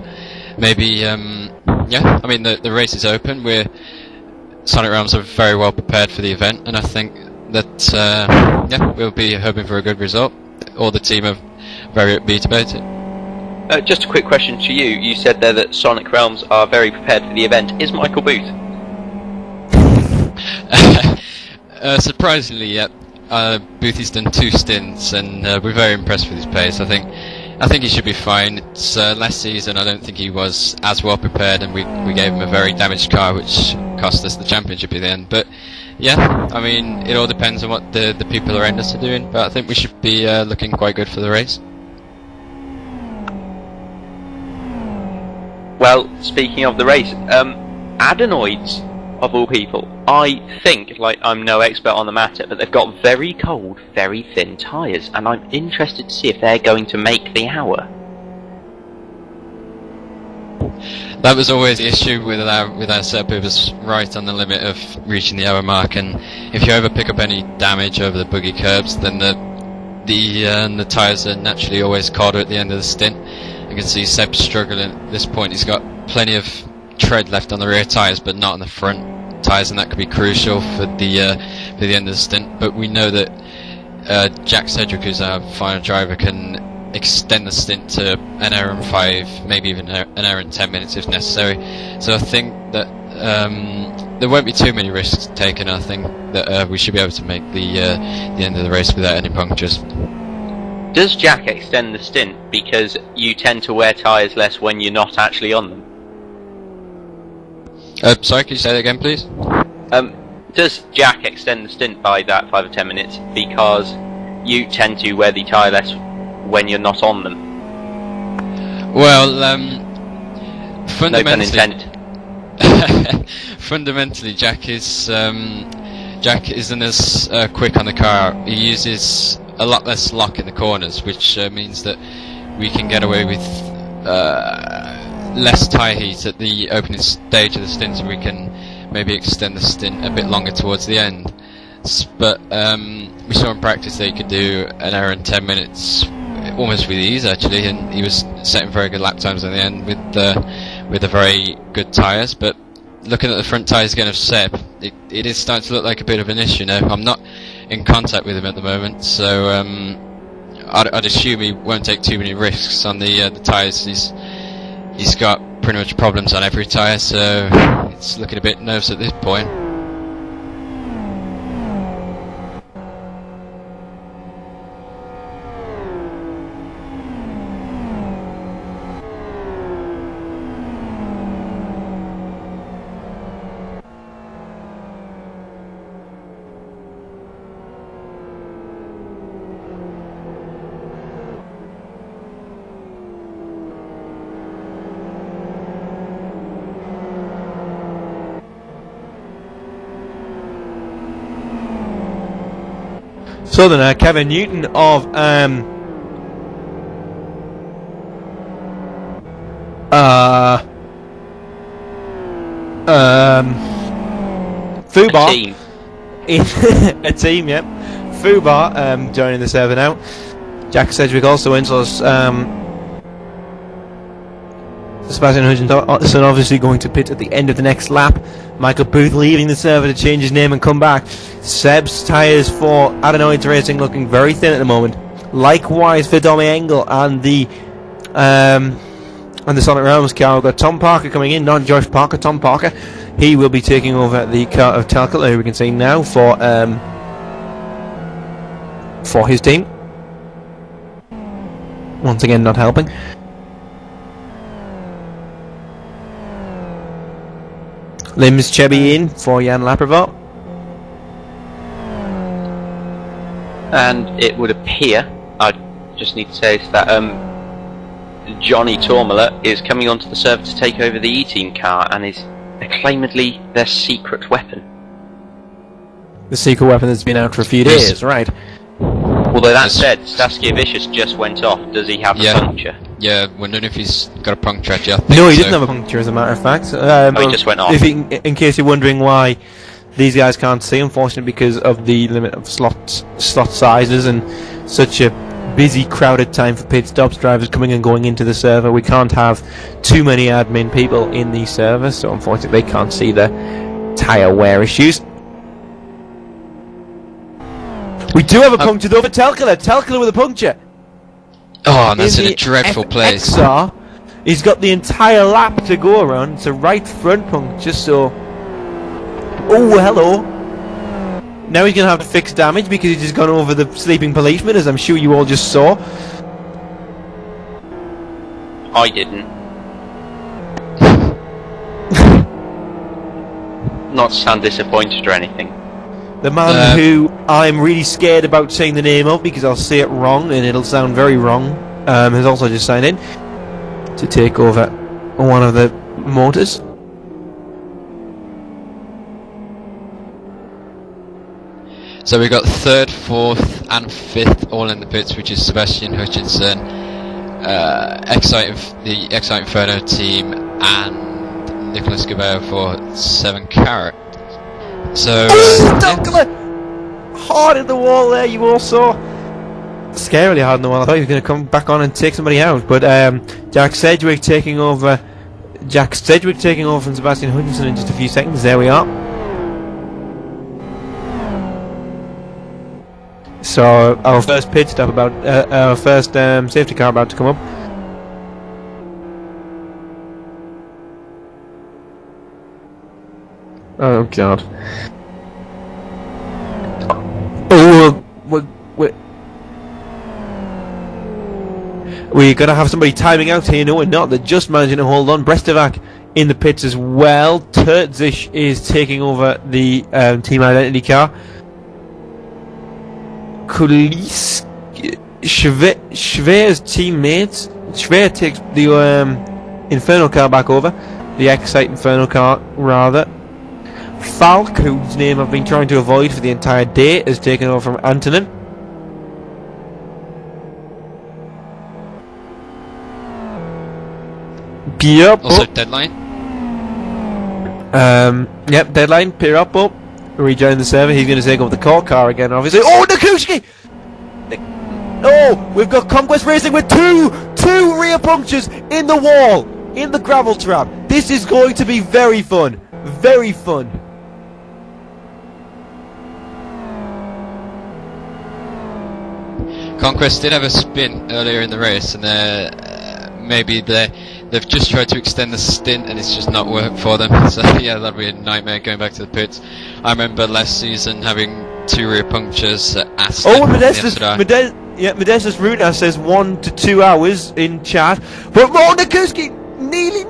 maybe, I mean, the race is open. Sonic Realms are very well prepared for the event, and I think that we'll be hoping for a good result. All the team are very upbeat about it. Just a quick question to you. You said there that Sonic Realms are very prepared for the event. Is Michael Booth? Surprisingly, yeah. Boothie's done 2 stints, and we're very impressed with his pace. I think he should be fine. It's last season I don't think he was as well prepared, and we gave him a very damaged car, which cost us the championship in the end. But yeah, I mean, it all depends on what the people around us are doing, but I think we should be looking quite good for the race. Well, speaking of the race, Adenoids, of all people, I think, I'm no expert on the matter, but they've got very cold, very thin tyres, and I'm interested to see if they're going to make the hour. That was always the issue with our setup. It was right on the limit of reaching the hour mark, and if you ever pick up any damage over the buggy curbs, then the tyres are naturally always colder at the end of the stint. You can see Seb struggling at this point. He's got plenty of tread left on the rear tyres, but not on the front tyres, and that could be crucial for the end of the stint. But we know that Jack Sedgwick, who's our final driver, can extend the stint to an hour and 5, maybe even an hour and 10 minutes if necessary. So I think that there won't be too many risks taken. I think that we should be able to make the end of the race without any punctures. Does Jack extend the stint because you tend to wear tyres less when you're not actually on them? Sorry, could you say that again, please? Does Jack extend the stint by that 5 or 10 minutes because you tend to wear the tyre less when you're not on them? Well, No pun intended. fundamentally, Jack isn't as quick on the car. He uses a lot less lock in the corners, which means that we can get away with less tyre heat at the opening stage of the stint, so we can maybe extend the stint a bit longer towards the end. But we saw in practice that he could do an hour and 10 minutes almost with ease, actually, and he was setting very good lap times in the end with the very good tyres. But looking at the front tyres again of Seb, it is starting to look like a bit of an issue now. I'm not in contact with him at the moment, so I'd assume he won't take too many risks on the tyres. He's got pretty much problems on every tyre, so it's looking a bit nervous at this point. So then, Kevin Newton of Fubar, A team. a team, yep. Fubar joining the server now. Jack Sedgwick also in, so Sebastian Hutchinson obviously going to pit at the end of the next lap. Michael Booth leaving the server to change his name and come back. Seb's tyres for Adenoids Racing looking very thin at the moment. Likewise for Dommy Engel and the Sonic Realms car. We've got Tom Parker coming in, not Josh Parker, Tom Parker. He will be taking over the car of Talcott, who we can see now for his team. Once again, not helping. Limbs Chebby in for Jan Laprevot. And it would appear, I just need to say this, that Johnny Tormala is coming onto the server to take over the E-Team car and is acclaimedly their secret weapon. The secret weapon that's been out for a few days, right? Although that said, Saskia Vicious just went off. Does he have a puncture? Yeah, wondering if he's got a puncture actually. I think No, he so. didn't have a puncture, as a matter of fact. He just went off. In case you're wondering why these guys can't see, unfortunately, because of the limit of slot sizes and such a busy, crowded time for pit stops, drivers coming and going into the server, we can't have too many admin people in the server, so unfortunately they can't see the tyre wear issues. We do have a puncture though for Telkala. Telkala with a puncture. Oh, and that's in a dreadful place. XR, he's got the entire lap to go around. It's a right front puncture, so... Oh, hello. Now he's going to have to fix damage because he's just gone over the sleeping policeman, as I'm sure you all just saw. I didn't. Not to sound disappointed or anything. The man who I'm really scared about saying the name of because I'll say it wrong and it'll sound very wrong, has also just signed in to take over one of the motors. So we've got 3rd, 4th and 5th all in the pits, which is Sebastian Hutchinson, the Excite Inferno team and Nicholas Gabao for 7 Carat. So hard in the wall there, you all saw. Scarily hard in the wall. I thought he was going to come back on and take somebody out, but Jack Sedgwick taking over from Sebastian Hutchinson in just a few seconds. There we are. So our first pit stop our first safety car about to come up. Oh god. Oh, we're gonna have somebody timing out here. No, we're not. They're just managing to hold on. Brestovac in the pits as well. Terzic is taking over the team identity car. Kulis, Schwer's teammates. Schwer takes the Inferno car back over. The Excite Inferno car, rather. Falk, whose name I've been trying to avoid for the entire day, is taken over from Antonin. Pierre Also Deadline. Yep, Deadline, Pierre up. Rejoin the server. He's going to take over the court car again, obviously. Oh, Nakushki! Oh, we've got Conquest Racing with two rear punctures in the wall, in the gravel trap. This is going to be very fun. Very fun. Conquest did have a spin earlier in the race, and maybe they've just tried to extend the stint, and it's just not worked for them. So yeah, that'll be a nightmare going back to the pits. I remember last season having 2 rear punctures at Aston. Oh, Modestus Ruta says 1 to 2 hours in chat, but Nakushki nearly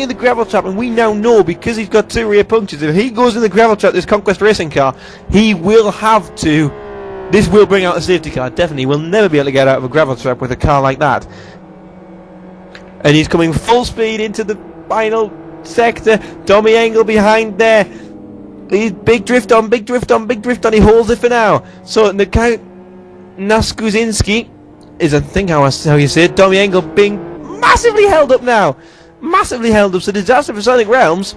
in the gravel trap, and we now know, because he's got 2 rear punctures, if he goes in the gravel trap, this Conquest Racing car, he will have to. This will bring out the safety car, definitely. We'll never be able to get out of a gravel trap with a car like that. And he's coming full speed into the final sector. Tommy Engel behind there. He's big drift on. He holds it for now. So Naskuzinski is, I think, how you say it. Tommy Engel being massively held up now. Massively held up. So disaster for Sonic Realms.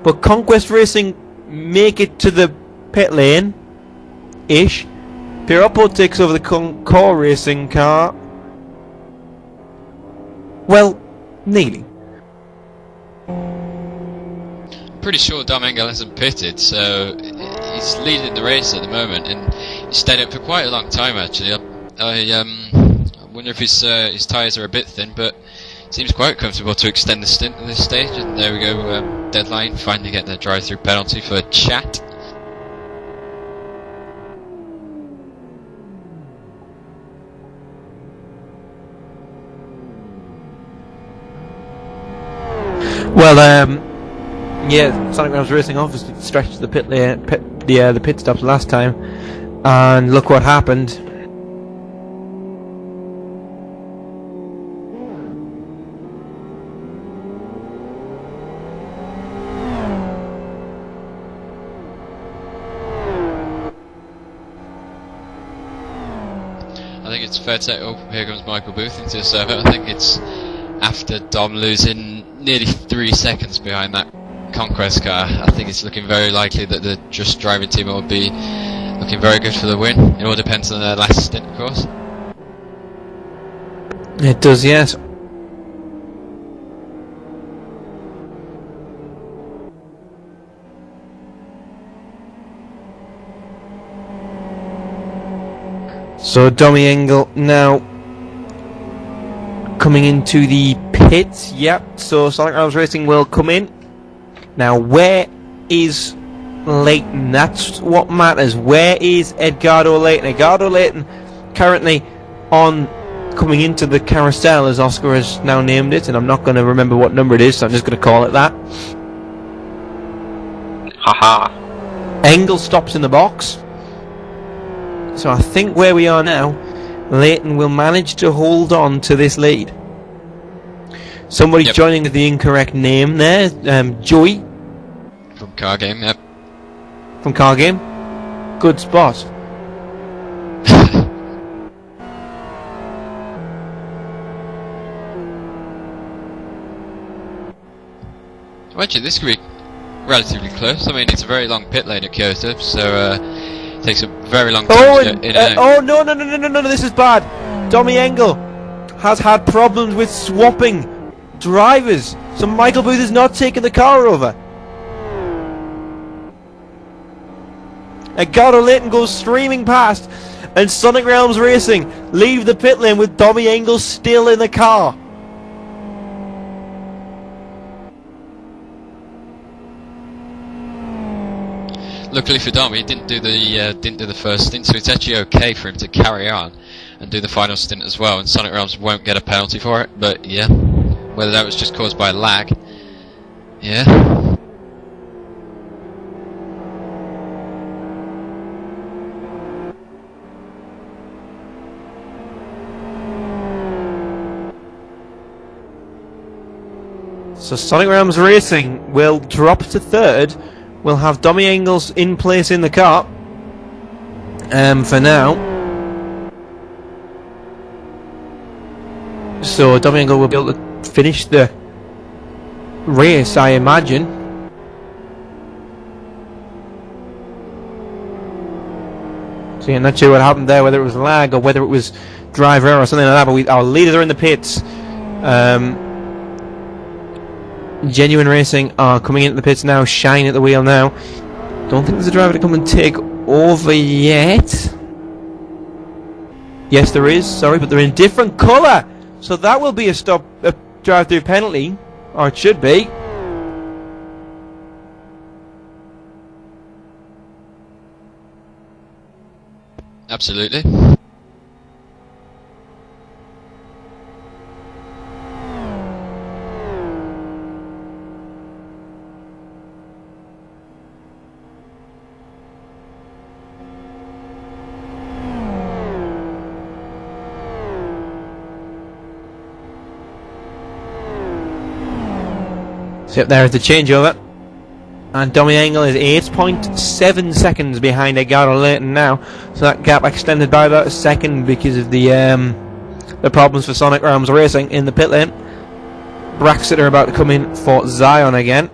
But Conquest Racing make it to the pit lane ish. Piroppo takes over the core racing car. Well, nearly. Pretty sure Dom Engel hasn't pitted, so he's leading the race at the moment, and he's stayed up for quite a long time actually. I wonder if his tyres are a bit thin, but seems quite comfortable to extend the stint at this stage. And there we go, Deadline finally getting a drive-through penalty for chat. Well, yeah, Sonic Realms Racing obviously stretched the the pit stops last time, and look what happened. I think it's fair to say, oh, here comes Michael Booth into the server. I think it's after Dom losing nearly 3 seconds behind that Conquest car. I think it's looking very likely that the Just Driving team will be looking very good for the win. It all depends on their last stint, of course. It does, yes. So Dommy Engel now coming into the pits. Yep, so Sonic Realms Racing will come in. Now where is Leighton? That's what matters. Where is Edgardo Leighton? Edgardo Leighton currently on coming into the carousel, as Oscar has now named it, and I'm not going to remember what number it is, so I'm just going to call it that. Haha. Engel stops in the box. So I think where we are now, Leighton will manage to hold on to this lead. Somebody's joining with the incorrect name there. Joey. From Car Game, yep. From Car Game. Good spot. So actually, this could be relatively close. I mean, it's a very long pit lane at Kyoto, so it takes a very long time to get in and out. Oh, no, this is bad. Tommy Engel has had problems with swapping drivers, so Michael Booth is not taking the car over. Edgardo Layton goes streaming past, and Sonic Realms Racing leave the pit lane with Tommy Engel still in the car. Luckily for Dom, he didn't do the first stint, so it's actually okay for him to carry on and do the final stint as well, and Sonic Realms won't get a penalty for it. But yeah, whether that was just caused by lag, yeah. So Sonic Realms Racing will drop to third. We'll have Dommy Engels in place in the car for now. So Dommy Engel will be able to finish the race, I imagine. So I'm not sure what happened there, whether it was lag or whether it was driver error or something like that, but our leaders are in the pits. Genuine Racing are coming into the pits now, Shine at the wheel now. Don't think there's a driver to come and take over yet. Yes, there is, sorry, but they're in different colour. So that will be a drive-through penalty, or it should be. Absolutely. So there is the changeover, and Dommy Engel is 8.7 seconds behind Edgardo Layton now, so that gap extended by about a second because of the problems for Sonic Realms Racing in the pit lane. Braxton are about to come in for Zion again.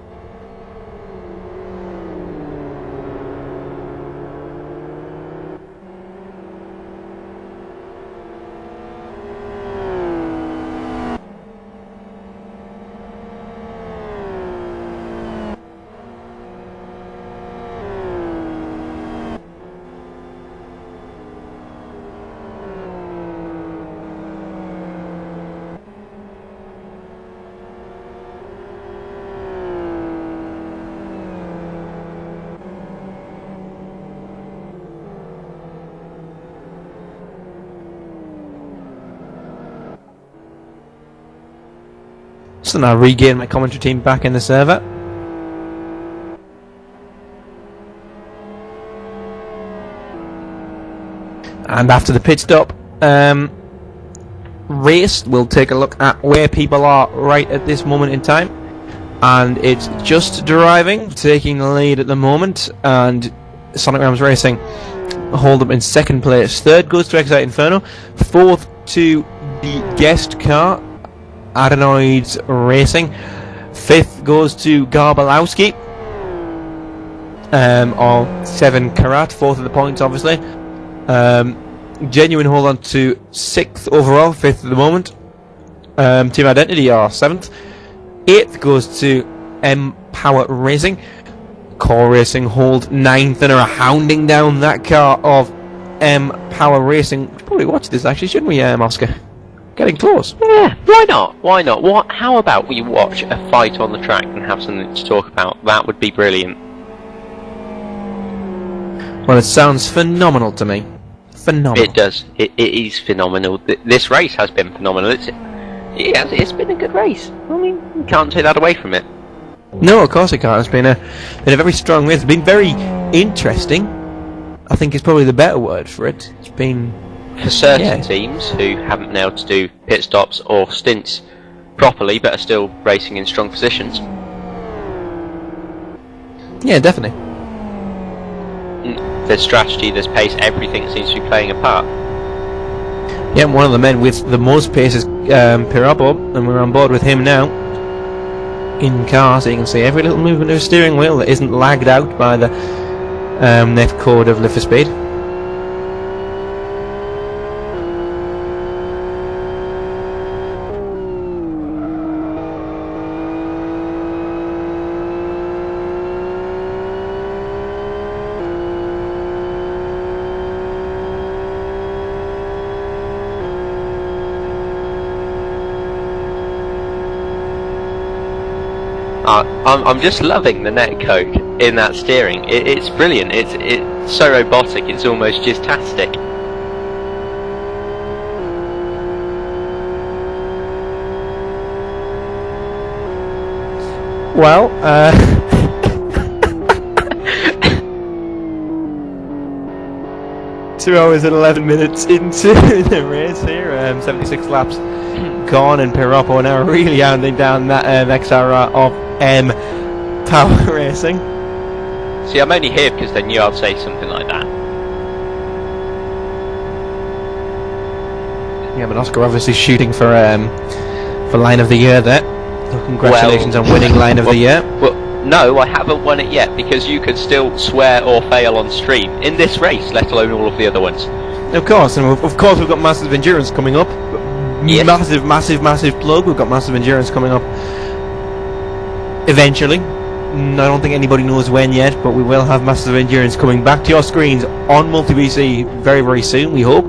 So now regain my commentary team back in the server. And after the pit stop race, we'll take a look at where people are right at this moment in time. And it's Just Driving taking the lead at the moment, and Sonic Realms Racing hold up in second place. Third goes to Excite Inferno. Fourth to the guest car, Adenoids Racing. Fifth goes to Garbalowski, or 7 Karat, fourth of the points obviously. Genuine hold on to 6th overall, 5th at the moment. Team Identity are 7th. 8th goes to M Power Racing. Core Racing hold 9th and are hounding down that car of M Power Racing. We should probably watch this actually, shouldn't we, Oscar? Getting close. Yeah, why not? Why not? How about we watch a fight on the track and have something to talk about? That would be brilliant. Well, it sounds phenomenal to me. Phenomenal. It does. It is phenomenal. This race has been phenomenal. It's been a good race. I mean, you can't take that away from it. No, of course it can't. It's been a very strong race. It's been very interesting. I think it's probably the better word for it. It's been... For certain teams who haven't been able to do pit stops or stints properly but are still racing in strong positions. Yeah, definitely. There's strategy, there's pace, everything seems to be playing a part. Yeah, one of the men with the most pace is Pirabo, and we're on board with him now in car, so you can see every little movement of the steering wheel that isn't lagged out by the net code of Live for Speed. I'm just loving the netcode in that steering. It's brilliant. It's so robotic. It's almost just-tastic. Well, 2 hours and 11 minutes into the race here, 76 laps gone, and Piroppo now really hounding down that XRR of M Power Racing. See, I'm only here because they knew I'd say something like that. Yeah, but Oscar obviously shooting for Line of the Year there. So congratulations on winning Line of the Year. Well, no, I haven't won it yet because you could still swear or fail on stream in this race, let alone all of the other ones. Of course, and of course we've got Massive Endurance coming up. Yes. Massive plug. We've got Massive Endurance coming up eventually. I don't think anybody knows when yet, but we will have Massive Endurance coming back to your screens on Multi-BC very, very soon, we hope.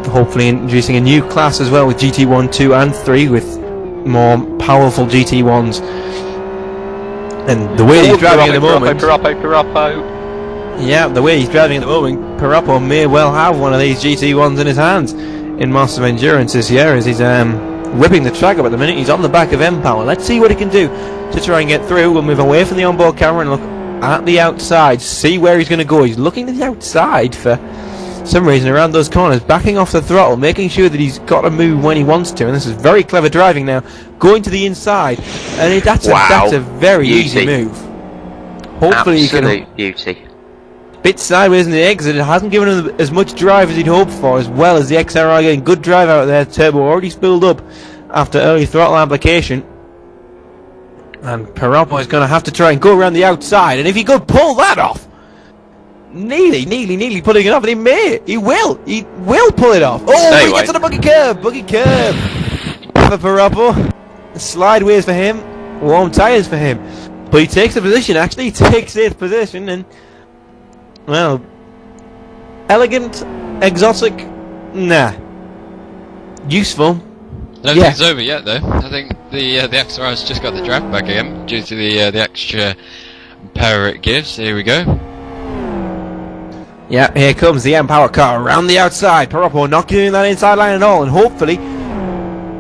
Hopefully introducing a new class as well with GT1, 2 and 3 with more powerful GT1s. And the way he's driving at the moment... Piroppo. Yeah, the way he's driving at the moment, Piroppo may well have one of these GT1s in his hands in Massive Endurance this year, as he's whipping the track up at the minute. He's on the back of M-Power. Let's see what he can do to try and get through. We'll move away from the onboard camera and look at the outside, see where he's going to go. He's looking to the outside for some reason around those corners, backing off the throttle, making sure that he's got to move when he wants to, and this is very clever driving now, going to the inside, and that's a very easy move. Hopefully Absolute he can beauty. bit sideways in the exit. It hasn't given him as much drive as he'd hoped for, as well as the XRI getting good drive out there. Turbo already spilled up after early throttle application, and Piroppo is going to have to try and go around the outside, and if he could pull that off, nearly pulling it off, and he will pull it off. Oh, he gets on a buggy curb for Piroppo. Slideways for him, warm tyres for him, but he takes the position. Actually, he takes 8th position, and well, elegant, exotic, nah, useful. I don't think it's over yet, though. I think the XRI's just got the drive back again due to the extra power it gives. Here we go. Yeah, here comes the M-Power car around the outside. Piroppo not getting that inside line at all, and hopefully...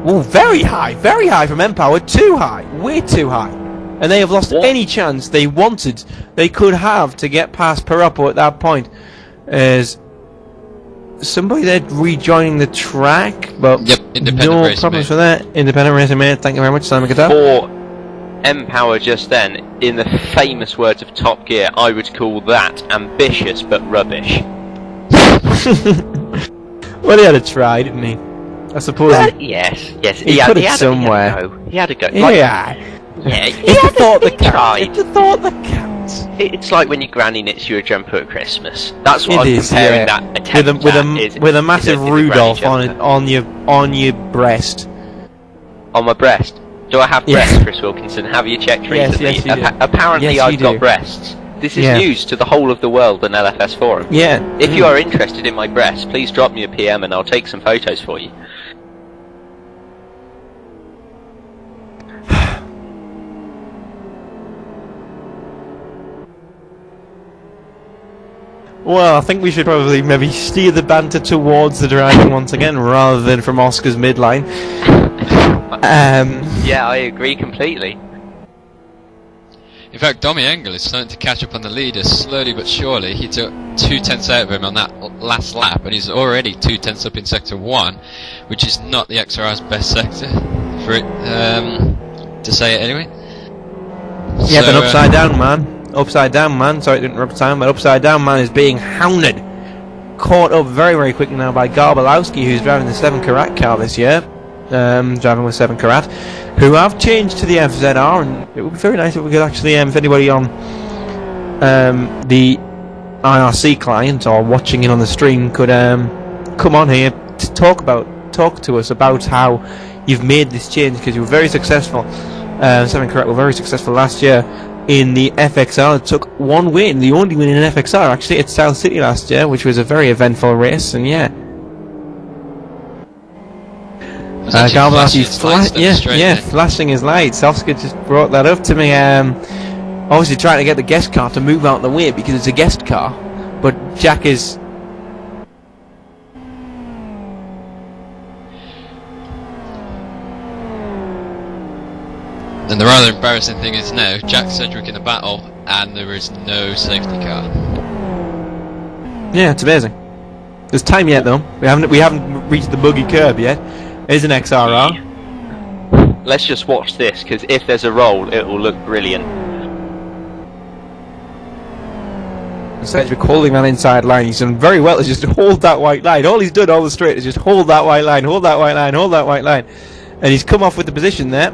Oh, very high from M-Power. Too high. Way too high. And they have lost any chance they could have to get past Piroppo at that point. As somebody there rejoining the track, but no problems for that. Independent Racing Mate, thank you very much, Simon Cattell. For M-Power just then, in the famous words of Top Gear, I would call that ambitious but rubbish. Well, he had a try, didn't he? I suppose. Yes. He put it somewhere. He had a go. Yeah. He had thought the counts. It's like when your granny knits you a jumper at Christmas. That's what I'm comparing that attempt with a massive Rudolph on your breast. On my breast. Do I have breasts, Chris Wilkinson? Have you checked recently? Yes, you do. Apparently I've got breasts. This is news to the whole of the world and LFS Forum. Yeah. If you are interested in my breasts, please drop me a PM and I'll take some photos for you. Well, I think we should probably maybe steer the banter towards the driving once again, rather than from Oscar's midline. Yeah, I agree completely. In fact, Domi Engel is starting to catch up on the leader slowly but surely. He took 2/10 out of him on that last lap, and he's already 2/10 up in Sector 1, which is not the XRI's best sector, for it to say it anyway. Yeah, so, but Upside Down Man, sorry to interrupt time, but Upside Down Man is being hounded. Caught up very, very quickly now by Garbalowski, who's driving the 7 Karat car this year. Driving with 7 Karat, who have changed to the FZR, and it would be very nice if we could actually, if anybody on the IRC client or watching it on the stream could come on here to talk to us about how you've made this change, because you were very successful. 7 Karat were very successful last year in the FXR. It took one win, the only win in an FXR actually, at South City last year, which was a very eventful race, and yeah. He's actually Garbalowski's flashing his lights down the straight, isn't he? flashing his lights. Oscar just brought that up to me. Obviously trying to get the guest car to move out of the way because it's a guest car, but Jack is. And the rather embarrassing thing is now, Jack Sedgwick in the battle, and there is no safety car. Yeah, it's amazing. There's time yet though. We haven't reached the buggy curb yet. There's an XRR. Let's just watch this, because if there's a roll, it will look brilliant. Sedgwick holding that inside line. He's done very well to just hold that white line. All he's done all the straight is just hold that white line, hold that white line, hold that white line. And he's come off with the position there.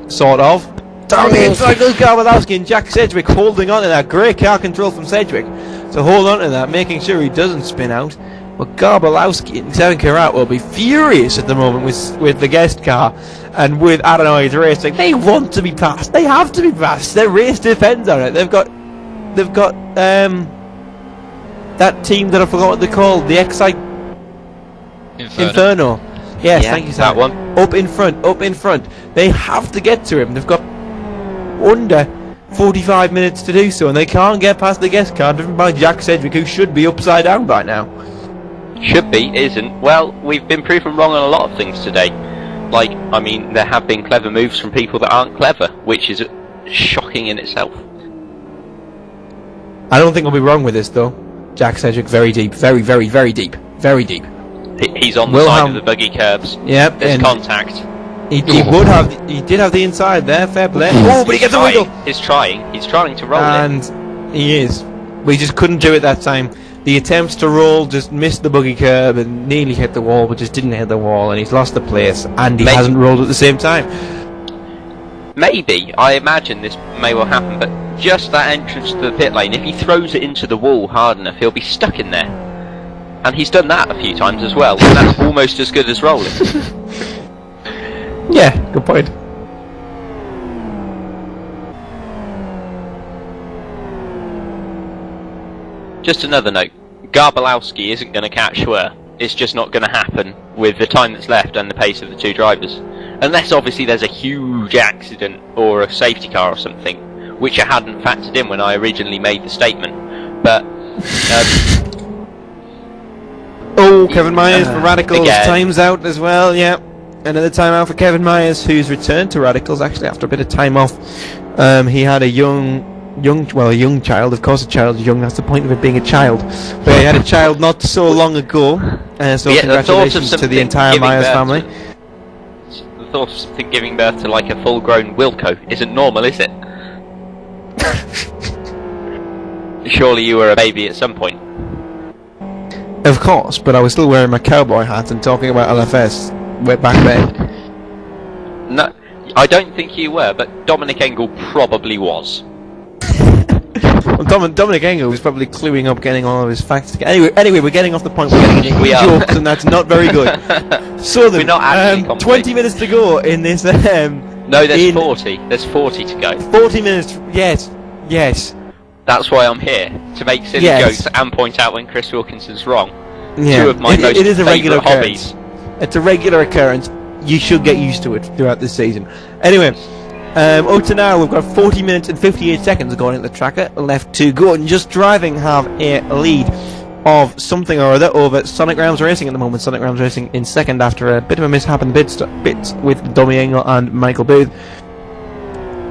Sort of. Down the inside goes Garbalowski, and Jack Sedgwick holding on to that. Great car control from Sedgwick to hold on to that, making sure he doesn't spin out. But Garbalowski and Kevin Karat will be furious at the moment with the guest car and with Adenoid Racing. They want to be passed. They have to be passed. Their race depends on it. They've got that team that I forgot what they're called, the Excite Inferno. Yes, Yeah, thank you, sir. that one. Up in front. They have to get to him. They've got under 45 minutes to do so, and they can't get past the guest car driven by Jack Sedgwick, who should be upside down by now. Should be, isn't. Well, we've been proven wrong on a lot of things today. Like, I mean, there have been clever moves from people that aren't clever, which is shocking in itself. I don't think we'll be wrong with this, though. Jack Sedgwick, very deep. Very, very, very deep. Very deep. He's on the side of the buggy curbs. Yep. There's contact. He did have the inside there, fair play. Oh, but he gets a wiggle! He's trying to roll it. And he is. We just couldn't do it that time. The attempts to roll just missed the buggy curb and nearly hit the wall, but just didn't hit the wall, and he's lost the place, and he hasn't rolled at the same time. Maybe, I imagine this may well happen, but just that entrance to the pit lane, if he throws it into the wall hard enough, he'll be stuck in there. And he's done that a few times as well, and that's almost as good as rolling. Yeah, good point. Just another note, Garbalowski isn't going to catch Schwer. It's just not going to happen with the time that's left and the pace of the two drivers. Unless obviously there's a huge accident or a safety car or something, which I hadn't factored in when I originally made the statement. But Kevin Myers for Radicals, again. time's out as well, yeah. Another time out for Kevin Myers, who's returned to Radicals actually after a bit of time off. He had a young child, of course a child is young, that's the point of it being a child. But he had a child not so long ago, so congratulations to the entire Myers family. The thought of something giving birth to like a full-grown Wilco isn't normal, is it? Surely you were a baby at some point. Of course, but I was still wearing my cowboy hat and talking about LFS way back then. No, I don't think you were, but Dominic Engel probably was. Well, Dominic Engel was probably cluing up, getting all of his facts together. Anyway, we're getting off the point. We're getting into jokes, and that's not very good. So then, We're not actually 20 minutes to go in this. No, there's 40. There's 40 to go. 40 minutes. Yes. That's why I'm here, to make silly jokes and point out when Chris Wilkinson's wrong. Yeah. Two of my most it is a regular favourite occurrence. hobbies. It's a regular occurrence. You should get used to it throughout this season. Anyway, up to now we've got 40 minutes and 58 seconds going into the tracker. Left to go, and Just Driving have a lead of something or other over Sonic Rams Racing at the moment. Sonic Rams Racing in second after a bit of a mishap in the bits with Dommy Engel and Michael Booth.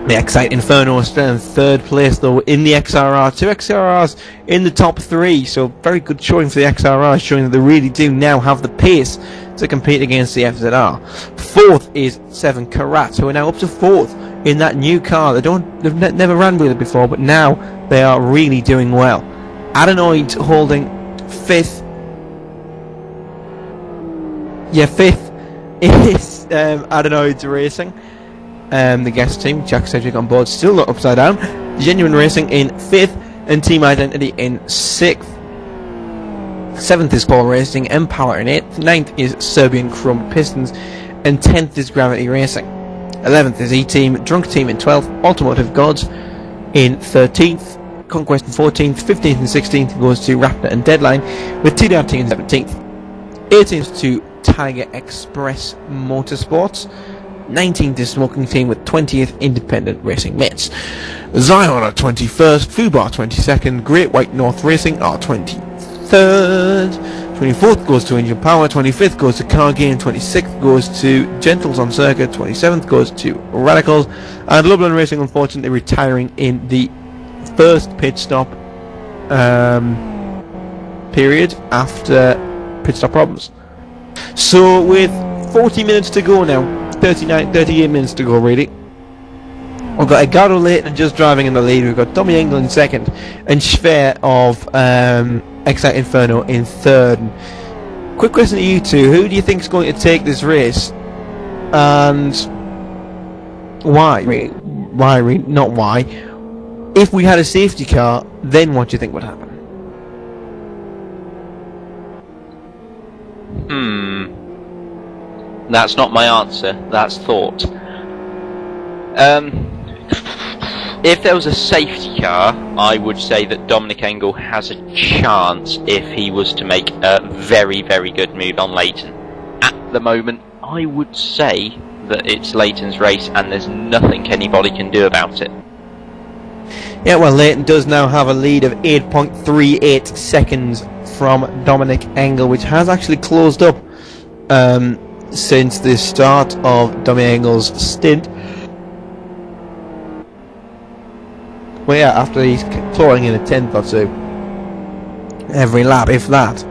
The Excite Inferno is in third place though in the XRR. Two XRRs in the top three, so very good showing for the XRRs, showing that they really do now have the pace to compete against the FZR. Fourth is 7 Karat, who are now up to fourth in that new car. They've never ran with it before, but now they are really doing well. Adenoid holding fifth. Yeah, fifth is Adenoid Racing. The guest team, Jack Sedgwick on board, still not upside down. Genuine Racing in 5th, and Team Identity in 6th. 7th is Paul Racing, Empower in 8th. 9th is Serbian Chrome Pistons, and 10th is Gravity Racing. 11th is E-Team, Drunk Team in 12th, Automotive Gods in 13th, Conquest in 14th, 15th and 16th goes to Raptor and Deadline, with TDR Team in 17th. 18th to Tiger Express Motorsports. 19th is Smoking Team with 20th Independent Racing Mates. Zion are 21st, Fubar 22nd, Great White North Racing are 23rd. 24th goes to Engine Power, 25th goes to Cargain, 26th goes to Gentles on Circuit, 27th goes to Radicals, and Lublin Racing unfortunately retiring in the first pit stop period after pit stop problems. So with 40 minutes to go now, 38 minutes to go really, we've got Edgardo Layton just driving in the lead, we've got Tommy Engel in second, and Schwer of Excite Inferno in third. Quick question to you two, who do you think is going to take this race, and why? Why? Not why. If we had a safety car, then what do you think would happen? That's not my answer, that's thought. If there was a safety car, I would say that Dominic Engel has a chance if he was to make a very, very good move on Leighton. At the moment, I would say that it's Leighton's race and there's nothing anybody can do about it. Yeah, well, Leighton does now have a lead of 8.38 seconds from Dominic Engel, which has actually closed up since the start of Dominic Engel's stint. Well, yeah, after he's clawing in a 10th or two every lap, if that.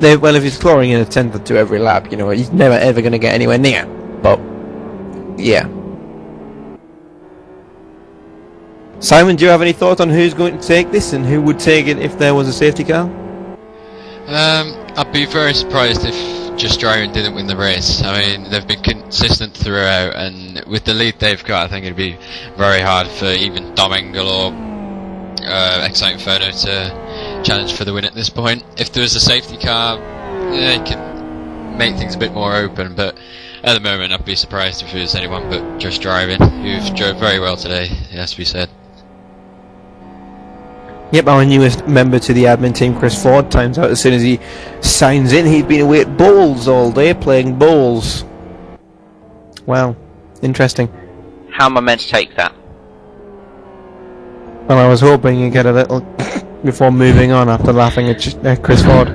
Well, if he's clawing in a 10th or two every lap, you know, he's never ever going to get anywhere near. But, yeah. Simon, do you have any thoughts on who's going to take this and who would take it if there was a safety car? I'd be very surprised if Just Driving didn't win the race. I mean, they've been consistent throughout, and with the lead they've got, I think it'd be very hard for even Dom Engel or Excite Inferno to challenge for the win at this point. If there was a safety car, yeah, it could make things a bit more open, but at the moment I'd be surprised if it was anyone but Just Driving, who drove very well today, it has to be said. Yep, our newest member to the admin team, Chris Ford, times out as soon as he signs in. He's been away at bowls all day, playing bowls. Wow, interesting. How am I meant to take that? Well, I was hoping you'd get a little before moving on after laughing at Chris Ford.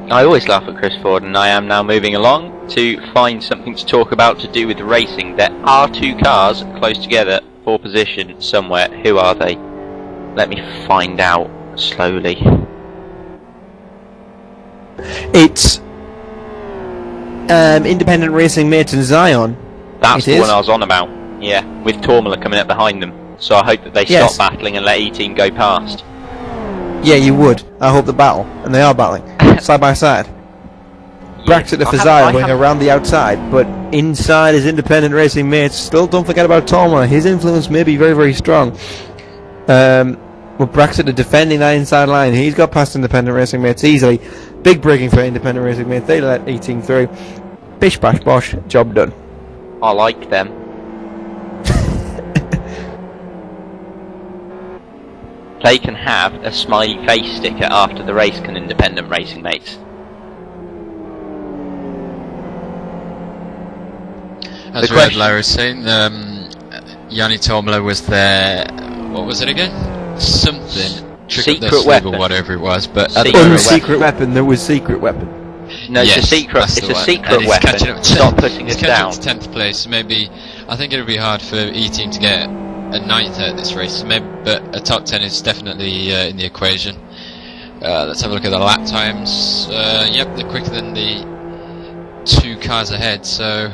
I always laugh at Chris Ford, and I am now moving along to find something to talk about to do with racing. There are two cars close together for position somewhere. Who are they? Let me find out slowly. It's Independent Racing Mate and Zion. That's the one I was on about. Yeah, with Tormula coming up behind them. So I hope that they stop battling and let E-Team go past. Yeah, you would. I hope the battle, and they are battling side by side. Brexit for Zion going around the outside, but inside is Independent Racing Mates. Still, don't forget about Tormula. His influence may be very, very strong. With Brexit defending that inside line, he's got past Independent Racing Mates easily. Big braking for Independent Racing Mates. They let E-Team through. Bish bash bosh, job done. I like them. They can have a smiley face sticker after the race, can Independent Racing Mates. As Red Larry was saying, Yanni Tormula was there. What was it again? Something. Secret weapon. Or whatever it was, but secret weapon. There was secret weapon. No, yes, it's a secret. It's a secret weapon. Stop putting us down. 10th place. Maybe I think it would be hard for E-Team to get a 9th at this race. Maybe, but a top 10 is definitely in the equation. Let's have a look at the lap times. Yep, they're quicker than the two cars ahead. So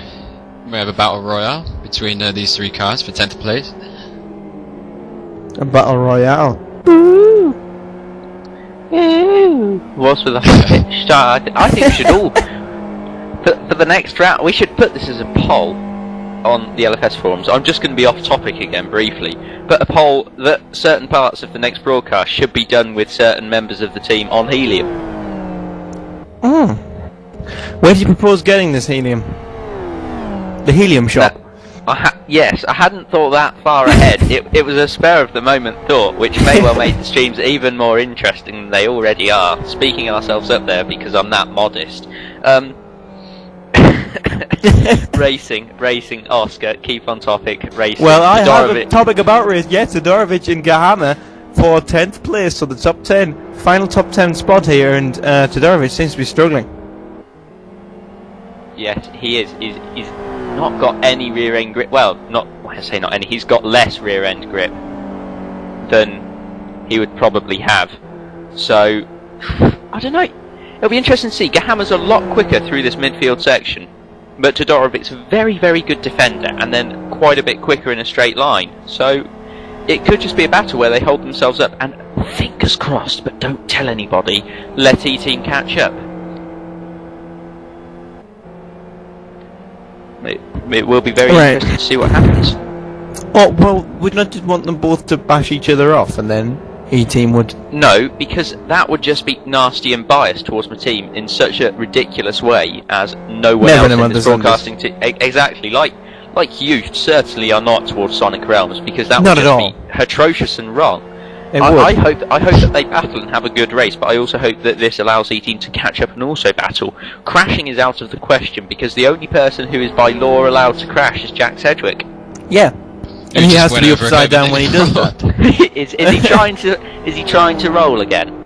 we have a battle royale between these three cars for 10th place. A battle royale. Ooh. Ooh. What's with the pitch start? I think we should all for the next round. We should put this as a poll on the LFS forums. I'm just going to be off topic again briefly, but a poll that certain parts of the next broadcast should be done with certain members of the team on helium. Where do you propose getting this helium? The helium shop. Yes, I hadn't thought that far ahead. It was a spur of the moment thought, which may well make the streams even more interesting than they already are. Speaking ourselves up there because I'm that modest. Racing, Oscar, keep on topic, racing. Well, I have a Todorovic. topic about race. Yes, Todorovic and Gahama for 10th place, so the top 10, final top 10 spot here, and Todorovic seems to be struggling. Yes, he is. He's not got any rear end grip. Well, I say not any. He's got less rear end grip than he would probably have. So, I don't know. It'll be interesting to see. Gahama's a lot quicker through this midfield section, but Todorovic's a very, very good defender, and then quite a bit quicker in a straight line. So, it could just be a battle where they hold themselves up, and fingers crossed, but don't tell anybody, let E-Team catch up. It will be very interesting to see what happens. Oh, well, we'd not just want them both to bash each other off, and then E-Team would... No, because that would just be nasty and biased towards my team in such a ridiculous way as no one else in this broadcasting team. Exactly, like you certainly are not towards Sonic Realms, because that would just be atrocious and wrong. I hope that they battle and have a good race, but I also hope that this allows E-Team to catch up and also battle. Crashing is out of the question, because the only person who is by law allowed to crash is Jack Sedgwick. Yeah. And he has to be upside down when he does that. Is he trying to roll again?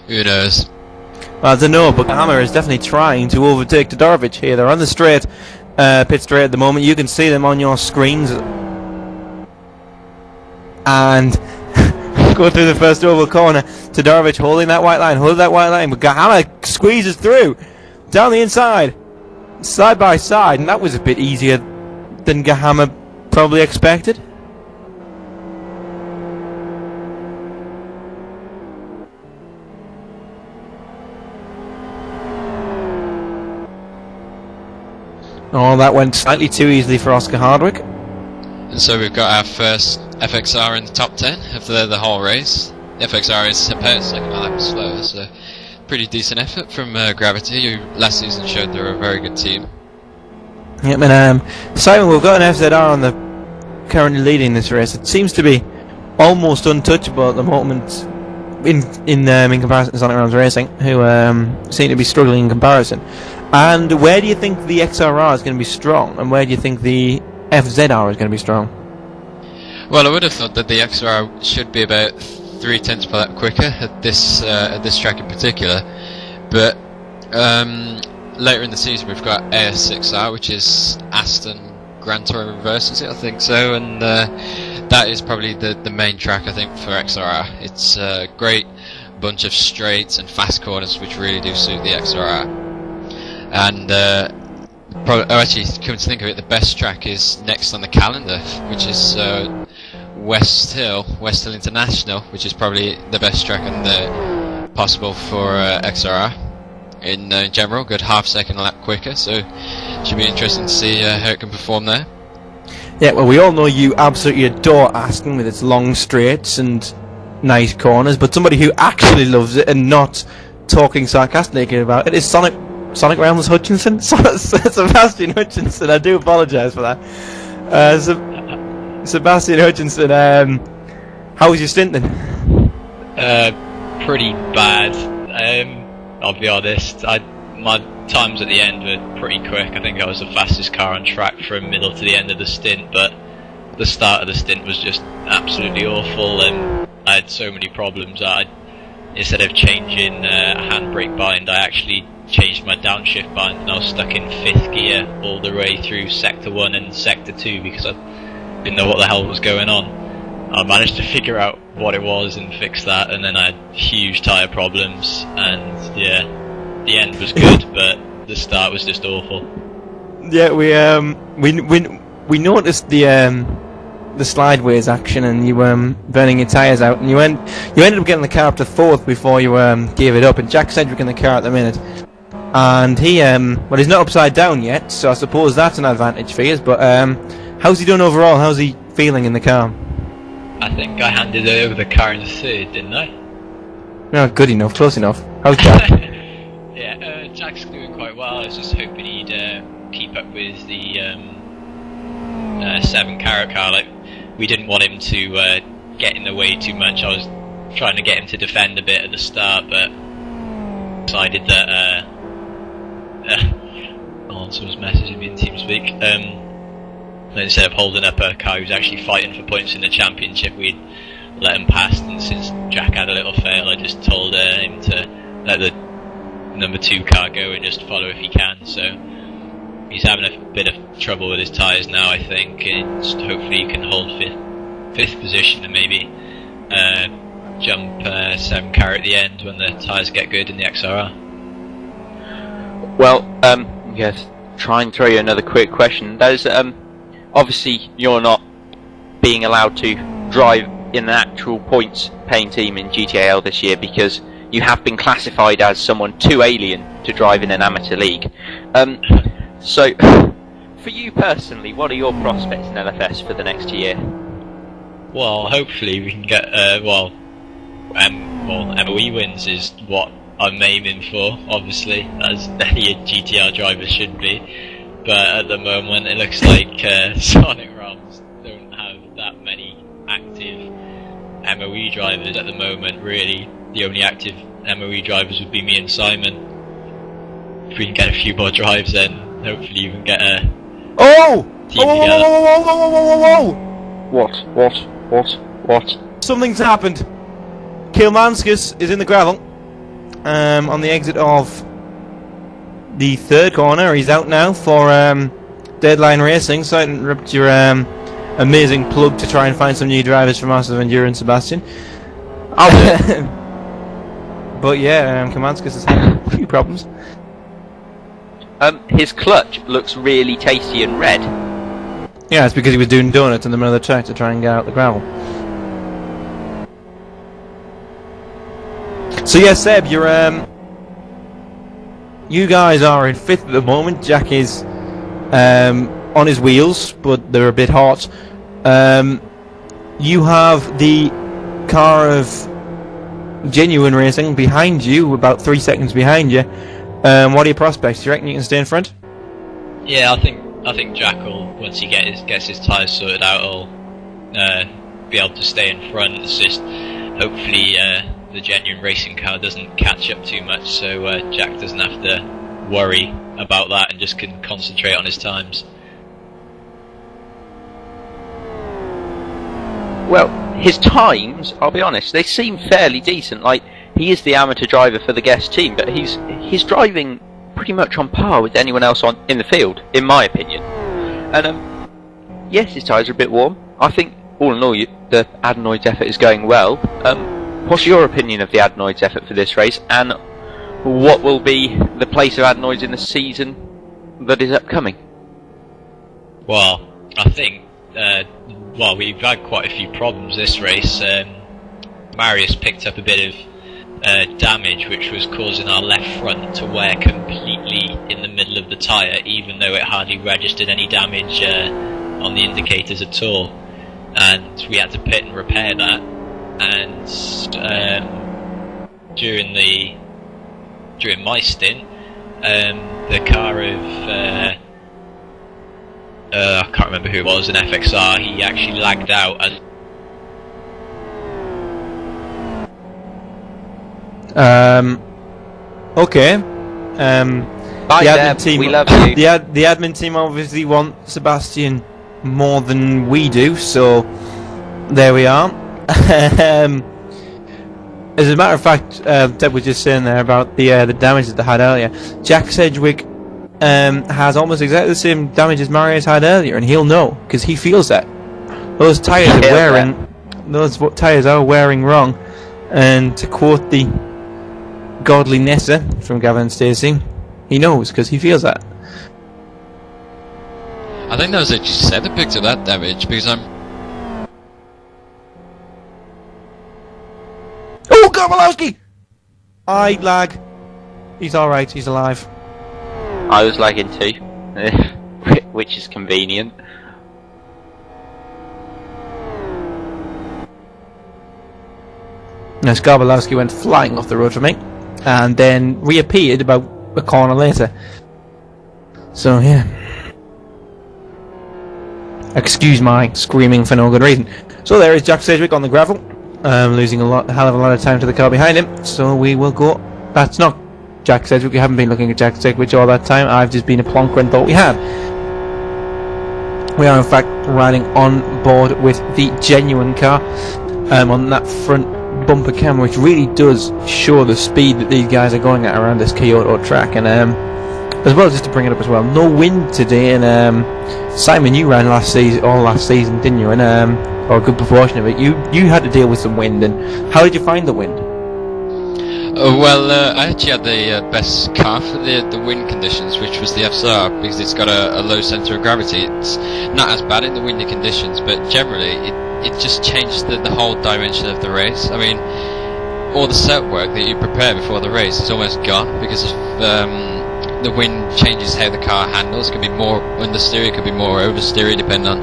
Who knows? Well, I don't know, but Hammer is definitely trying to overtake Todorovic here. They're on the straight, pit straight at the moment. You can see them on your screens. And go through the first oval corner. Todorovic holding that white line, but Gahama squeezes through down the inside, side by side, and that was a bit easier than Gahama probably expected. Oh, that went slightly too easily for Oscar Hardwick. And so we've got our first FXR in the top 10 of the whole race. The FXR is about second lap slower, so pretty decent effort from Gravity, who last season showed they're a very good team. Yep, and Simon, we've got an FZR on the currently leading this race. It seems to be almost untouchable at the moment in comparison to Sonic Realms Racing, who seem to be struggling in comparison. And where do you think the XRR is going to be strong, and where do you think the FZR is going to be strong? Well, I would have thought that the XRR should be about 0.3 per lap quicker at this track in particular, but later in the season we've got AS6R, which is Aston Grand Touring Reversed, is it? I think so, and that is probably the main track, I think, for XRR. It's a great bunch of straights and fast corners which really do suit the XRR. And actually, come to think of it, the best track is next on the calendar, which is West Hill International, which is probably the best track on the possible for XRR in general. Good half-second lap quicker, so should be interesting to see how it can perform there. Yeah, well, we all know you absolutely adore Aston with its long straights and nice corners, but somebody who actually loves it and not talking sarcastically about it is Sonic Realms Hutchinson? Sebastian Hutchinson, I do apologise for that. Sebastian Hutchinson, how was your stint then? Pretty bad. I'll be honest. My times at the end were pretty quick. I think I was the fastest car on track from middle to the end of the stint, but the start of the stint was just absolutely awful, and I had so many problems. Instead of changing a handbrake bind, I actually changed my downshift bind, and I was stuck in 5th gear all the way through Sector 1 and Sector 2 because I didn't know what the hell was going on. I managed to figure out what it was and fix that, and then I had huge tyre problems, and yeah, the end was good, but the start was just awful. Yeah, we noticed the slideways action, and you burning your tyres out, and you ended up getting the car up to 4th before you gave it up, and Jack Sedgwick in the car at the minute. And he, well, he's not upside down yet, so I suppose that's an advantage for you. But how's he doing overall? How's he feeling in the car? I think I handed over the car in 3rd, didn't I? No, good enough, close enough. How's Jack? Yeah, Jack's doing quite well. I was just hoping he'd keep up with the 7-carat car. Like, we didn't want him to get in the way too much. I was trying to get him to defend a bit at the start, but decided that someone's messaging me in TeamSpeak. Instead of holding up a car who's actually fighting for points in the championship, we'd let him pass, and since Jack had a little fail, I just told him to let the number 2 car go and just follow if he can. So he's having a bit of trouble with his tyres now, I think, and hopefully he can hold fifth position and maybe jump 7 car at the end when the tyres get good in the XRR. Well, yes, try and throw you another quick question. There's obviously you're not being allowed to drive in an actual points paying team in GTAL this year because you have been classified as someone too alien to drive in an amateur league. So, for you personally, what are your prospects in LFS for the next year? Well, hopefully we can get MOE wins is what I'm aiming for, obviously, as any GTR driver should be. But at the moment, it looks like Sonic Realms don't have that many active MOE drivers at the moment. Really, the only active MOE drivers would be me and Simon. If we can get a few more drives, then hopefully you can get a team together. What? Something's happened. Kilmanskis is in the gravel. On the exit of the 3rd corner. He's out now for Deadline Racing, so I interrupt your amazing plug to try and find some new drivers for Masters of Endurance, Sebastian. But yeah, Kilmanskis has had a few problems. His clutch looks really tasty and red. Yeah, it's because he was doing donuts in the middle of the track to try and get out the gravel. So yeah, Seb, you guys are in 5th at the moment. Jack is on his wheels, but they're a bit hot. You have the car of Genuine Racing behind you, about 3 seconds behind you. What are your prospects? Do you reckon you can stay in front? Yeah, I think Jack will, once he gets his tyres sorted out, will be able to stay in front. It's just hopefully the Genuine Racing car doesn't catch up too much, so Jack doesn't have to worry about that and just can concentrate on his times. Well, his times, I'll be honest, they seem fairly decent. Like, he is the amateur driver for the guest team, but he's driving pretty much on par with anyone else in the field, in my opinion. And yes, his tyres are a bit warm. I think all in all, the Adenoids effort is going well. What's your opinion of the Adenoids effort for this race, and what will be the place of Adenoids in the season that is upcoming? Well, I think we've had quite a few problems this race. Marius picked up a bit of damage, which was causing our left front to wear completely in the middle of the tyre, even though it hardly registered any damage on the indicators at all. And we had to pit and repair that. And during my stint, the car of I can't remember who it was, an FXR, he actually lagged out as Okay. Bye, The admin Deb. team, We love you. The admin team obviously want Sebastian more than we do, so there we are. As a matter of fact, Deb was just saying there about the damage that they had earlier. Jack Sedgwick has almost exactly the same damage as Marius had earlier, and he'll know because he feels that those tyres are wearing. Those tyres are wearing wrong, and to quote the godly Nessa from Gavin and Stacey, he knows because he feels that. I think that was actually Seb that picked up that damage because I'm. Oh, Gorbalowski! I lag. He's alright, he's alive. I was lagging too, which is convenient. Now, Gorbalowski went flying off the road from me, and then reappeared about a corner later. So, yeah. Excuse my screaming for no good reason. So there is Jack Sedgwick on the gravel, losing a hell of a lot of time to the car behind him. So we will go. That's not Jack Sedgwick. We haven't been looking at Jack Sedgwick all that time. I've just been a plonker and thought we had. We are in fact riding on board with the genuine car on that front bumper camera, which really does show the speed that these guys are going at around this Kyoto track. And as well, just to bring it up as well, no wind today. And Simon, you ran last season, didn't you? And or a good proportion of it. You had to deal with some wind. And how did you find the wind? I actually had the best car for the wind conditions, which was the FSR, because it's got a low centre of gravity. It's not as bad in the windy conditions, but generally it just changed the whole dimension of the race. I mean, all the set work that you prepare before the race is almost gone because of the wind changes how the car handles. It could be more understeer, it could be more oversteer, depending on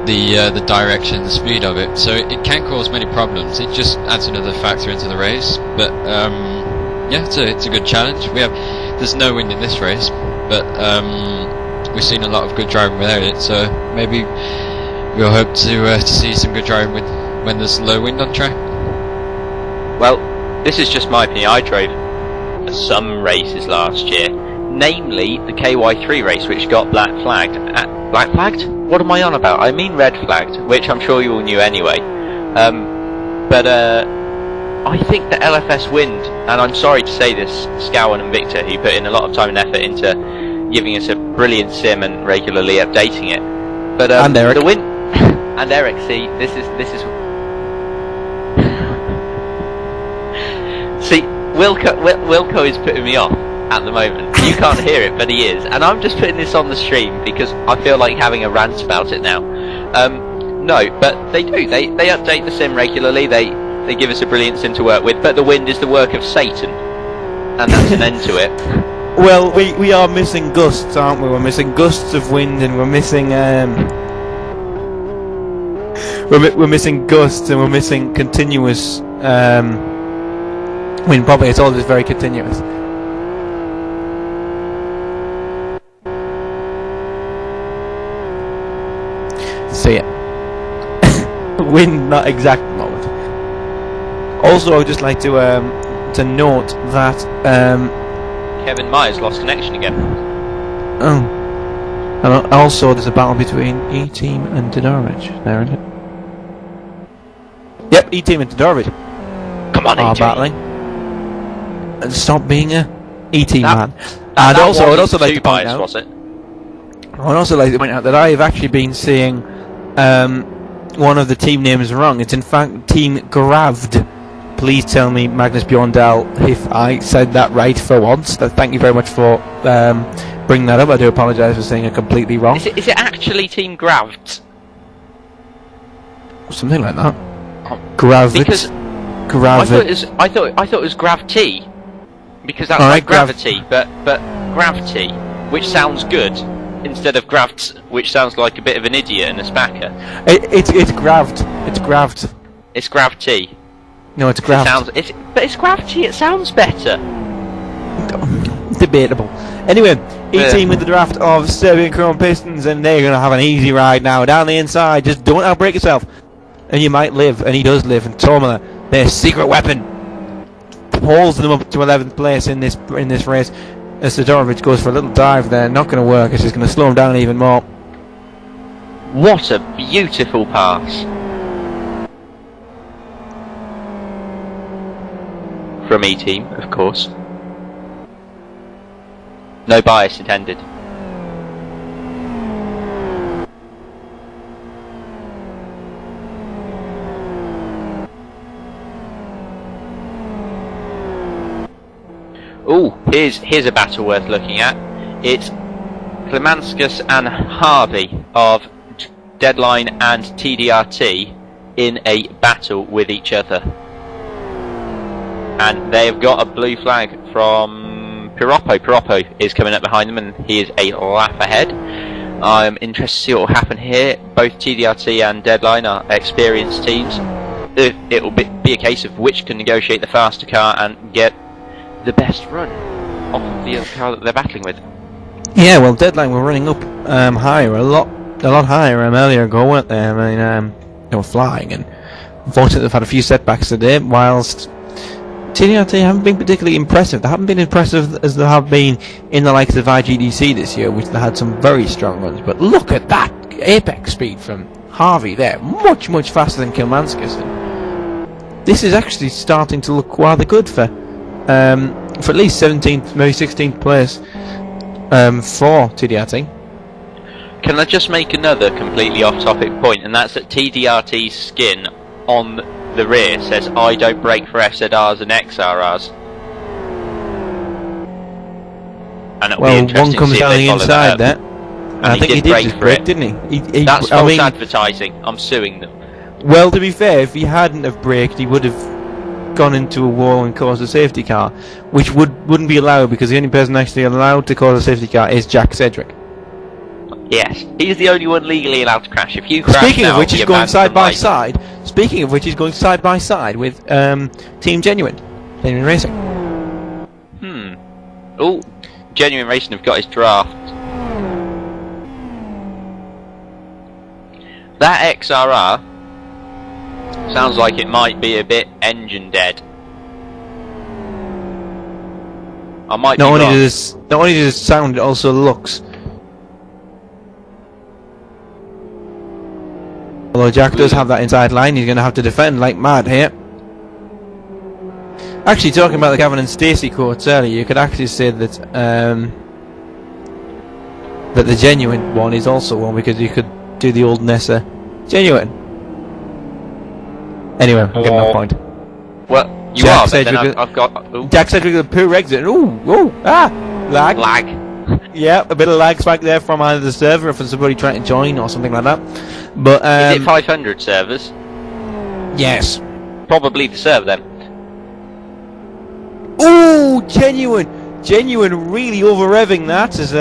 the direction, the speed of it. So it can cause many problems. It just adds another factor into the race. But yeah, it's a good challenge. There's no wind in this race, but we've seen a lot of good driving without it. So maybe we'll hope to see some good driving when there's low wind on track. Well, this is just my opinion. I drove some races last year, namely the KY3 race, which got black flagged. Black flagged? What am I on about? I mean red flagged, which I'm sure you all knew anyway. But I think the LFS wind, and I'm sorry to say this, Scowen and Victor, who put in a lot of time and effort into giving us a brilliant sim and regularly updating it. But and Eric. The wind and Eric, see, this is see, Wilco is putting me off at the moment. You can't hear it, but he is, and I'm just putting this on the stream because I feel like having a rant about it now. No, but they do. They update the sim regularly. They give us a brilliant sim to work with. But the wind is the work of Satan, and that's an end to it. Well, we are missing gusts, aren't we? We're missing gusts of wind, and we're missing we're missing gusts, and we're missing continuous wind. Probably it's all just very continuous. See it. Wind, not exact moment. Also, I would just like to note that Kevin Myers lost connection again. Oh, and also there's a battle between E-Team and Todorovic. There, isn't it? Yep, E-Team and Todorovic Come on, are E-Team. battling. And stop being a E-Team man. And That also, I would wasn't also like too to point biased, out. was it? I would also like to point out that I have actually been seeing one of the team names wrong. It's in fact Team Gravd. Please tell me, Magnus Bjorndal, if I said that right for once. Thank you very much for bringing that up. I do apologise for saying it completely wrong. Is it actually Team Gravd? Something like that. Gravd. Because Gravd. I thought it was Gravity, because that's Alright, like gravity, but Gravity, which sounds good, instead of Gravt, which sounds like a bit of an idiot and a spacker. It's Gravd. It's Gravd. It's Gravity. No, it's Gravd. But it's Gravity. It sounds better. Debatable. Anyway, E-Team with the draft of Serbian Chrome Pistons, and they're going to have an easy ride now down the inside. Just don't outbreak yourself, and you might live. And he does live. And Tormala, their secret weapon, pulls them up to 11th place in this race. As Todorovic goes for a little dive there, not going to work. It's just going to slow him down even more. What a beautiful pass from E-Team, of course. No bias intended. Ooh, here's a battle worth looking at. It's Klimanskas and Harvey of Deadline and TDRT in a battle with each other. And they've got a blue flag from Piroppo. Piroppo is coming up behind them, and he is a lap ahead. I'm interested to see what will happen here. Both TDRT and Deadline are experienced teams. It will be a case of which can negotiate the faster car and get the best run off of the other car that they're battling with. Yeah, well, Deadline were running up higher, a lot higher earlier ago, weren't they? I mean, they were flying, and unfortunately they've had a few setbacks today, whilst TDRT haven't been particularly impressive. They haven't been impressive as they have been in the likes of IGDC this year, which they had some very strong runs. But look at that apex speed from Harvey there, much faster than Kilmanskis. And this is actually starting to look rather good for at least 17th, maybe 16th place for TDRT. Can I just make another completely off-topic point, and that's that TDRT's skin on the rear says I don't brake for FZRs and XRRs. And it'll be interesting one comes to see down if the they follow inside that there. up. I think he did brake just for brake, it. didn't he? That's false advertising. I'm suing them. Well, to be fair, if he hadn't have braked, he would have gone into a wall and caused a safety car, which wouldn't be allowed, because the only person actually allowed to cause a safety car is Jack Sedgwick. Yes, he's the only one legally allowed to crash. If you crash Speaking now, of which, he's you're going banned side from by life. side. Speaking of which, he's going side by side with Team Genuine Racing. Oh, Genuine Racing have got his draft. That XRR sounds like it might be a bit engine dead. I might be Not only wrong. does it sound, it also looks. Although Jack does have that inside line, he's going to have to defend like mad here. Actually, talking about the Gavin and Stacey quotes earlier, you could actually say that that the Genuine one is also one, because you could do the old Nessa Genuine. Anyway, I'm getting off point. Well, you Jack are, but then Sedgwick- I've got... Ooh, Jack said we got a poor exit. Lag. lag. Yeah, a bit of lag spike there from either the server or from somebody trying to join or something like that. But Is it 500 servers? yes. Probably the server then. Ooh, genuine, really over revving that. As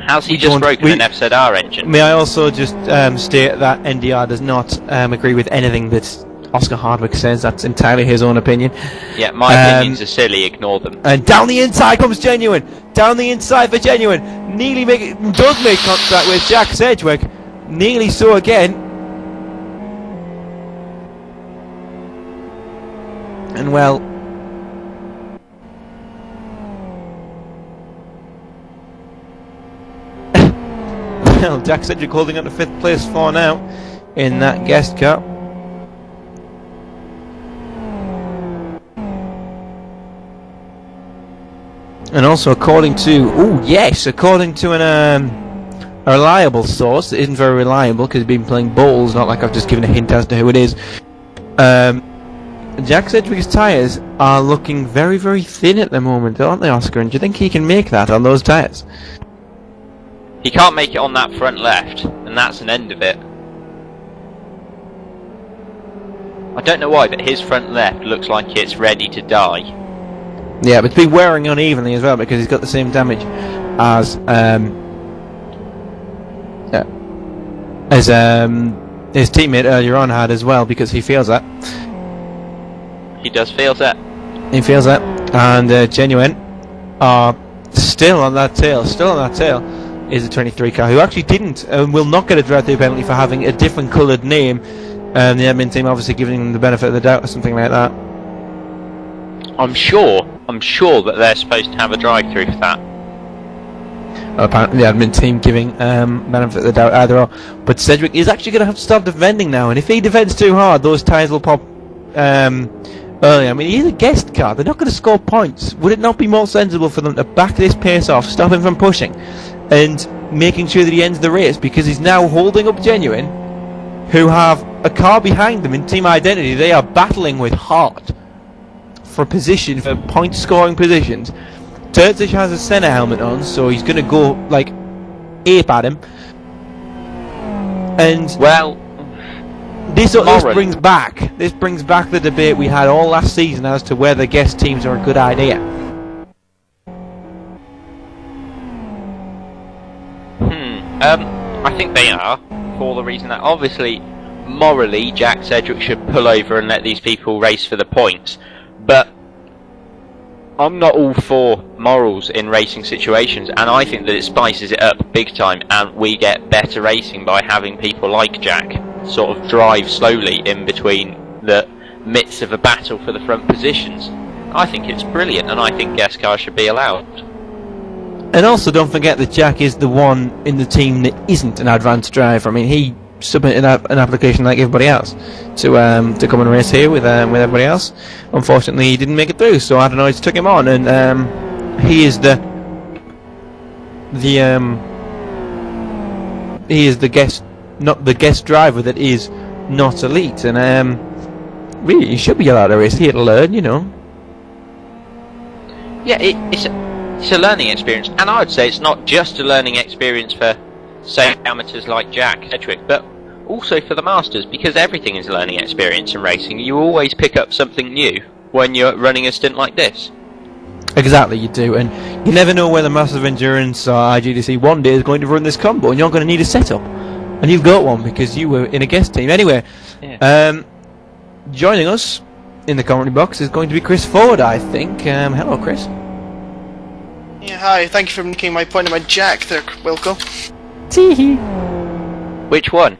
How's he We just don't- broken we- an FZR engine? may I also just state that NDR does not agree with anything that Oscar Hardwick says. That's entirely his own opinion. Yeah, my opinions are silly, ignore them. And down the inside comes Genuine. Down the inside for Genuine. Does make contact with Jack Sedgwick. Nearly so again. And well, Jack Sedgwick holding on to 5th place for now in that guest car. And also, according to a reliable source, it isn't very reliable because he's been playing bowls, not like I've just given a hint as to who it is. Jack Sedgwick's tyres are looking very, very thin at the moment, aren't they, Oscar? And do you think he can make that on those tyres? He can't make it on that front left, and that's an end of it. I don't know why, but his front left looks like it's ready to die. Yeah, but it's been wearing unevenly as well because he's got the same damage as his teammate earlier on had as well, because he feels that. He does feel that. He feels that, and Genuine are still on that tail. Is a 23 car who actually didn't will not get a drive-through penalty for having a different coloured name. The admin team obviously giving them the benefit of the doubt or something like that. I'm sure that they're supposed to have a drive-through for that. Apparently the admin team giving benefit of the doubt either or. But Sedgwick is actually going to have to start defending now, and if he defends too hard, those tyres will pop early. I mean, he's a guest car. They're not going to score points. Would it not be more sensible for them to back this pace off, stop him from pushing, and making sure that he ends the race, because he's now holding up Genuine, who have a car behind them in team identity. They are battling with heart for position, for point scoring positions. Turcic has a Senna helmet on, so he's going to go like ape at him. And Well, this brings back the debate we had all last season as to whether guest teams are a good idea. I think they are, for the reason that obviously, morally, Jack Sedgwick should pull over and let these people race for the points. But I'm not all for morals in racing situations, and I think that it spices it up big time, and we get better racing by having people like Jack sort of drive slowly in between the midst of a battle for the front positions. I think it's brilliant, and I think guest cars should be allowed. And also, don't forget that Jack is the one in the team that isn't an advanced driver. I mean, he submitted an application like everybody else to come and race here with everybody else. Unfortunately, he didn't make it through, so I don't know. Just took him on, and he is the guest, not the guest driver that is not elite, and really, he should be allowed to race here to learn, you know. Yeah, it's a learning experience, and I would say it's not just a learning experience for, say, amateurs like Jack Sedgwick, but also for the masters, because everything is a learning experience in racing. You always pick up something new when you're running a stint like this. Exactly, you do, and you never know whether Masters of Endurance or IGDC one day is going to run this combo, and you're going to need a setup, and you've got one because you were in a guest team. Anyway, joining us in the commentary box is going to be Chris Ford, I think. Hello, Chris. Yeah, hi. Thank you for making my point of my Jack there, Wilco. Tee-hee. Which one?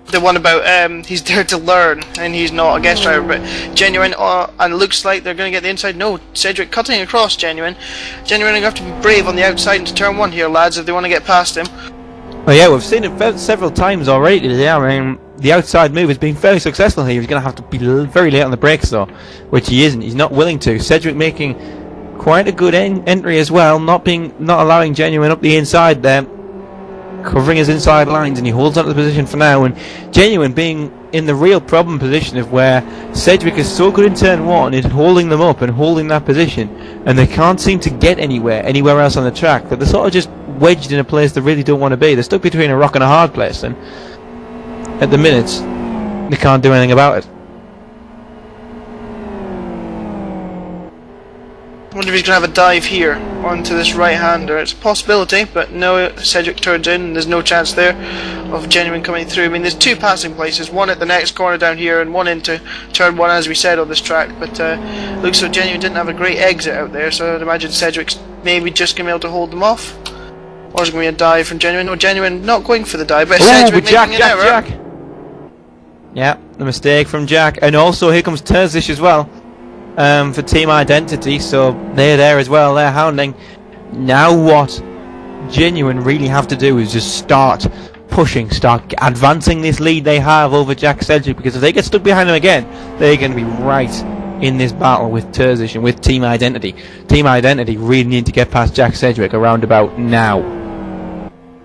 The one about he's there to learn and he's not a guest driver, but Genuine, and it looks like they're going to get the inside. No, Cedric cutting across Genuine. Genuine going to have to be brave on the outside into turn 1 here, lads, if they want to get past him. Oh yeah, we've seen it several times already today. I mean, the outside move has been very successful here. He's going to have to be very late on the brakes though, which he isn't. He's not willing to. Cedric making quite a good entry as well, not allowing Genuine up the inside there, covering his inside lines, and he holds on to the position for now. And Genuine being in the real problem position of where Cedric is so good in turn 1 in holding them up and holding that position, and they can't seem to get anywhere else on the track, that they're sort of just wedged in a place they really don't want to be. They're stuck between a rock and a hard place, and at the minute they can't do anything about it. I wonder if he's going to have a dive here onto this right-hander. It's a possibility, but no, Cedric turns in and there's no chance there of Genuine coming through. I mean, there's 2 passing places, one at the next corner down here and one into turn 1, as we said, on this track, but looks like Genuine didn't have a great exit out there, so I'd imagine Cedric's maybe just going to be able to hold them off. Or is it going to be a dive from Genuine? No, Genuine not going for the dive, but Cedric making an error. Jack. Yeah, the mistake from Jack, and also here comes Terzic as well. For Team Identity, so they're there as well, they're hounding. Now what Genuine really have to do is just start pushing, start advancing this lead they have over Jack Sedgwick, because if they get stuck behind them again, they're going to be right in this battle with Terzic and with Team Identity. Team Identity really need to get past Jack Sedgwick around about now.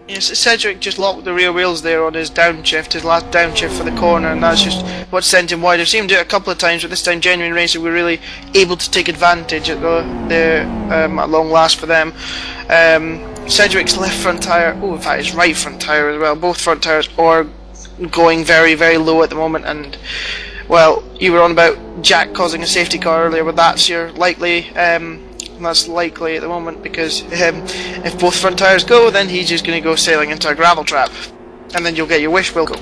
Yes, Cedric just locked the rear wheels there on his downshift, his last downshift for the corner, and that's just what sent him wide. I've seen him do it a couple of times, but this time Genuine Racing were really able to take advantage at at long last for them. Cedric's left front tyre, in fact his right front tyre as well, both front tyres are going very, very low at the moment, and well, you were on about Jack causing a safety car earlier, but that's your likely that's likely at the moment, because if both front tyres go, then he's just going to go sailing into a gravel trap, and then you'll get your wish, Wilco.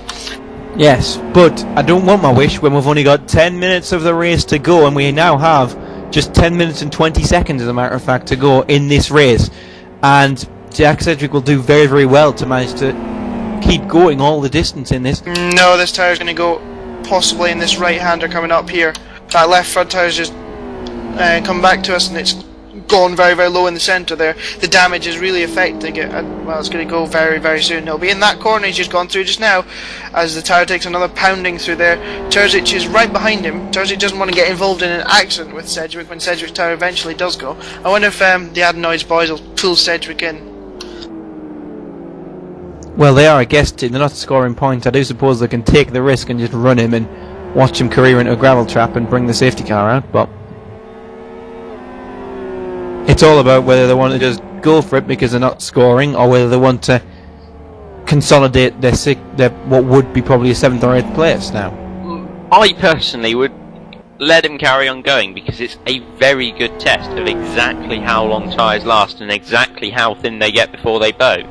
Yes, but I don't want my wish when we've only got 10 minutes of the race to go, and we now have just 10 minutes and 20 seconds, as a matter of fact, to go in this race, and Jack Sedgwick will do very, very well to manage to keep going all the distance in this. No, this tyre's going to go possibly in this right-hander coming up here. That left front tyre's just come back to us, and it's gone very, very low in the centre there. The damage is really affecting it, and well, it's going to go very, very soon. It'll be in that corner he's just gone through just now, as the tyre takes another pounding through there. Terzic is right behind him. Terzic doesn't want to get involved in an accident with Sedgwick when Sedgwick's tyre eventually does go. I wonder if the Adenoids boys will pull Sedgwick in. Well, they are a guest team, they're not scoring points. I do suppose they can take the risk and just run him and watch him career into a gravel trap and bring the safety car out, but it's all about whether they want to just go for it because they're not scoring, or whether they want to consolidate their what would be probably a 7th or 8th place now. I personally would let him carry on going, because it's a very good test of exactly how long tyres last and exactly how thin they get before they go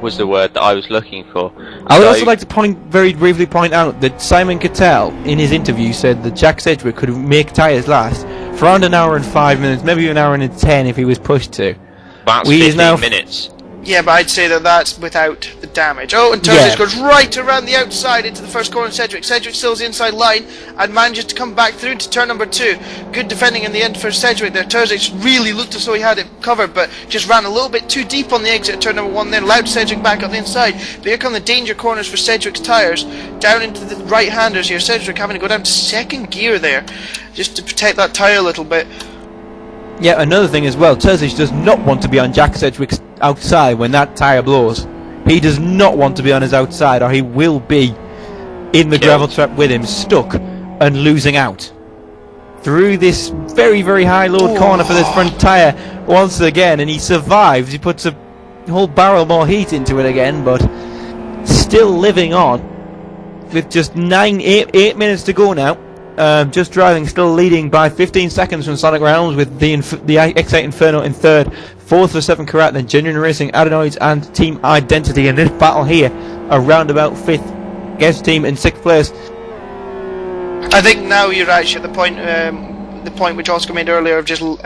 was the word that I was looking for. I would also like to very briefly point out that Simon Cattell in his interview said that Jack Sedgwick could make tyres last for around an hour and 5 minutes, maybe an hour and 10 if he was pushed to. That's 15 minutes. Yeah, but I'd say that that's without the damage. Oh, and Terzic goes right around the outside into the first corner. Cedric still is the inside line and manages to come back through to turn number 2. Good defending in the end for Cedric there. Terzic really looked as though he had it covered, but just ran a little bit too deep on the exit at turn number 1 there. Allowed Cedric back up the inside. But here come the danger corners for Cedric's tyres. Down into the right-handers here. Cedric having to go down to second gear there just to protect that tyre a little bit. Yeah, another thing as well, Terzic does not want to be on Jack Sedgwick's outside when that tyre blows. He does not want to be on his outside, or he will be in the gravel trap with him, stuck and losing out. Through this very, very high load corner for this front tyre once again, and he survives. He puts a whole barrel more heat into it again, but still living on with just 8 minutes to go now. Just driving, still leading by 15 seconds from Sonic Realms, with the X8 Inferno in third, fourth for 7 Karat, then Genuine Racing, Adenoids and Team Identity in this battle here, around about 5th, Guest Team in 6th place. I think now you're actually at the point which Oscar made earlier of just, or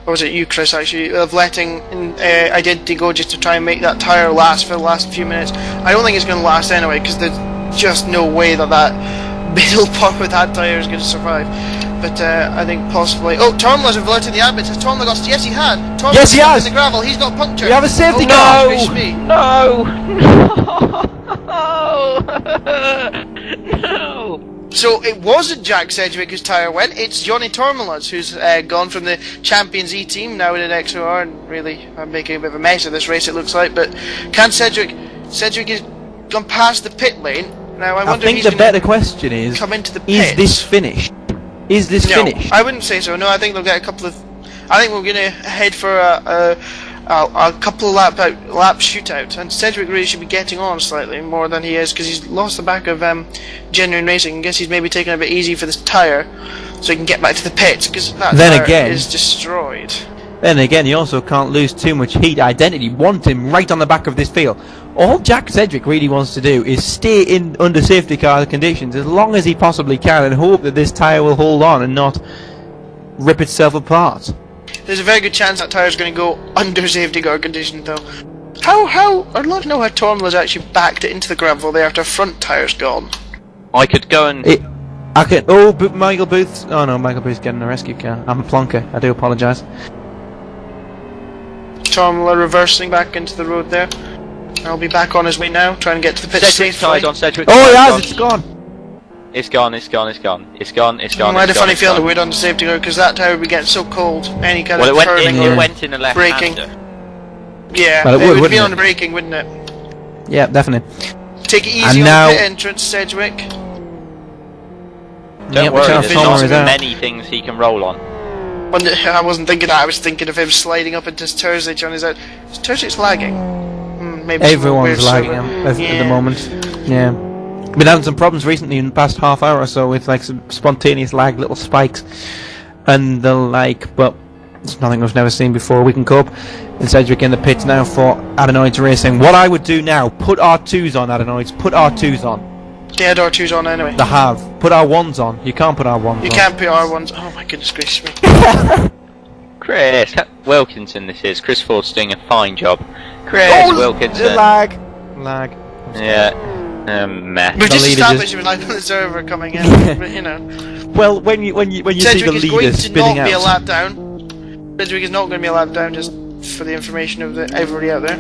was it you, Chris, actually, of letting Identity go just to try and make that tyre last for the last few minutes. I don't think it's going to last anyway, because there's just no way that middle part with that tyre is going to survive. But I think possibly... Oh, Tormla's alerted the admits. Has Tormla got... Yes, he had. Tormla's yes, he has. in the gravel. He's got puncture. We have a safety car. No. So it wasn't Jack Sedgwick whose tyre went. It's Johnny Tormla's who's gone from the Champions E team now in an XOR, and really I'm making a bit of a mess of this race, it looks like. But can Cedric has gone past the pit lane. Now, I think the better question is, come into the pits. Is this finished? Is this finished? I wouldn't say so. No, I think they'll get a couple of... I think we're going to head for a couple of lap shootout, and Cedric really should be getting on slightly more than he is, because he's lost the back of Genuine Racing. I guess he's maybe taking it a bit easy for this tyre, so he can get back to the pits, because that tyre is destroyed. Then again, he also can't lose too much heat. Identity want him right on the back of this field. All Jack Sedgwick really wants to do is stay in under safety car conditions as long as he possibly can, and hope that this tyre will hold on and not rip itself apart. There's a very good chance that tyre's going to go under safety car conditions, though. I'd love to know how Tormla's actually backed it into the gravel there after front tyre's gone. I could go and... Michael Booth's... Oh no, Michael Booth's getting a rescue car. I'm a plonker, I do apologise. Tormla reversing back into the road there. I'll be back on his way now, trying to get to the pit Cedric's safely. on Cedric. Oh, he has! It's gone! It's gone. I had a funny feeling that we'd on the safety car, because that tyre would be getting so cold. Any kind of turning it went in a left braking. hander. Yeah, well, it would be on the braking, wouldn't it? Yeah, definitely. Take it easy on the pit entrance, Sedgwick. Don't worry, there's not many things he can roll on. I wasn't thinking that, I was thinking of him sliding up into Terzic on his out. Is Terzic's lagging? Maybe everyone's lagging him at the moment. Yeah. Been having some problems recently in the past half hour or so with like some spontaneous lag, little spikes and the like, but it's nothing we've never seen before. We can cope. And Cedric in the pits now for Adenoids Racing. What I would do now, put R2s on Adenoids, put R2s on. They had R2s on anyway. They have. Put R1s on. You can't put R1s on. You can't put R1s. Oh my goodness gracious me. Chris Wilkinson, this is. Chris Ford's doing a fine job. Chris Wilkinson. Lag. Yeah. Meh. We just established it was like on the server coming in, but you know. Well, when you see the leader spinning out. Cedric is going to not be a lap down. Cedric is not going to be a lap down, just for the information of everybody out there.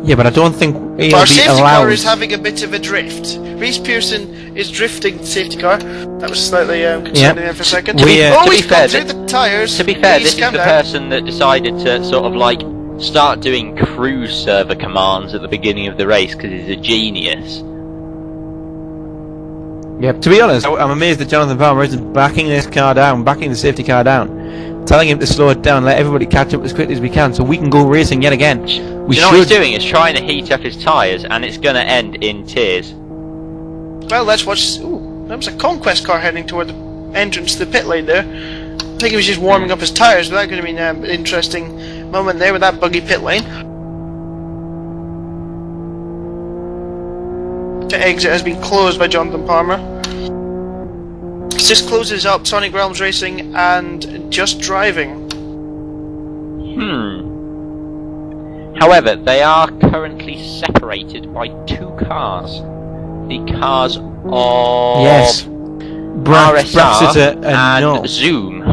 Yeah, but I don't think he'll our be safety allowed. car is having a bit of a drift. Reese Pearson is drifting the safety car. That was slightly concerning there for a second. To be he's fair, gone through the tyres. To be fair, this is the person that decided to sort of like start doing cruise server commands at the beginning of the race because he's a genius. Yeah, to be honest, I'm amazed that Jonathan Palmer isn't backing this car down, backing the safety car down, telling him to slow it down, let everybody catch up as quickly as we can so we can go racing yet again. Do you know what he's doing? He's trying to heat up his tyres and it's going to end in tears. Well, let's watch... Ooh, that was a Conquest car heading toward the entrance to the pit lane there. I think he was just warming up his tyres, but that could have been an interesting moment there with that buggy pit lane. The exit has been closed by Jonathan Palmer. This closes up Sonic Realms Racing and Just Driving. However, they are currently separated by 2 cars. The cars of Yes. RSR and no. Zoom.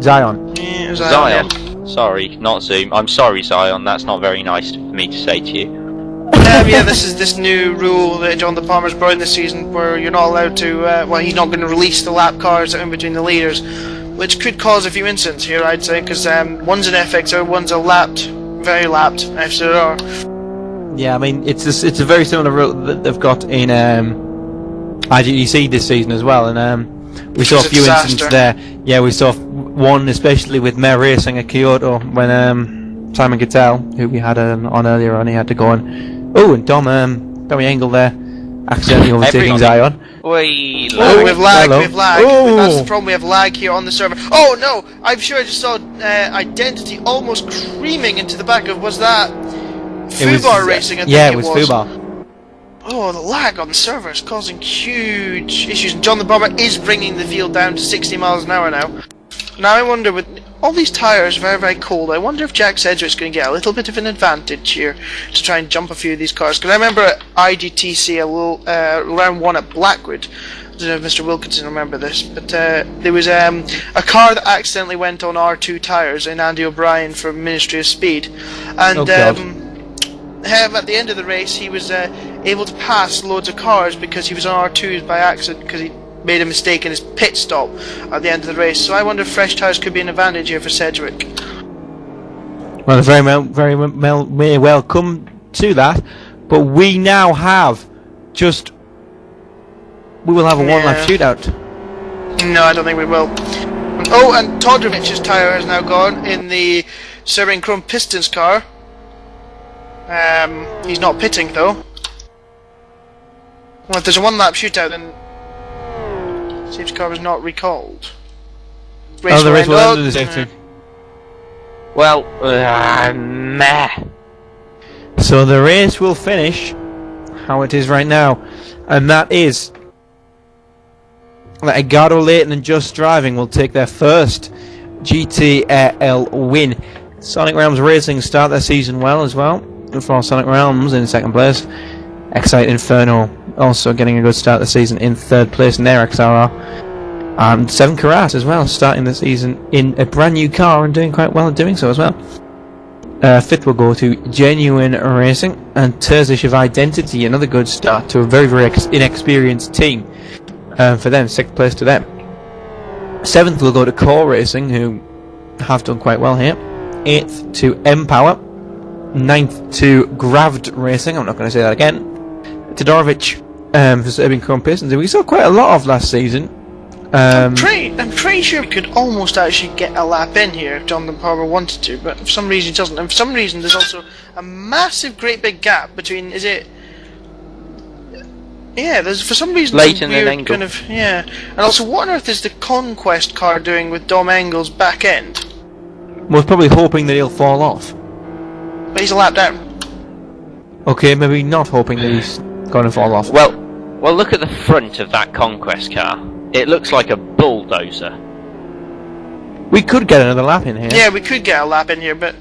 Zion. Yeah, Zion. Sorry, not Zoom. I'm sorry, Zion. That's not very nice for me to say to you. Yeah, this is this new rule that John De Palmer's brought in this season, where you're not allowed to. Well, he's not going to release the lap cars in between the leaders, which could cause a few incidents here, I'd say, because one's an FXR, one's a very lapped FZR. Yeah, I mean it's a very similar rule that they've got in IGDC this season as well, and we saw a few incidents there. Yeah, we saw one especially with Mare Racing at Kyoto when Simon Cattell, who we had on earlier on, he had to go on. Oh, and Tommy Engel there accidentally overtaking Zion. We have lag. Hello. We have lag. Oh. That's the problem. We have lag here on the server. Oh no! I'm sure I just saw Identity almost creaming into the back of. Was that Fubar Racing? I think it was Fubar. Oh, the lag on the server is causing huge issues. And John the Bomber is bringing the field down to 60 miles an hour now. Now I wonder, with all these tyres very, very cold, I wonder if Jack Sedgwick's going to get a little bit of an advantage here to try and jump a few of these cars. Because I remember at IGTC, round 1 at Blackwood, I don't know if Mr. Wilkinson remember this, but there was a car that accidentally went on R2 tyres in Andy O'Brien from Ministry of Speed. And at the end of the race, he was able to pass loads of cars because he was on R2s by accident, because he made a mistake in his pit stop at the end of the race. So I wonder if fresh tyres could be an advantage here for Sedgwick. Well, very may well come to that, but we now have we will have a one-lap shootout. No, I don't think we will. Oh, and Todorovich's tyre has now gone in the Serbian Chrome Pistons car. He's not pitting though. Well, if there's a one-lap shootout, then Steve's car was not recalled. The race will end in the safety. Well, meh. So the race will finish how it is right now, and that is that Edgardo Layton and Just Driving will take their first GTL win. Sonic Realms Racing start their season well as well. For Sonic Realms in second place. Excite Inferno also getting a good start of the season in third place in their XRR. And Seven Karat as well, starting the season in a brand new car and doing quite well at doing so as well. Fifth will go to Genuine Racing and Terzish of Identity, another good start to a very, very inexperienced team for them, sixth place to them. Seventh will go to Core Racing, who have done quite well here. Eighth to Empower. Ninth to Gravd Racing, I'm not going to say that again. Todorovic for Serbian Chrome Pistons, we saw quite a lot of last season. I'm pretty sure we could almost actually get a lap in here if John Palmer wanted to, but for some reason he doesn't. And for some reason there's also a massive, great big gap between. Is it? Yeah, there's for some reason Leighton and Engel. Kind of, yeah. And also, what on earth is the Conquest car doing with Dom Engel's back end? Was probably hoping that he'll fall off. But he's a lap down. Okay, maybe not hoping that he's going to fall off. Well, look at the front of that Conquest car. It looks like a bulldozer. We could get another lap in here. Yeah, we could get a lap in here, but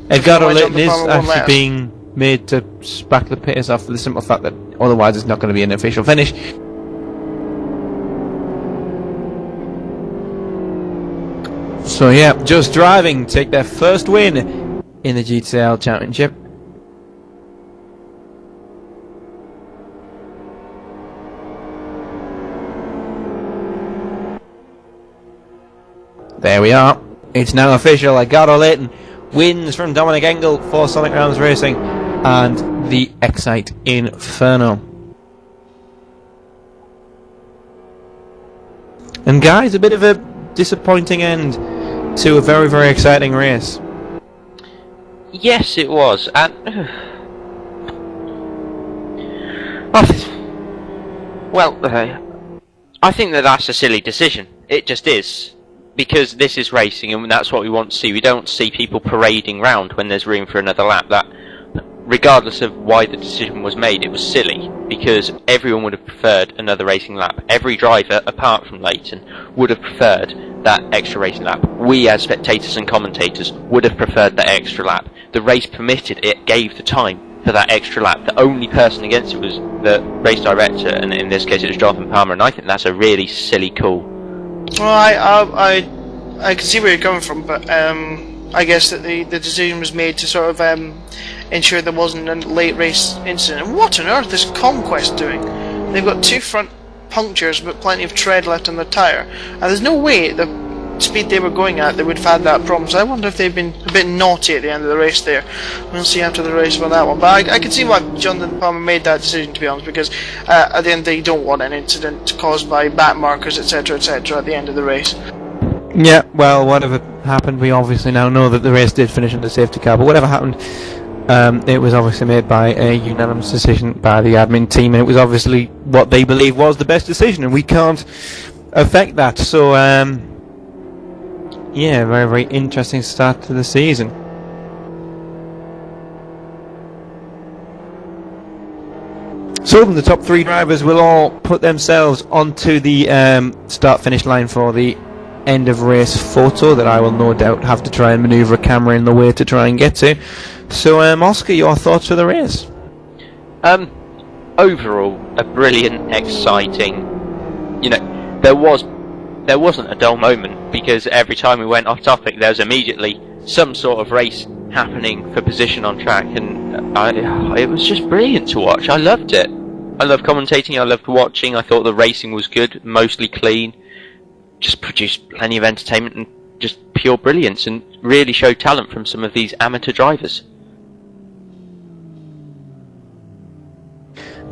Edgardo Layton is actually being made to back the pace off for the simple fact that otherwise it's not going to be an official finish. So yeah, Just Driving take their first win in the GTL Championship. There we are. It's now official. Edgardo Layton wins from Dominic Engel for Sonic Realms Racing and the Excite Inferno. And guys, a bit of a disappointing end to a very, very exciting race. Yes, it was. And I think that's a silly decision. It just is. Because this is racing and that's what we want to see. We don't see people parading round when there's room for another lap. That, regardless of why the decision was made, it was silly. Because everyone would have preferred another racing lap. Every driver, apart from Leighton, would have preferred that extra racing lap. We as spectators and commentators would have preferred that extra lap. the race permitted, it gave the time for that extra lap. The only person against it was the race director, and in this case it was Jonathan Palmer, and I think that's a really silly call. Well, I can see where you're coming from, but I guess that the decision was made to sort of ensure there wasn't a late race incident. And what on earth is Conquest doing? They've got 2 front punctures but plenty of tread left on the tyre, and there's no way at the speed they were going at they would have had that problem. So I wonder if they've been a bit naughty at the end of the race there. We'll see after the race for that one, but I can see why Jonathan Palmer made that decision, to be honest, because at the end they don't want an incident caused by back markers, etc, etc at the end of the race. Yeah, well, whatever happened, we obviously now know that the race did finish in the safety car, but whatever happened, it was obviously made by a unanimous decision by the admin team, and it was obviously what they believe was the best decision, and we can't affect that. So, yeah, very, very interesting start to the season. So the top 3 drivers will all put themselves onto the start-finish line for the end of race photo that I will no doubt have to try and manoeuvre a camera in the way to try and get to. So, Oscar, your thoughts for the race? Overall, a brilliant, exciting. You know, there wasn't a dull moment, because every time we went off topic, there was immediately some sort of race happening for position on track, and it was just brilliant to watch. I loved it. I loved commentating. I loved watching. I thought the racing was good, mostly clean. Just produced plenty of entertainment and just pure brilliance, and really showed talent from some of these amateur drivers.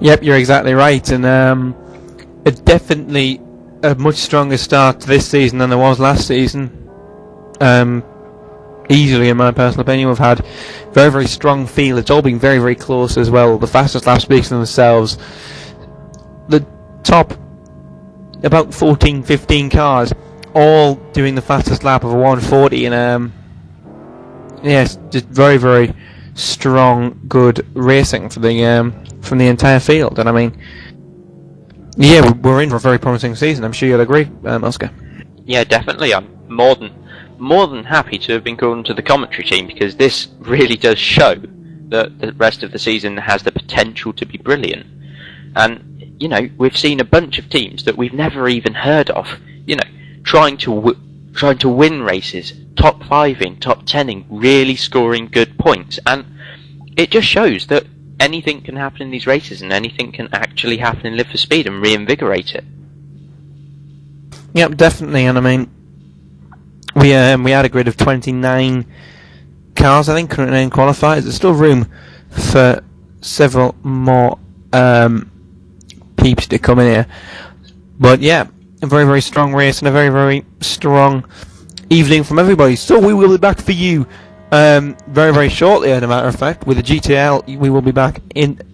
Yep, you're exactly right, and it's definitely a much stronger start to this season than there was last season. Easily, in my personal opinion, we've had very, very strong field. It's all been very, very close as well. The fastest lap speaks for themselves. The top about 14, 15 cars all doing the fastest lap of a 140, and yes, just very, very strong, good racing for the from the entire field. And I mean, yeah, we're in for a very promising season. I'm sure you'll agree, Oscar. Yeah, definitely. I'm more than happy to have been called into the commentary team, because this really does show that the rest of the season has the potential to be brilliant. And you know, we've seen a bunch of teams that we've never even heard of, you know, trying to win races, top 5ing, top 10ing, really scoring good points, and it just shows that anything can happen in these races, and anything can actually happen in Live for Speed and reinvigorate it. Yep, definitely. And I mean, we had a grid of 29 cars, I think, currently in qualifiers. There's still room for several more peeps to come in here. But yeah, a very, very strong race and a very, very strong evening from everybody. So we will be back for you very, very shortly, as a matter of fact, with the GTL. We will be back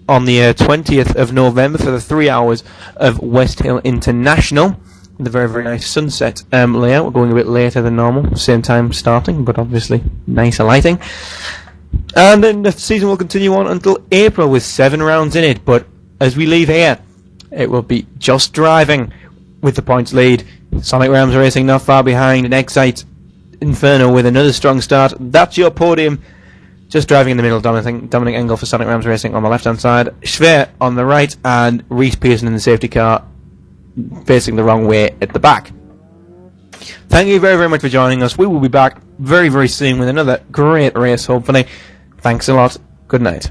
on the 20th of November for the 3 hours of West Hill International. The very, very nice sunset layout. We're going a bit later than normal, same time starting, but obviously nicer lighting. And then the season will continue on until April with 7 rounds in it. But as we leave here, it will be just driving with the points lead. Sonic Rams Racing not far behind, and Excite Inferno with another strong start. That's your podium. Just driving in the middle, Dominic Engel for Sonic Rams Racing on the left-hand side, Schwer on the right, and Reese Pearson in the safety car facing the wrong way at the back. Thank you very, very much for joining us. We will be back very, very soon with another great race, hopefully. Thanks a lot. Good night.